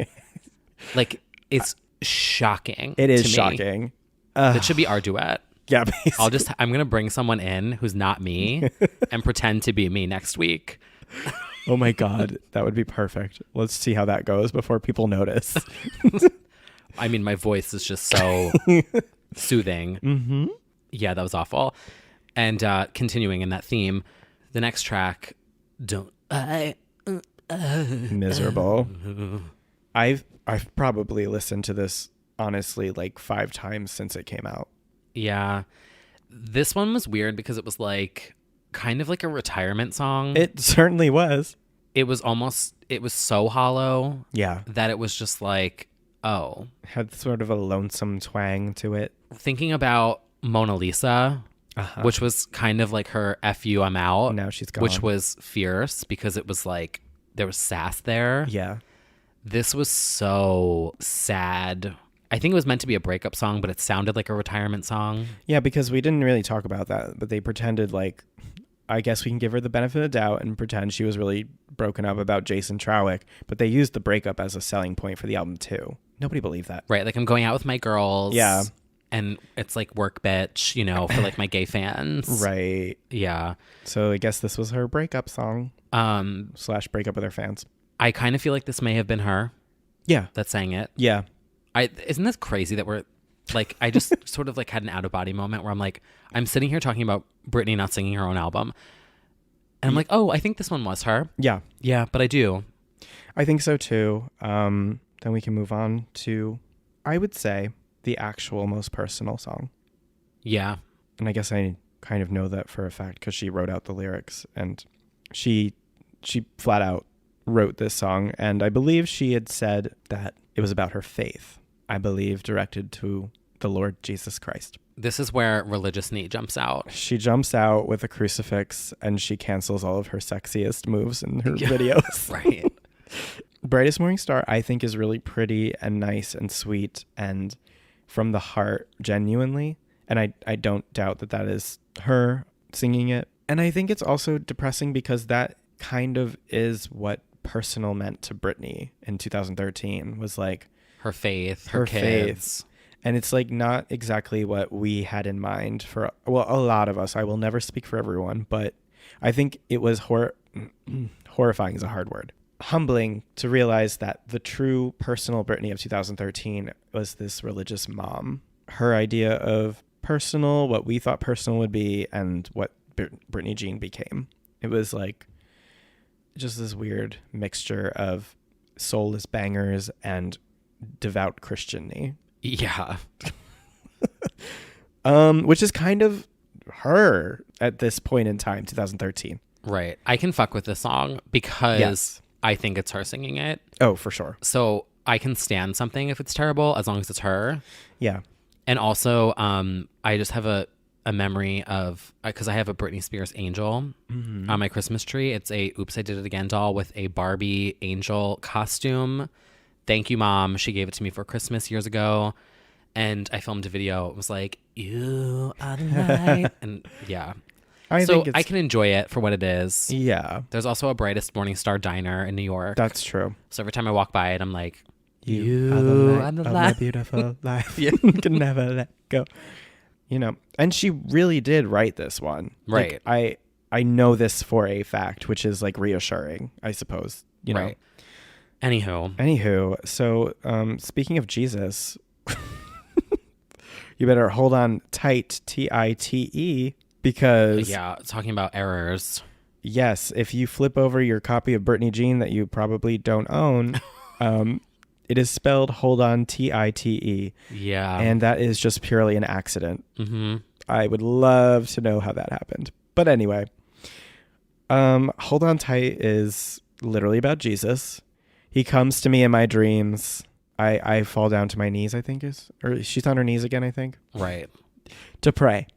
Like, it's shocking. It is to me. shocking. That should be our duet. Yeah, basically. I'm going to bring someone in who's not me and pretend to be me next week. Oh my God. That would be perfect. Let's see how that goes before people notice. I mean, my voice is just so soothing. Mm-hmm. Yeah, that was awful. And continuing in that theme, the next track, Miserable. I've probably listened to this, honestly, like 5 times since it came out. Yeah. This one was weird because it was like kind of like a retirement song. It certainly was. It was so hollow. Yeah. That it was just like, oh. Had sort of a lonesome twang to it. Thinking about Mona Lisa, which was kind of like her F you, I'm out. Now she's gone. Which was fierce because it was like, there was sass there. Yeah. This was so sad. I think it was meant to be a breakup song, but it sounded like a retirement song. Yeah, because we didn't really talk about that, but they pretended like, I guess we can give her the benefit of the doubt and pretend she was really broken up about Jason Trawick, but they used the breakup as a selling point for the album too. Nobody believed that. Right, like I'm going out with my girls. Yeah. And it's like work bitch, you know, for like my gay fans. Right. Yeah. So I guess this was her breakup song. / breakup with her fans. I kind of feel like this may have been her. Yeah. That sang it. Yeah. Isn't this crazy that we're like, I just sort of like had an out of body moment where I'm like, I'm sitting here talking about Britney not singing her own album. And I'm like, oh, I think this one was her. Yeah. Yeah, but I do. I think so too. Then we can move on to, I would say, the actual most personal song. Yeah. And I guess I kind of know that for a fact because she wrote out the lyrics and she flat out wrote this song. And I believe she had said that it was about her faith. I believe directed to the Lord Jesus Christ. This is where religious Nate jumps out. She jumps out with a crucifix and she cancels all of her sexiest moves in her videos. Right. Brightest Morning Star, I think, is really pretty and nice and sweet and from the heart, genuinely. And I don't doubt that is her singing it. And I think it's also depressing because that kind of is what personal meant to Britney in 2013, was like her faith, her kids. Faith. And it's like not exactly what we had in mind for, well, a lot of us. I will never speak for everyone, but I think it was horrifying is a hard word. Humbling to realize that the true personal Britney of 2013 was this religious mom. Her idea of personal, what we thought personal would be, and what Britney Jean became. It was like just this weird mixture of soulless bangers and devout Christian-y. Yeah. Which is kind of her at this point in time, 2013. Right. I can fuck with this song because I think it's her singing it. Oh, for sure. So I can stand something if it's terrible as long as it's her. Yeah. And also, I just have a memory of, because I have a Britney Spears angel on my Christmas tree. It's a Oops, I Did It Again doll with a Barbie angel costume. Thank you, Mom. She gave it to me for Christmas years ago. And I filmed a video. It was like, you are the light. And yeah. I can enjoy it for what it is. Yeah. There's also a Brightest Morning Star diner in New York. That's true. So every time I walk by it, I'm like, you are the light of my beautiful life. You can never let go. You know, and she really did write this one. Right. Like, I know this for a fact, which is like reassuring, I suppose. You know. Anywho. So speaking of Jesus, you better hold on tight, TITE, because talking about errors. Yes, if you flip over your copy of Britney Jean that you probably don't own, it is spelled hold on TITE. Yeah. And that is just purely an accident. Mm-hmm. I would love to know how that happened. But anyway, Hold On Tight is literally about Jesus. He comes to me in my dreams. I fall down to my knees, I think or she's on her knees again, I think. Right. To pray.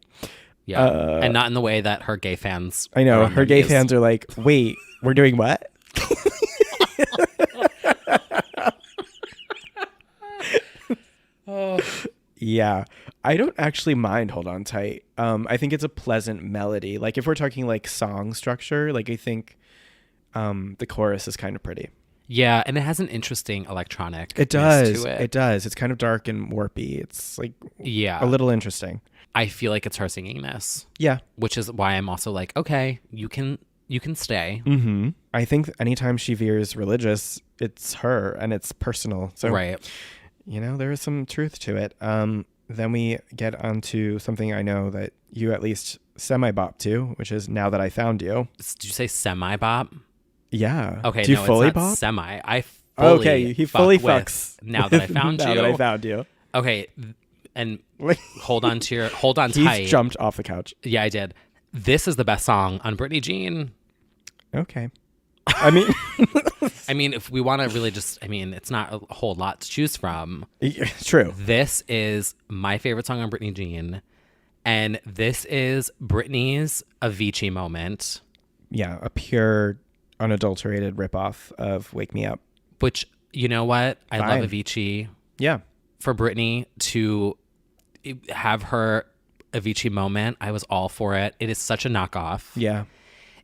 Yeah. And not in the way that her gay fans. I know. Her gay fans are like, wait, we're doing what? Yeah. I don't actually mind Hold On Tight. I think it's a pleasant melody. Like if we're talking like song structure, like I think the chorus is kind of pretty. Yeah, and it has an interesting electronic. It does. To it. It does. It's kind of dark and warpy. It's like a little interesting. I feel like it's her singing this. Yeah. Which is why I'm also like, okay, you can stay. Mm-hmm. I think anytime she veers religious, it's her and it's personal. So, right. You know, there is some truth to it. Then we get onto something I know that you at least semi-bop to, which is Now That I Found You. Did you say semi-bop? Yeah. Okay, Do you fully it's not bop? semi. I fully okay, he fully fucks. Now That I Found You. Now That I Found You. Okay, and hold on tight. He's jumped off the couch. Yeah, I did. This is the best song on Britney Jean. Okay. I mean, if we want to really it's not a whole lot to choose from. True. This is my favorite song on Britney Jean, and this is Britney's Avicii moment. Yeah, a pure, unadulterated ripoff of Wake Me Up. Which, you know what? I love Avicii. Yeah. For Britney to have her Avicii moment, I was all for it. It is such a knockoff. Yeah.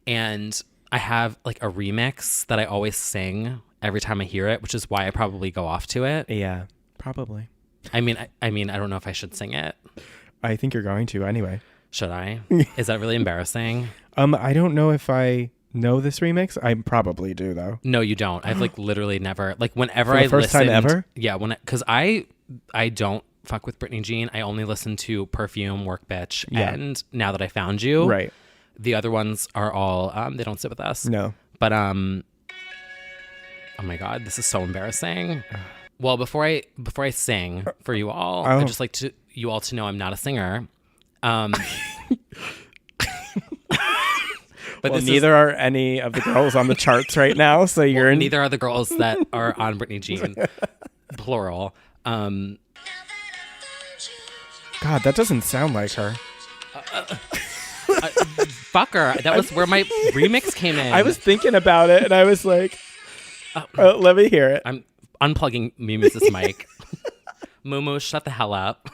And I have like a remix that I always sing every time I hear it, which is why I probably go off to it. Yeah, probably. I mean, I don't know if I should sing it. I think you're going to anyway. Should I? Is that really embarrassing? I don't know if I know this remix. I probably do though. No, you don't. I've like literally never, like whenever For the first time ever? Yeah, because I don't fuck with Britney Jean. I only listen to Perfume, Work Bitch, and Now That I Found You. Right. The other ones are all they don't sit with us. No. But oh my God, this is so embarrassing. Well, before I sing for you all, I'd just like you all to know I'm not a singer. But well, neither are any of the girls on the charts right now. So you're neither are the girls that are on Britney Jean, plural. God, that doesn't sound like her. Fucker, that was where my remix came in. I was thinking about it and I was like, let me hear it. I'm unplugging MuuMuse's mic. MuuMuse, shut the hell up.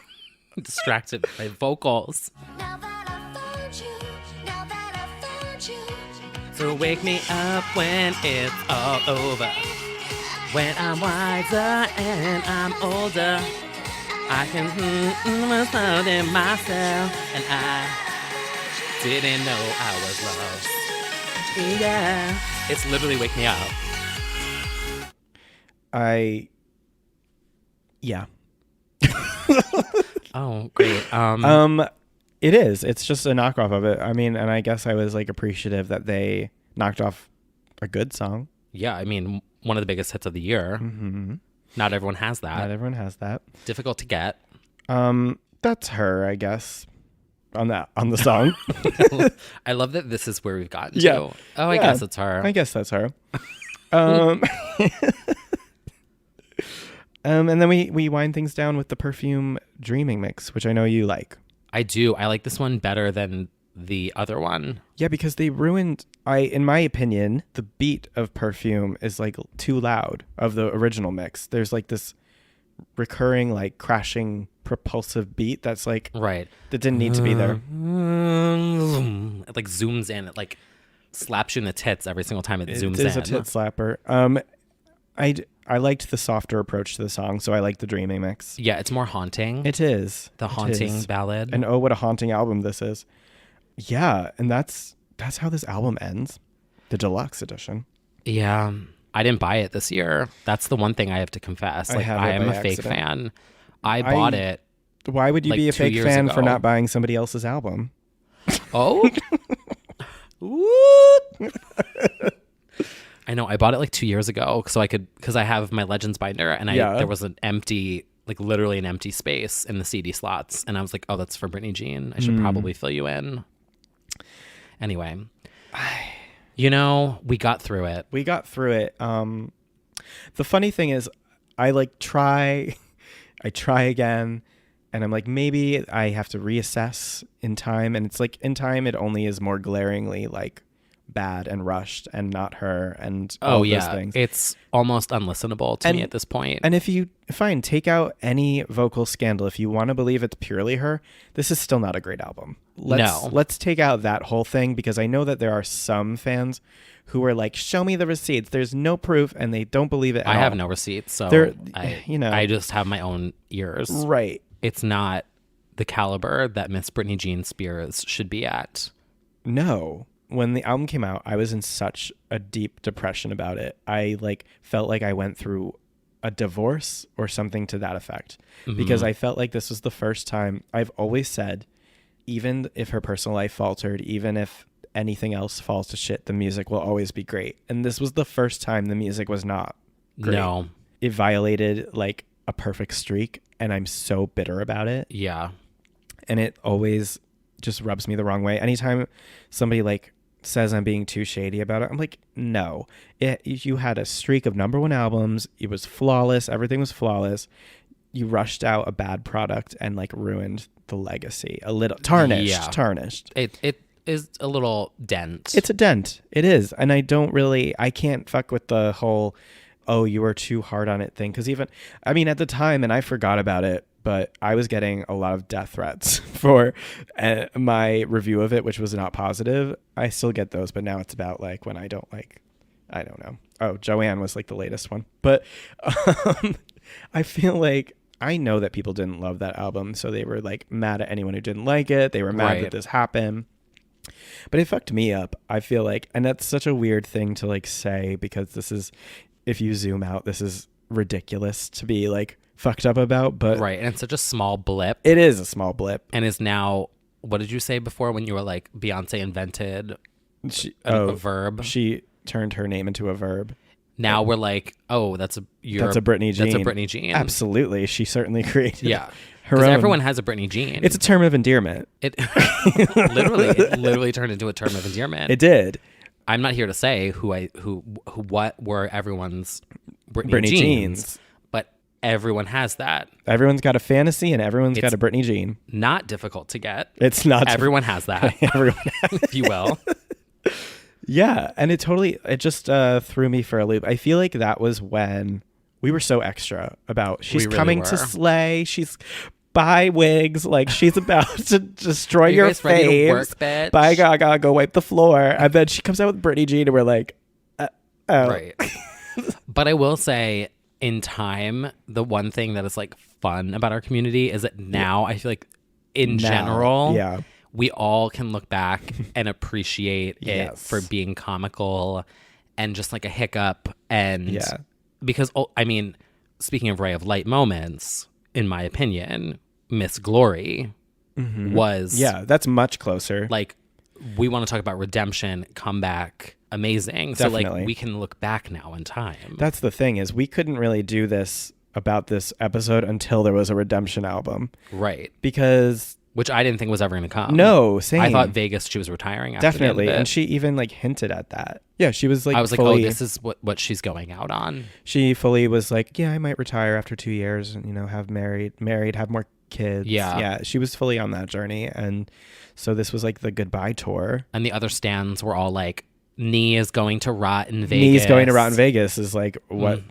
I'm distracted by vocals. So wake me up when it's all over. When I'm wiser and I'm older, I can myself in myself, and I didn't know I was lost. Yeah, it's literally Wake Me Up. Yeah. Oh, great. It is. It's just a knockoff of it. I mean, and I guess I was like appreciative that they knocked off a good song. Yeah, I mean, one of the biggest hits of the year. Mm-hmm. Not everyone has that. Not everyone has that. Difficult to get. That's her, I guess. On the song. I love that this is where we've gotten yeah. to. Oh, I guess it's her. I guess that's her. And then we wind things down with the Perfume Dreaming mix, which I know you like. I do. I like this one better than the other one. Yeah, because they ruined, in my opinion, the beat of Perfume is like too loud of the original mix. There's like this recurring like crashing propulsive beat that's like right that didn't need to be there. It like zooms in, it like slaps you in the tits every single time it zooms in. It is a tit slapper. I liked the softer approach to the song, so I like the Dreaming mix. Yeah, it's more haunting. It is. The haunting ballad. And oh, what a haunting album this is. Yeah, and that's how this album ends. The deluxe edition. Yeah. I didn't buy it this year. That's the one thing I have to confess. Like, I am a fake fan. I bought it. Why would you like be a fake fan ago. for not buying somebody else's album? Oh? I know. I bought it like 2 years ago because I have my Legends binder and there was an empty, like literally an empty space in the CD slots. And I was like, oh, that's for Britney Jean. I should probably fill you in. Anyway. You know, we got through it. The funny thing is, I like try, I try again, and I'm like, maybe I have to reassess in time. And it's like in time, it only is more glaringly like bad and rushed and not her and all those things. It's almost unlistenable to me at this point. And if you take out any vocal scandal, if you want to believe it's purely her, this is still not a great album. Let's take out that whole thing, because I know that there are some fans who are like, show me the receipts. There's no proof, and they don't believe it. I have no receipts, so I just have my own ears. Right. It's not the caliber that Miss Britney Jean Spears should be at. No. When the album came out, I was in such a deep depression about it. I like felt like I went through a divorce or something to that effect, because I felt like this was the first time. I've always said, even if her personal life faltered, even if anything else falls to shit, the music will always be great. And this was the first time the music was not great. No. It violated like a perfect streak, and I'm so bitter about it. Yeah. And it always just rubs me the wrong way. Anytime somebody like says I'm being too shady about it, I'm like, no. You had a streak of #1 albums. It was flawless. Everything was flawless. You rushed out a bad product and like ruined the legacy. A little tarnished. Yeah. Tarnished. It is a little dent. It's a dent. It is. And I can't fuck with the whole, oh, you were too hard on it thing. Because even, I mean, at the time, and I forgot about it, but I was getting a lot of death threats for my review of it, which was not positive. I still get those, but now it's about like when I don't know. Oh, Joanne was like the latest one. But I feel like I know that people didn't love that album, so they were like mad at anyone who didn't like it. They were mad that this happened. But it fucked me up, I feel like. And that's such a weird thing to like say, because this is, if you zoom out, this is ridiculous to be like fucked up about. But right. And it's such a small blip. It is a small blip. And is now, what did you say before when you were like, Beyonce invented a verb? She turned her name into a verb. Now we're like, oh, that's a Britney Jean. That's a Britney Jean. Absolutely. She certainly created her own. own. Everyone has a Britney Jean. It's a term of endearment. It literally turned into a term of endearment. It did. I'm not here to say what were everyone's Britney Jeans, but everyone has that. Everyone's got a fantasy, and everyone's got a Britney Jean. Not difficult to get. It's not. Everyone has that. Everyone has if you will. Yeah, and it just threw me for a loop. I feel like that was when we were so extra about she's really coming to slay. She's buy wigs, like she's about to destroy your face. Buy Gaga, go wipe the floor. And then she comes out with Britney Jean, and we're like, oh. Right. But I will say, in time, the one thing that is like fun about our community is that now I feel like in general, we all can look back and appreciate it for being comical and just like a hiccup. And because, I mean, speaking of ray of light moments, in my opinion, Miss Glory was... Yeah, that's much closer. Like, we want to talk about redemption, comeback, amazing. Definitely. So, like, we can look back now in time. That's the thing, is we couldn't really do this about this episode until there was a redemption album. Right. Because... Which I didn't think was ever going to come. No, same. I thought Vegas, she was retiring after Definitely. the end of it. And she even like hinted at that. Yeah, she was like, I was like, oh, this is what she's going out on. She fully was like, yeah, I might retire after 2 years and, have married, have more kids. Yeah. Yeah. She was fully on that journey. And so this was like the goodbye tour. And the other stands were all like, Nee is going to rot in Vegas. Nee's going to rot in Vegas is like what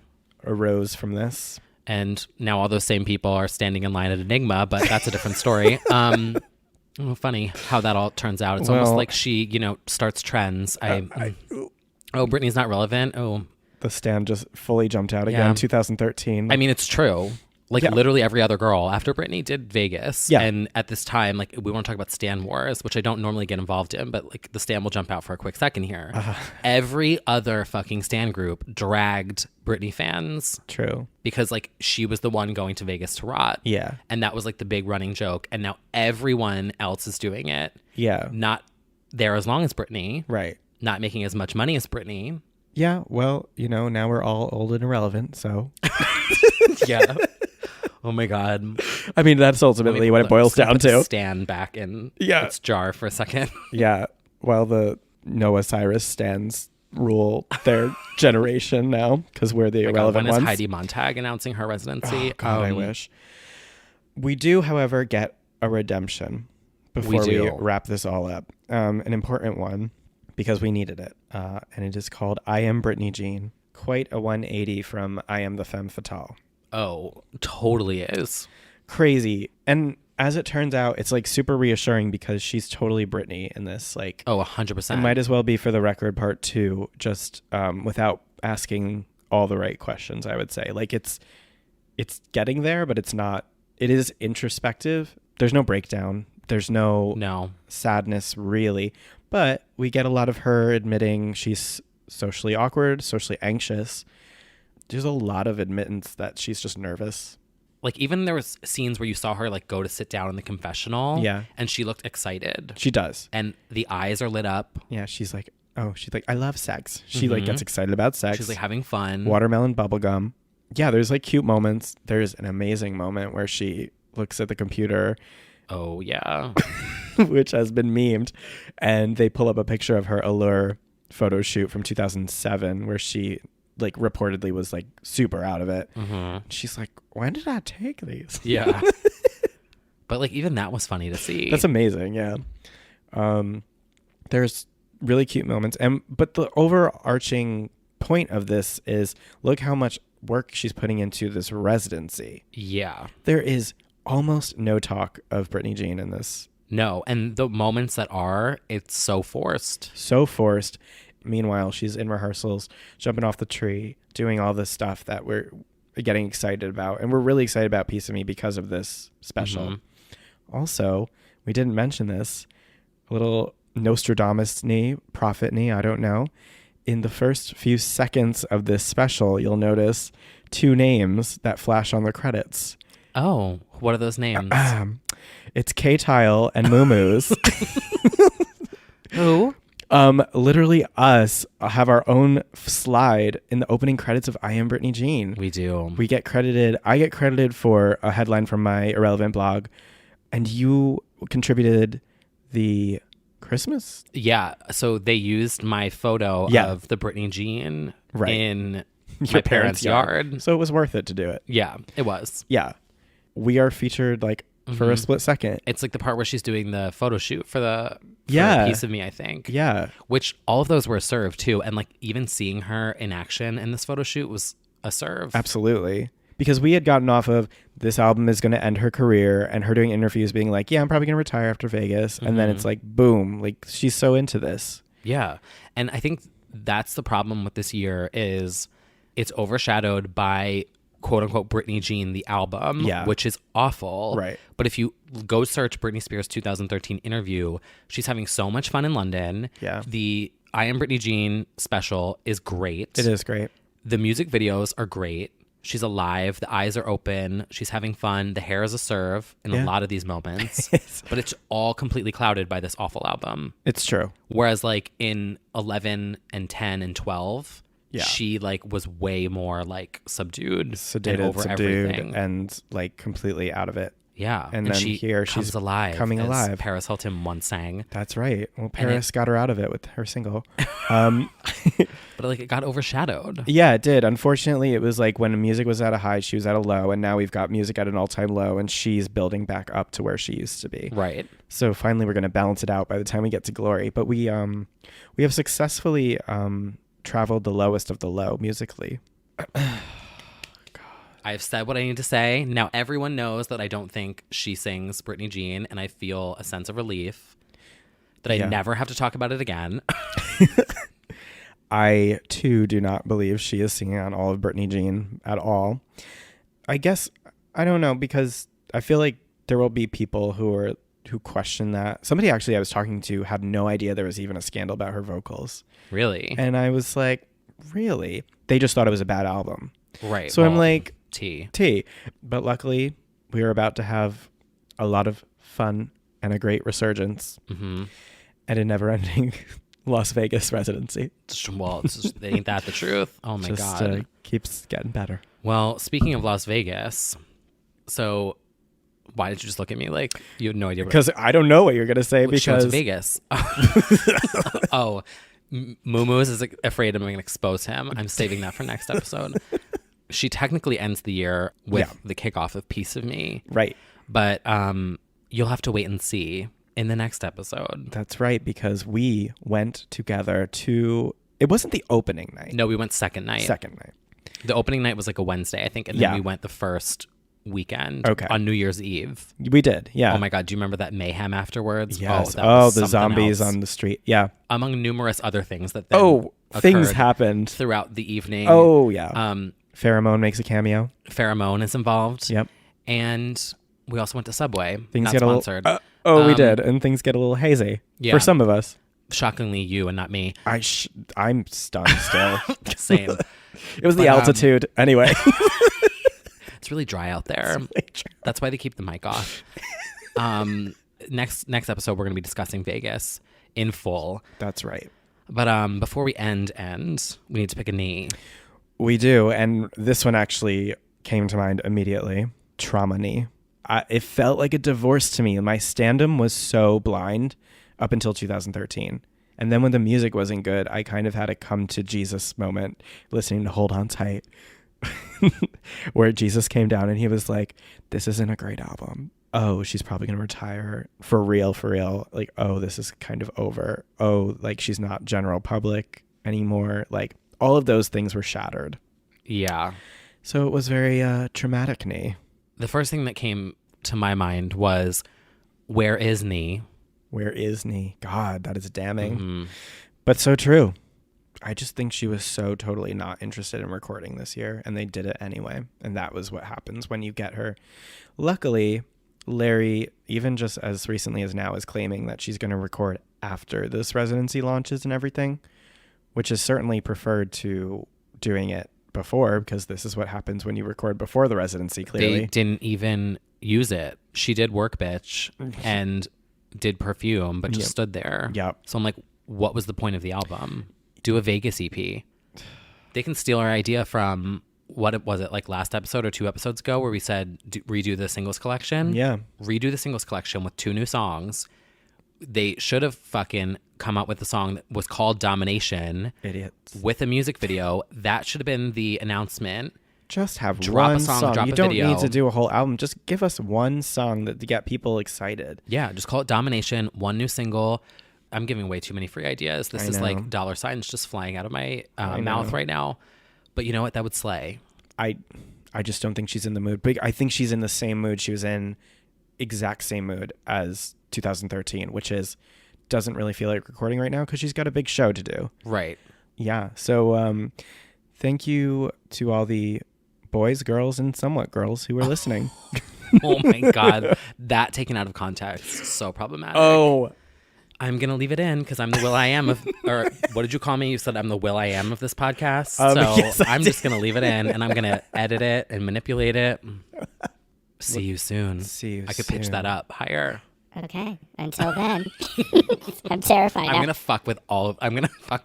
arose from this. And now all those same people are standing in line at Enigma, but that's a different story. Funny how that all turns out. It's almost like she, starts trends. Britney's not relevant. Oh, the stand just fully jumped out again. 2013. I mean, it's true. Like literally every other girl after Britney did Vegas. Yeah. And at this time, like we want to talk about Stan Wars, which I don't normally get involved in, but like the Stan will jump out for a quick second here. Every other fucking Stan group dragged Britney fans. True. Because like she was the one going to Vegas to rot. Yeah. And that was like the big running joke. And now everyone else is doing it. Yeah. Not there as long as Britney. Right. Not making as much money as Britney. Yeah. Well, now we're all old and irrelevant, so. Yeah. Oh my God. I mean, that's ultimately what it boils down to. Stand back in its jar for a second. Yeah. While the Noah Cyrus stands rule their generation now because we're the irrelevant when ones. is Heidi Montag announcing her residency? Oh, God, I wish. We do, however, get a redemption before we wrap this all up. An important one because we needed it. And it is called I Am Britney Jean. Quite a 180 from I Am the Femme Fatale. Oh, totally is. Crazy. And as it turns out, it's like super reassuring because she's totally Britney in this. Like, 100%. It might as well be For the Record Part 2, just without asking all the right questions, I would say. Like, it's getting there, but it's not. It is introspective. There's no breakdown. There's no sadness, really. But we get a lot of her admitting she's socially awkward, socially anxious. There's a lot of admittance that she's just nervous. Like, even there was scenes where you saw her like go to sit down in the confessional. Yeah. And she looked excited. She does. And the eyes are lit up. Yeah. She's like, I love sex. She like gets excited about sex. She's like having fun. Watermelon bubblegum. Yeah. There's like cute moments. There's an amazing moment where she looks at the computer. Oh, yeah. Which has been memed. And they pull up a picture of her Allure photo shoot from 2007 where she like reportedly was like super out of it. She's like, when did I take these? Yeah. But like even that was funny to see. That's amazing. Yeah. There's really cute moments. But the overarching point of this is look how much work she's putting into this residency. Yeah. There is almost no talk of Britney Jean in this. No. And the moments that are, it's so forced. So forced. Meanwhile, she's in rehearsals, jumping off the tree, doing all this stuff that we're getting excited about. And we're really excited about Piece of Me because of this special. Also, we didn't mention this, a little Nostradamus-ny, prophet-ny, I don't know. In the first few seconds of this special, you'll notice two names that flash on the credits. Oh, what are those names? It's K-Tile and MuuMuse. Who? Literally us have our own slide in the opening credits of I Am Britney Jean. We do. I get credited for a headline from my irrelevant blog, and you contributed the Christmas? Yeah. So they used my photo of the Britney Jean in my parents' yard. So it was worth it to do it. Yeah, it was. Yeah. We are featured like for a split second. It's like the part where she's doing the photo shoot for the Piece of Me, I think. Yeah. Which all of those were a serve too. And like even seeing her in action in this photo shoot was a serve. Absolutely. Because we had gotten off of this album is going to end her career and her doing interviews being like, yeah, I'm probably going to retire after Vegas. And then it's like, boom, like she's so into this. Yeah. And I think that's the problem with this year is it's overshadowed by quote unquote Britney Jean, the album, which is awful. Right. But if you go search Britney Spears 2013 interview, she's having so much fun in London. Yeah. The I Am Britney Jean special is great. It is great. The music videos are great. She's alive. The eyes are open. She's having fun. The hair is a serve in a lot of these moments. But it's all completely clouded by this awful album. It's true. Whereas like in 11 and 10 and 12, she like was way more like sedated, and over everything. And like completely out of it. Yeah. And then here she's she's alive. coming as alive. Paris Hilton once sang. That's right. Well, Paris got her out of it with her single. But like it got overshadowed. Yeah, it did. Unfortunately, it was like when music was at a high, she was at a low, and now we've got music at an all-time low, and she's building back up to where she used to be. Right. So finally, we're going to balance it out by the time we get to Glory. But we have successfully traveled the lowest of the low musically. I've said what I need to say. Now everyone knows that I don't think she sings Britney Jean, and I feel a sense of relief that I never have to talk about it again. I, too, do not believe she is singing on all of Britney Jean at all. I guess, I don't know, because I feel like there will be people who question that. Somebody actually I was talking to had no idea there was even a scandal about her vocals. Really? And I was like, really? They just thought it was a bad album. Right. So I'm like, T. But luckily, we are about to have a lot of fun and a great resurgence and a never-ending Las Vegas residency. Well, ain't that the truth? Oh my God. Keeps getting better. Well, speaking of Las Vegas, so why did you just look at me like you had no idea? Because I don't know what you're going to say She went to because... Vegas. Oh, MuuMuse is afraid I'm going to expose him. I'm saving that for next episode. She technically ends the year with the kickoff of Piece of Me. Right. But you'll have to wait and see in the next episode. That's right, because we went together to... It wasn't the opening night. No, we went second night. Second night. The opening night was like a Wednesday, I think. And then we went the first weekend on New Year's Eve. We did, yeah. Oh my God, do you remember that mayhem afterwards? Yes. Oh, the zombies on the street. Yeah. Among numerous other things that then things happened throughout the evening. Oh, yeah. Pheromone makes a cameo. Pheromone is involved. Yep. And we also went to Subway. Things not get sponsored. We did. And things get a little hazy for some of us. Shockingly, you and not me. I'm stunned still. Same. It was the altitude. Anyway. It's really dry out there. That's why they keep the mic off. Next episode, we're going to be discussing Vegas in full. That's right. But before we end, we need to pick a knee. We do. And this one actually came to mind immediately. Trauma knee. It felt like a divorce to me. My stand-up was so blind up until 2013. And then when the music wasn't good, I kind of had a come to Jesus moment listening to Hold On Tight, where Jesus came down and he was like, this isn't a great album. Oh, she's probably going to retire for real. Like, oh, this is kind of over. Oh, like she's not general public anymore. Like all of those things were shattered. Yeah. So it was very traumatic knee. The first thing that came to my mind was, where is knee? Where is knee? God, that is damning. But so true. I just think she was so totally not interested in recording this year, and they did it anyway. And that was what happens when you get her. Luckily, Larry, even just as recently as now, is claiming that she's going to record after this residency launches and everything, which is certainly preferred to doing it before, because this is what happens when you record before the residency, clearly. They didn't even use it. She did Work, bitch, and did Perfume, but just stood there. Yep. So I'm like, what was the point of the album? Do a Vegas EP. They can steal our idea from, what was it, like last episode or 2 episodes ago, where we said redo the singles collection? Yeah. Redo the singles collection with 2 new songs. They should have fucking come out with a song that was called Domination. Idiots. With a music video. That should have been the announcement. Just have drop one a song. Drop you a don't video. need to do a whole album. Just give us one song to get people excited. Yeah, just call it Domination. 1 new single. I'm giving away too many free ideas. This is like dollar signs just flying out of my mouth right now. But you know what? That would slay. I just don't think she's in the mood. But I think she's in the same mood she was in, exact same mood as 2013, which is doesn't really feel like recording right now because she's got a big show to do. Right. Yeah. So thank you to all the boys, girls, and somewhat girls who are listening. Oh my God. That taken out of context, so problematic. Oh. I'm going to leave it in because I'm the will.i.am of, or what did you call me? You said I'm the will.i.am of this podcast. So yes, I'm just going to leave it in and I'm going to edit it and manipulate it. See you soon. See you I could pitch that up higher. Okay. Until then, I'm terrified. I'm going to fuck with I'm going to fuck